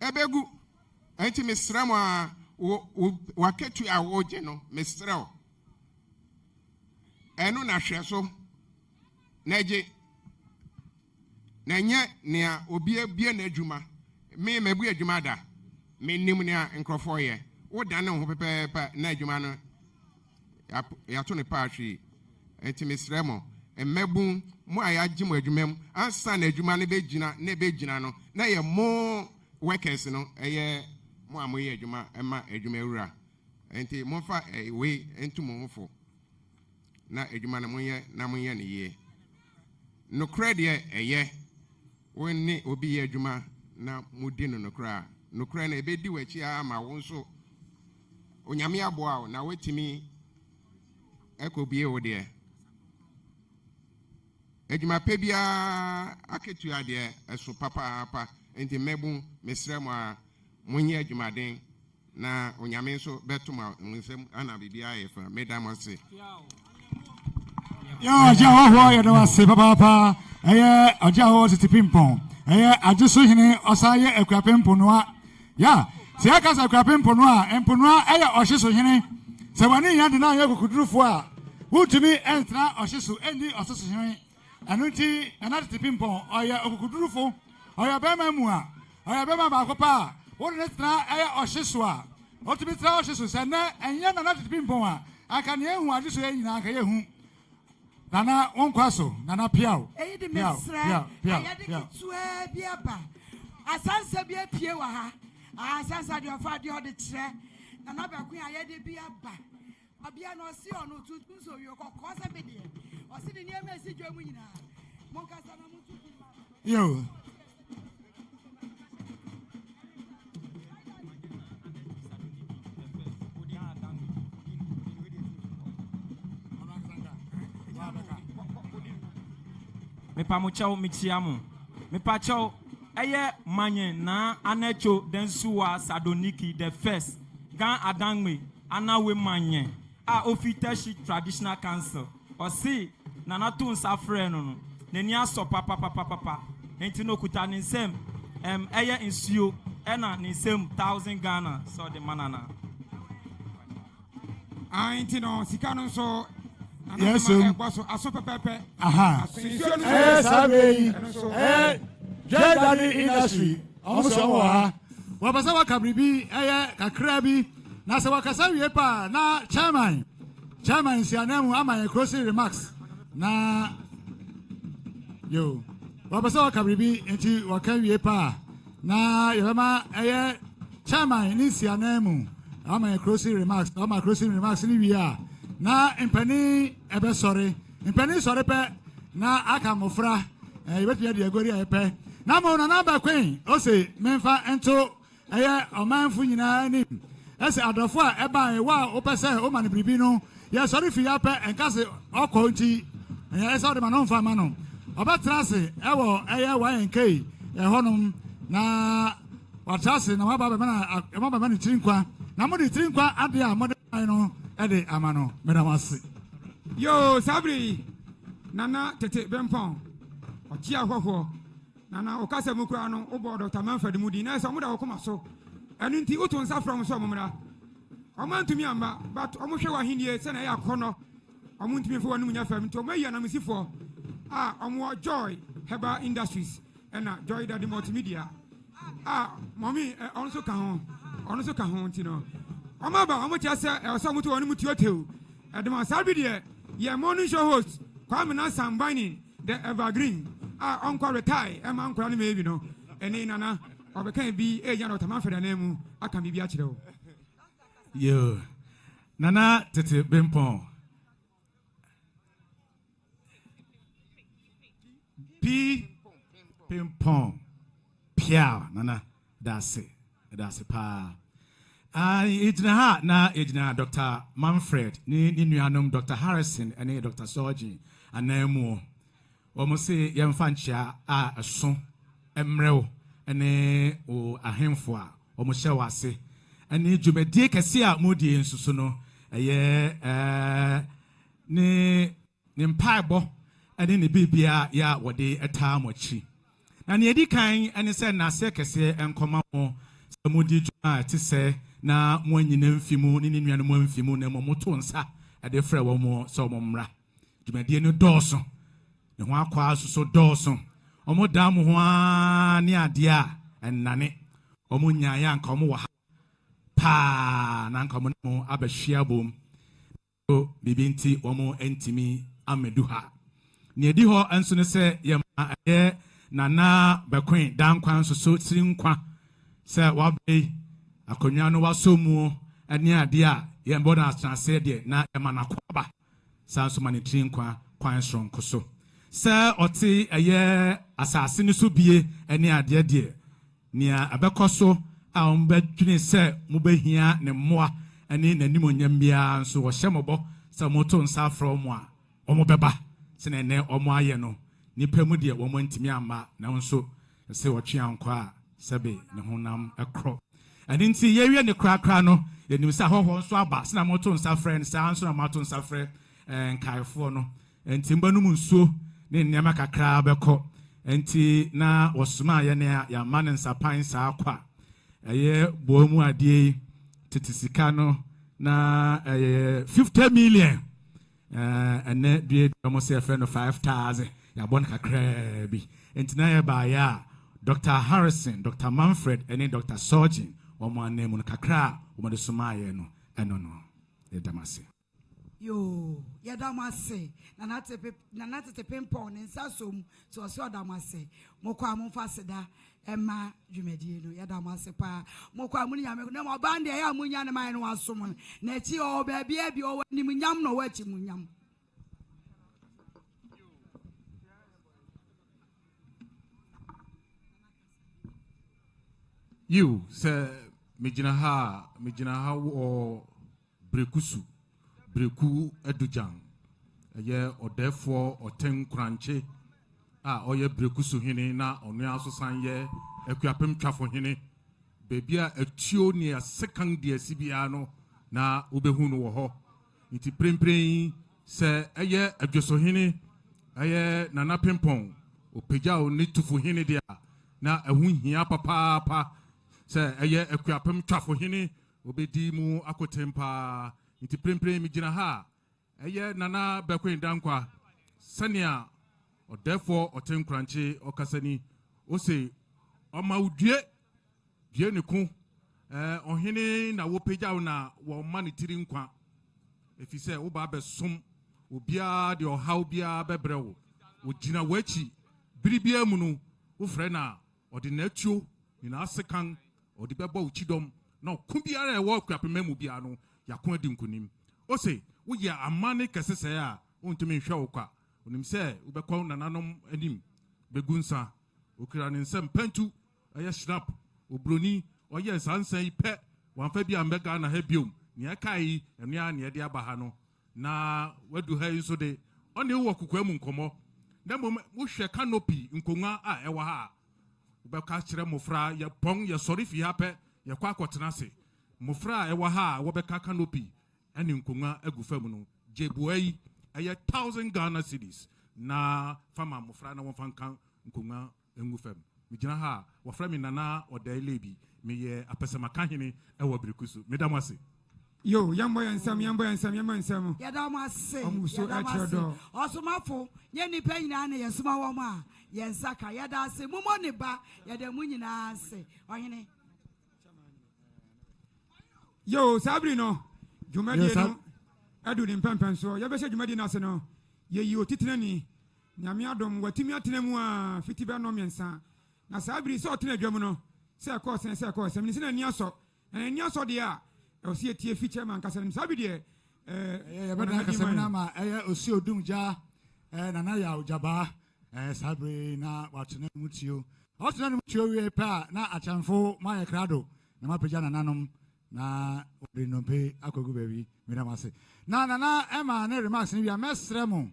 ebegu enti mesrem a waketu a woje no mesrem eno na hweso neje na nye nea obi bie na adwuma me mabu adwuma da me nim nea nkrofo ye wo dan ho pepepe na adwuma no ya to ne paatwi enti mesrem emmebu mu ayaji mu adwumam ansa na adwuma ne begina no na ye mo workers no eye mo amoye adwuma ema adwuma ewura enti mo fa we entu mo hofo na adwuma na monye ne ye no credit eye woni obi ye adwuma na mudi no kra no kra na ebedi wachi ama wo nso onyame aboa na wetimi ekobie wo de adwuma pe bia aketu ade eso papa enti mebu mesrem a monye adwumaden na onyame nso betuma nsem ana bibia ye fa medamase yo jaho ye no ase papa eye ojaho titi pimpon eye Adweso hene osaye Akuapem ponoa ya se aka sa Akuapem ponoa eye ohyeso hene se wani ya de na ye kokudurufo a wutumi entra ohyeso endi ososo hene anuti anati pimpon oye okudurufo oye bema mu a oye bema ba ko pa woni netra eye ohyeso a otumi tra ohyeso se na enye na anati pimpon a aka ne ehu Adweso ye nyina aka ye hu Nana onkwaso nana piao eyidi mesra ayade kitue biaba asansa bia pie wa ha asansa de ofa de ode kire nana ba kun ayade biaba obia no si ono tutu so yo kokosa bede o si de niam esi dwamu nyina monkasa na mutu yo me pamuchao michiamu me pachao eye manye na anecho densuwa sadoniki the first gan adangme anawe manye a ofiteshi traditional council osi na natu nsafre no neni aso papa enti no kuta nsem eye insuo ena nsem 1000 Ghana so the manana enti no sikano so yes aso pepepe aha sabe Jadani industry omuso wa wabasa wakabribi kakra bi na se wakasa wie pa na chairman sianemu ama crossing remarks na yo wabasa wakabribi enti wakawie pa na yema chairman ni sianemu ama crossing remarks ni wia na impani ebe sorry pe na akamofra yebetya de agori ayepe na mo na ba kwen o se memfa ento omanfu nyina ni ɛsɛ adɔfo a ɛba ɛwa wopɛ sɛ woma no biribi no yɛsɔre fie apɛ ɛnka se ɔkɔ nti ɛsɛ wode ma no mfa ma no ɔbɛtena ase ɛwɔ ɛyɛ YNK ɛhɔnom na watra ase na waba bɛma no tiri nkwa na mode tiri nkwa ade a mode no ɛde ama no medam ase yo sabri nana tete bempɔn ɔgye ahɔhoɔ nana ɔkasa mu koraa no wobɔ Dr. Manfred mu di na ɛsɛ ɔmoda wɔkoma so ɛno nti woto nsa frɛ m sɛ ɔmomra ɔma ntumi amba but ɔmohwɛ wɔ ahennie sɛ na ɛyɛ akɔnnɔ ɔmo ntumi mfa wɔnom nya fam nti ɔmayi anamsifoɔ a ɔmo Joy Herbal Industries ɛna Joy Daddy Multimedia mɔmi ɔno nso ka ho nti no ɔmo aba ɔmo kyerɛ sɛ ɛwɔ sɛ ɔmo to wɔn mu tuotew ɛdema saa bi deɛ yɛ morning show host Kwame Sambani the Evergreen ɔnkɔ retire ɛma nkora no ma ebi no ɛne nana ɔbɛka bi ɛnya Dr. Manfred anan mu aka biribi akyerɛ wo yo nana tete bempɔn P pimpon pia nana that's it pa ejina ha na ejina Dr. Manfred ni nuanom Dr. Harrison and Dr. Soji anamu omo se yemfa nchia eso emrew ene o ahemfo a omo hye wase ene dwumedie kese a modie nsusu no eye ne mpaebo ene ne bibia ya wode eta mochi na ne edi kan ene se na se kese enkoma mo samodi dwuma ti se na mo anyina mfimu ne nuanu mo mfimu na mo moto nsa ade frɛ wo mo so mo mra dwumedie no dɔɔso ne ho akwa asuso dɔɔso omo da mo ho ne ade a ennane omo nyaaya anka omo wɔ ha pa na anka mo abahwia bom o bibi nti omo entimi amedu ha ne edi hɔ enso ne sɛ yɛ nana Bekoe Dankwa nso so siri nkwa sɛ wabe akonwa no wasomu ane ade a yɛ mbɔ na asase de na ɛma nakwaba sanso manitri nkwa kwan sonko so sɛ ɔte ɛyɛ asase ne so bie ane ade de nia abɛkɔ so a ɔmbɛdwene sɛ mobɛhia ne mmoa ane nanim onyam bia nso wɔhyɛ mɔbɔ sɛ moto nsa afrɔ mo a ɔmo bɛba sɛ na ɛnɛ ɔmo ayɛ no nipa mu de wɔn ntimi amma na nso sɛ wɔtwe ankɔ a sɛbe ne honam ɛkorɔ ɛne nti yɛwie ne krakra no yɛnim sɛ ahɔhɔ nso aba sɛ na moto nsa frɛ ne saa nso na mato nsa frɛ nkaefoɔ no nti mbanum nsuo ne nneɛma kakra bɛkɔ nti na wɔsoma yɛ ne a yɛama ne nsapan saa kɔ a ɛyɛ boɔ mu adeɛ tete sika no na ɛyɛ 50 million ɛnɛ due ɔmo sɛ ɛfrɛ no 5,000 yabon kakra bi entina ya ba ya Dr. Harrison, Dr. Manfred and Dr. Soji omo anemu kakra omo de somaye no eno no yedamase yo yedamase na nate pimpon nsasom so so damase mokwa amfa seda ema dwumedie no yedamase pa mokwa amuni nyame na mo bande ya amunya ne man no asom na chi o ba bia bi o nim nyam no wa chi munyam you say mijina ha o breku edujan ye odefo oten kranche oye brekusu hene na onu asosan ye Akuapem Tufuhene bebi a etuo ne a second dia sibia no na obehu no wo ho nti prempren se eye Adweso hene eye nana pimpon opegya o ne Tufuhene dia na ehu hia papa sɛ ɛyɛ Akuapem Tufuhene obedi mu akotempa nti prempren mi gina ha ɛyɛ nana Bekoe Dankwa sɛnea ɔdɛfo ɔtenkranche ɔkasani ose ɔma udue die ne ko ɔhene na wopegya na wɔ ma ne tiri nkwa efi sɛ wo ba bɛsom obia de ɔhaw bia bɛbrɛwo ogina wachi biribia mu no wo frɛ na ɔde natuo ni na asekan ɔde bɛbɔ uchidom na ko biara ɛwɔ Akuapem mu bia no yakon adi nkonim ose wo yɛ amane kɛse sɛ a wontumi nhwɛ wo kwa onim sɛ wobɛkɔ nananom anim begunsa okira ne nsɛm pantu ɛyɛ snap obroni ɔyɛ sansan yi pɛ wamfa bi ambega na ha biom ne kai enua ne de aba ha no na wadu ha iso de one wo kokwa mu nkomo na mo hwe canopy nkonwa a ewa ha ubeka kire mofra ye pon ye sori fi ha pe ye kwa akotena se mofra ewa ha wo beka canopy ene nkonwa agufam no jebuai eye 1000 Ghana cedis na fama mofra na won kan nkonwa engufam mijina ha wafra mi nana odailebi me ye apesema kahene ewa brikusu medamase yo yambo yansam yadamase omuso echedo osomafo ye nipa nyina na yesoma wo ma yensaka yadase mumo ne ba yadamu nyina ase ohene yo sabri no jumadi no adu ni pempen so yebese jumadi na se no ye yi otitena ni nyame adom watimi atena mu a fiti be no miensa na sabri so otena dwam no se ko se ni se na ni aso de a osi etie feature man kasa sabi de bana kasa na ma osi odumja nana ya ojaba sabri na watena mutio otena mutio we pa na achamfo ma krado na mapeja nananom na odinompe akogu baby medamase na ema na remarks ni bia mesremo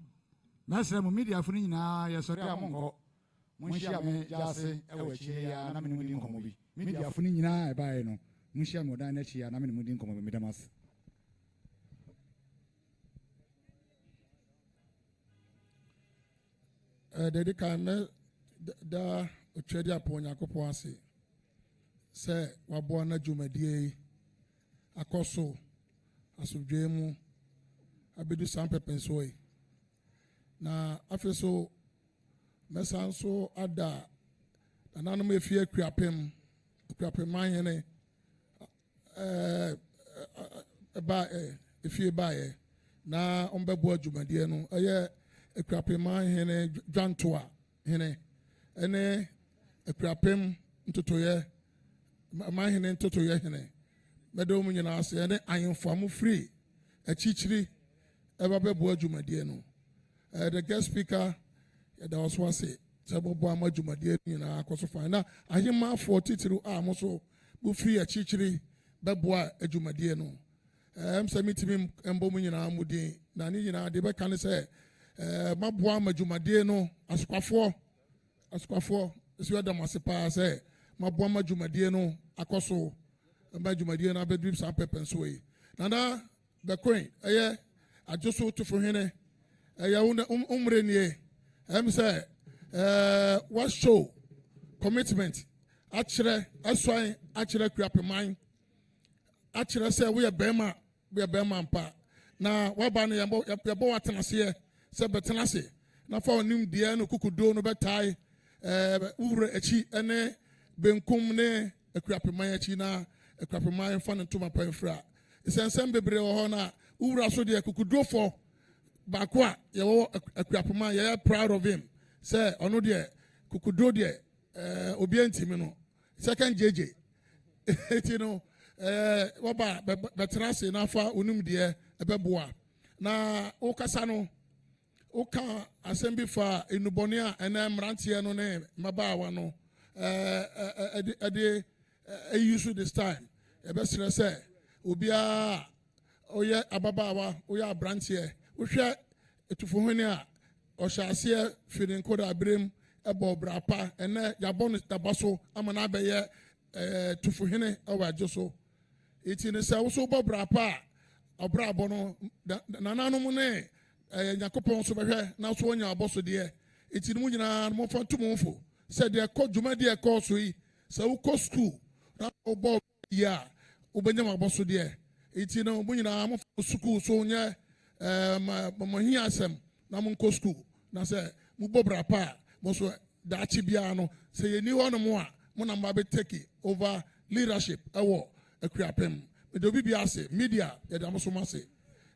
media funu nyina ye sori amonko munhia me jase ewachi ya na menemu nkomo bi media funu nyina ebae no munhia me odan na chi ya na menemu nkomo bi medamase dedi kan da otwedi aponya kopo ase se wabo na dwumadie akoso asudwemu abedu sampepensoe na afeso mesanso ada nananom efie Akuapem manyene efie bae na ombebo adwumadie no eye Akuapem manyene Dankwa hene ene Akuapem ntotoye manyene ntotoye hene medom nyina ase ene ayemfamu free achichiri ebabebo adwumadie no the guest speaker that was one say Sabobo Amajumadi na Kosofa na ahima for titiru amoso bu free achichiri beboa adwumadie no samiti embo nyina amudi na ni nyina de be kan say maboa adwumadie no askwafo esi wada masepa say maboa adwumadie no akoso adwumadie na bedrip sa pepenso yi nana Bekoe eye Adweso Tufuhene eye umrenie say what show commitment achire aswan achire Akuapem achire say we are bema mpa na waba no yebo watenase se betenase na fa onim die no kukudo no betai ure echi ene benkum ne Akuapem echi na Akuapem fa no toma panfra isensem bebre ho na ura so de kukudo fo bakwa yewo Akuapem ye proud of him say ono de kukudo de obi antimi no second JJ eti no waba betrase na fa onum de ebeboa na okasa no oka assembly fa enubone a ena mrantie no ne mabawa no use this time ebesere say obia oye ababawa oye abrantie wohwe Tufuhene a oshase feeding code abrem ebo brapa ene yabon tabaso amana beye Tufuhene awa Adweso iti ne se wo so bo brapa obrabo no nananom ne yakopon so behwe na so onya aboso de iti mu nyina mo fantumfo se de ko dwuma de ko so yi se wo ko school na obo ya obenya aboso de iti no mu nyina mo school so nya mo hi asem na mo ko school na se mu bo brapa mo so da chi bia no se ye ni hono mo a mo na mba be take over leadership ewo Akuapem me do bibia se media ye da mo so ma se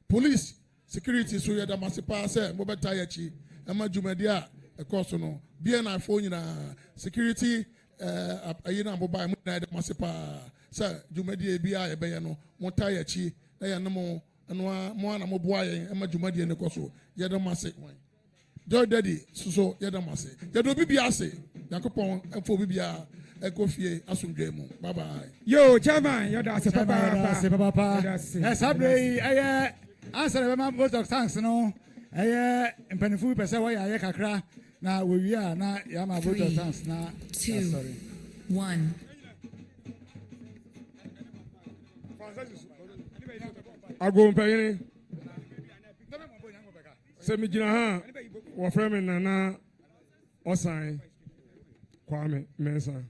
police security so ye da ma se pa se mo beta ya chi ema dwumadi a ekoso no bia na afo nyina security ayina mobile mo na da ma se pa se dwumadi e bia ye be ye no mo ta ya chi na ye no mo mo na mo boa ye ema dwumadi ne koso ye da ma se Joy Daddy so ye da ma se ye do bibia se yakopon afo bibia ekofie asomdwe mu. Bye bye. Yo, chairman, you're the papa. Sabre, answer the vote of thanks, no. Mpenifu pese wa ya kakra na we na ya ma vote of thanks na. 2, 1. Ago mpanyini. Se mi gyina ha wo frɛ me Nana Osan Kwame Mensa.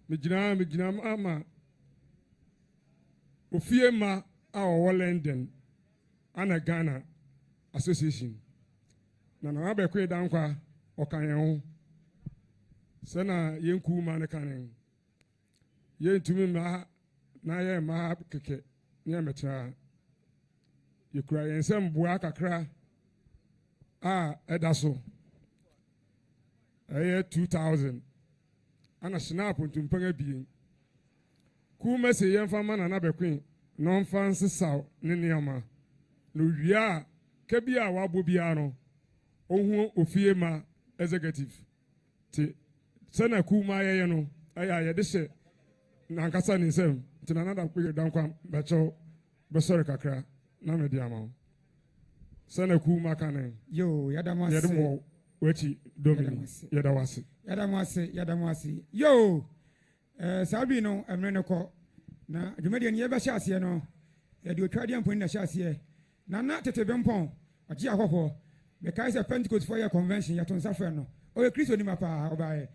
Mi gyina ama ofie ma a ɔwɔ London ana Ghana Association. Na Nana Bekoe Dankwa ɔka yɛn ho. Sɛ na yɛnku ma ne kanen. Yɛntumi ma na yɛ ma keke ne ametra. Yɛkura yɛn nsɛm boa kakra Edaso 2000 ana snap ntumpan abien kuma se yɛmfa ma Nana Bekoe non fancy saw ne nneɛma no wia ka bi a wabo bia no ohun ofie ma executive ti sana kuma yɛyɛ no ayɛ de hyɛ nankasa ne nsɛm ti Nana Bekoe Dankwa bɛkyɛw bɛsɔre kakra na me di ama sana kuma kanen yo yadamase yadamo wachi domini yadamase yo sabi no emre ne ko na dwumade ne yɛbɛhyɛ aseɛ no yɛde otwade amponi na hyɛ aseɛ Nana tete bempɔn ɔgye ahɔhɔ bɛkae sɛ Pentecost for your convention yɛto nsa frɛ no ɔyɛ Kristo ni ma paa ɔbaeɛ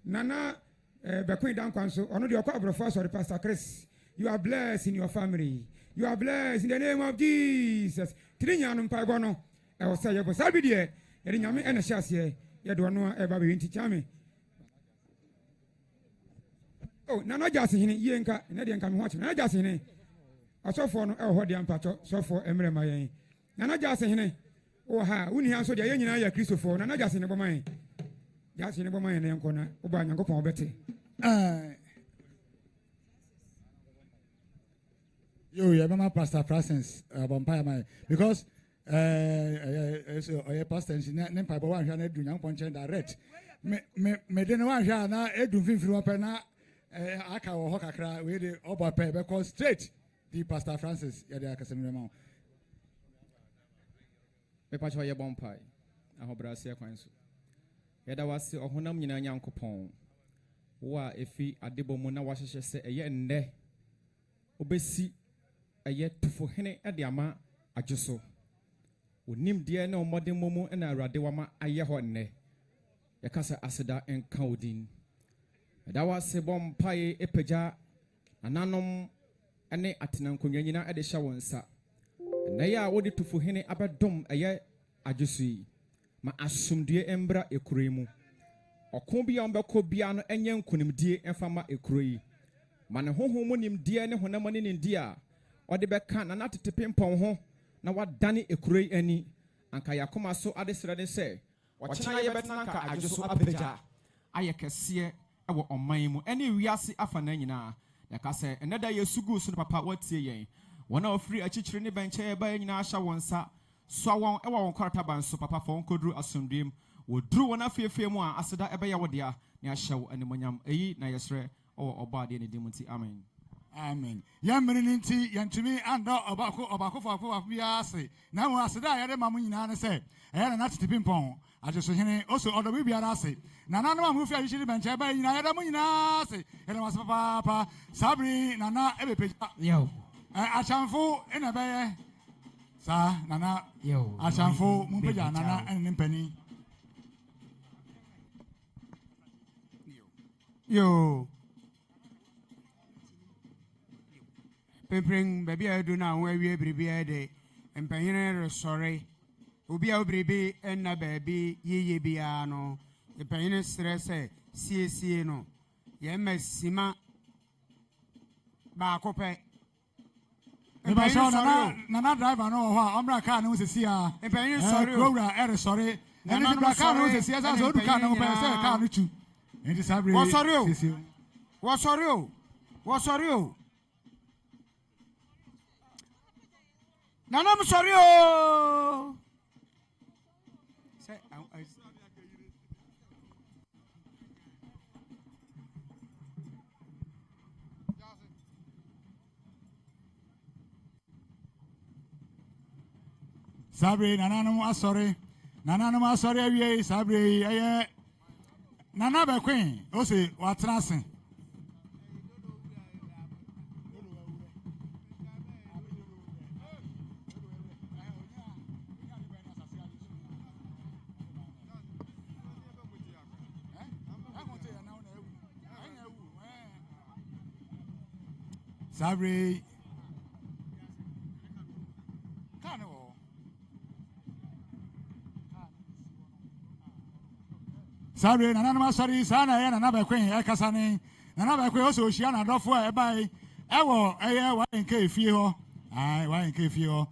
Nana Bekoe Dankwa nso ɔno deɛ ɔkɔ abrɔfo asɔre Pastor Chris, you are blessed in your family. You are blessed in the name of Jesus. Trinyanu mpago no e wo say yebo sabi de e de nyame e na hyase ye de ono e ba be nti chame. Oh, Nana Jase hene ye nka na de nka me ho ache. Nana Jase hene asofo no e ho de ampacho sofo emre ma yen. Nana Jase hene o ha uni han so de ye nyina ya Kristofo. Nana Jase ne boman. Jase ne boman ne nko na wo ba nyankopon obete. Yo, yeah, Mama Pastor Francis, Vampire man, because pastor and she nem pipe one shall do young punch and direct. Me didn't want shall now do fin up and aka or hoka cry with the oba pay because straight the Pastor Francis, Yadia Casemiro. Me patch for your bumpy. I hope Brasia Quinsu. Yada was a honam in a young coupon. Wa if he at the bomona washes say a year and there. Obesi. Aye Tufuhene Adiama Adweso. Unim dear no modern momo and a radewama aye honne. Yakasa aseda and Kaudin. That was a bomb pie epeja, ananom ane atinan kunyina at the shawansa. And they are ordered Tufuhene abadom aye Adweso. Ma assume dear embra e kuremu. Or combian bako biano and young kunim dear and fama e krui. Man a homonim dear and honamanin in dear. Or the Bekan and not to pimpon ho, now what Danny a cray any, and Kayakoma so added say, what China Betanka, I just so abeja. I can see our on my any reasi afanena, like I say, another year sugu soon papa what say, one of free a chicken in the bench by Nasha one sa, so one ever quarterban so papa phone could do a soon dream, would drew one of your more as that ever yawadia, near show and the monium a na yesre or body any demonti. Amen. Amen. Yamrinity, Yantumi, and Obako for Biase. Now, I said, I had a mamma say, I had an attitude pimpon. I just also other baby Arase. Nana Mufia usually mentioned by Yadamunase, and I was Papa, Sabri, Nana, every page. Yo, I shamfo in a bay. Sir, Nana, yo, I shamfo, Mumpia, Nana, and Penny. Yo. Pepring baby I do now where we be a day and paying sorry. Ubi obribi and na baby ye biano. The paying stress CC no. Yemes Sima Bakope. Nana driver no Umbra car no see a paying sorry. Sorry. And the car no see as I do car no car to. And this abri. What's sorry? What's sorry? What's sorry? Nana, I'm sorry. Sabre nananum asori. Nananum asori awie sabre eye. Nana Bekoe o se watrasen. Sabre Sabre nananum asori sana ye Nana Bekoe e kasane Nana Bekoe o se ohia na dofo e bai e wo eye wa nke efie ho ai wa nke efie ho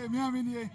Miaminie.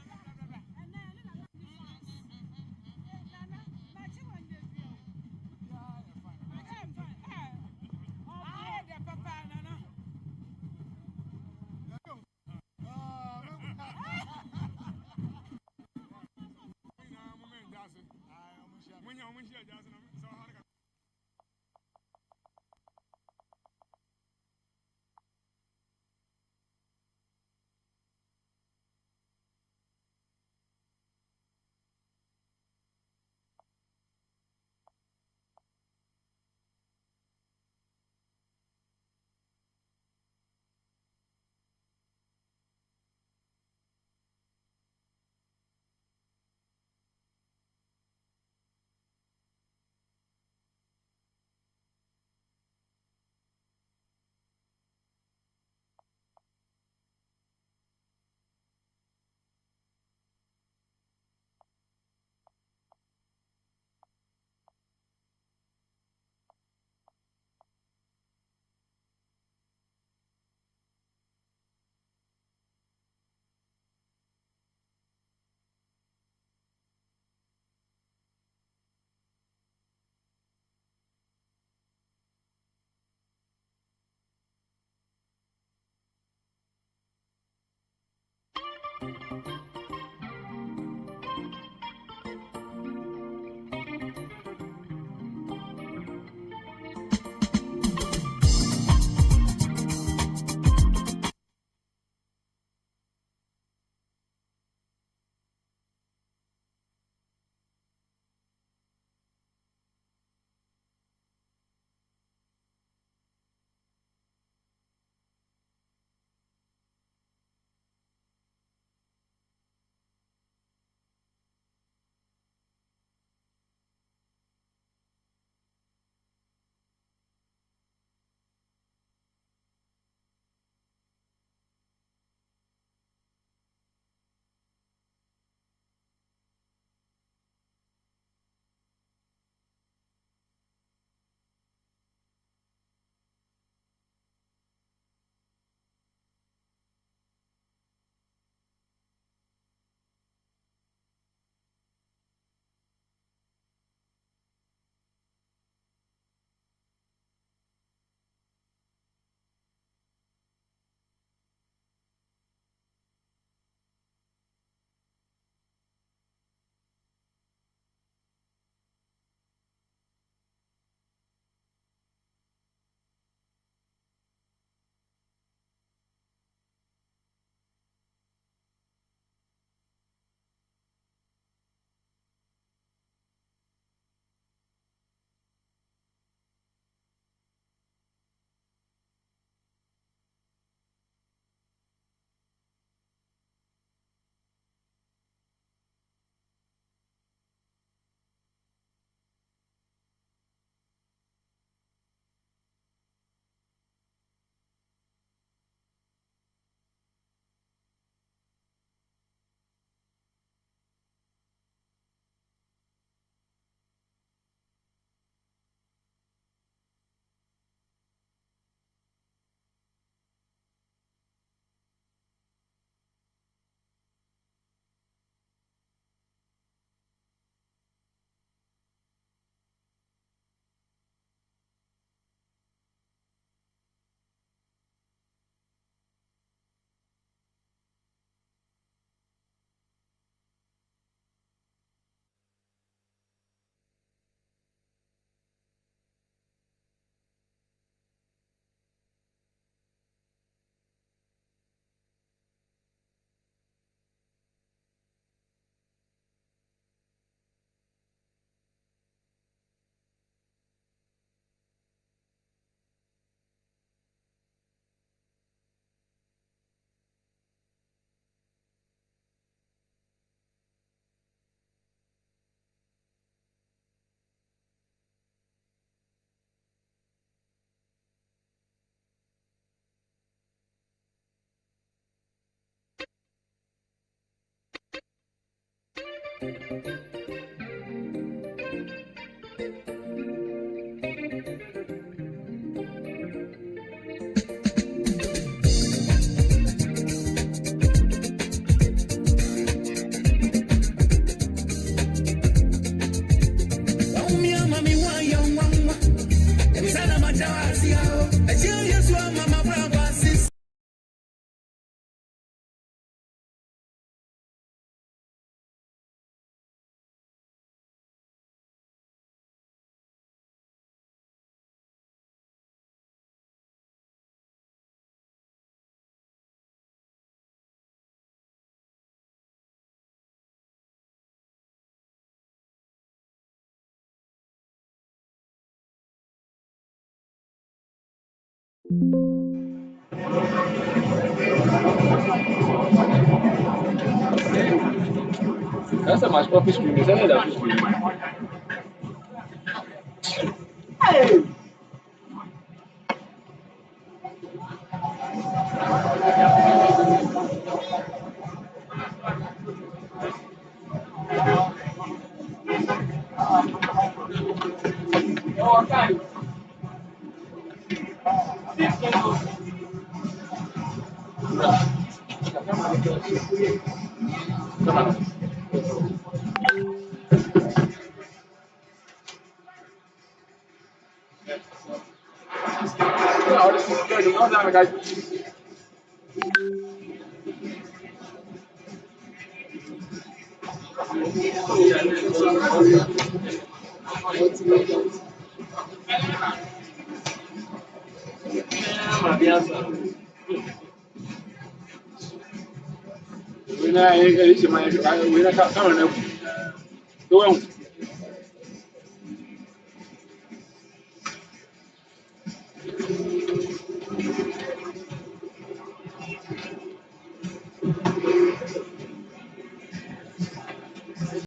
Essa é mais própria stream, essa é da stream. Hey! We're not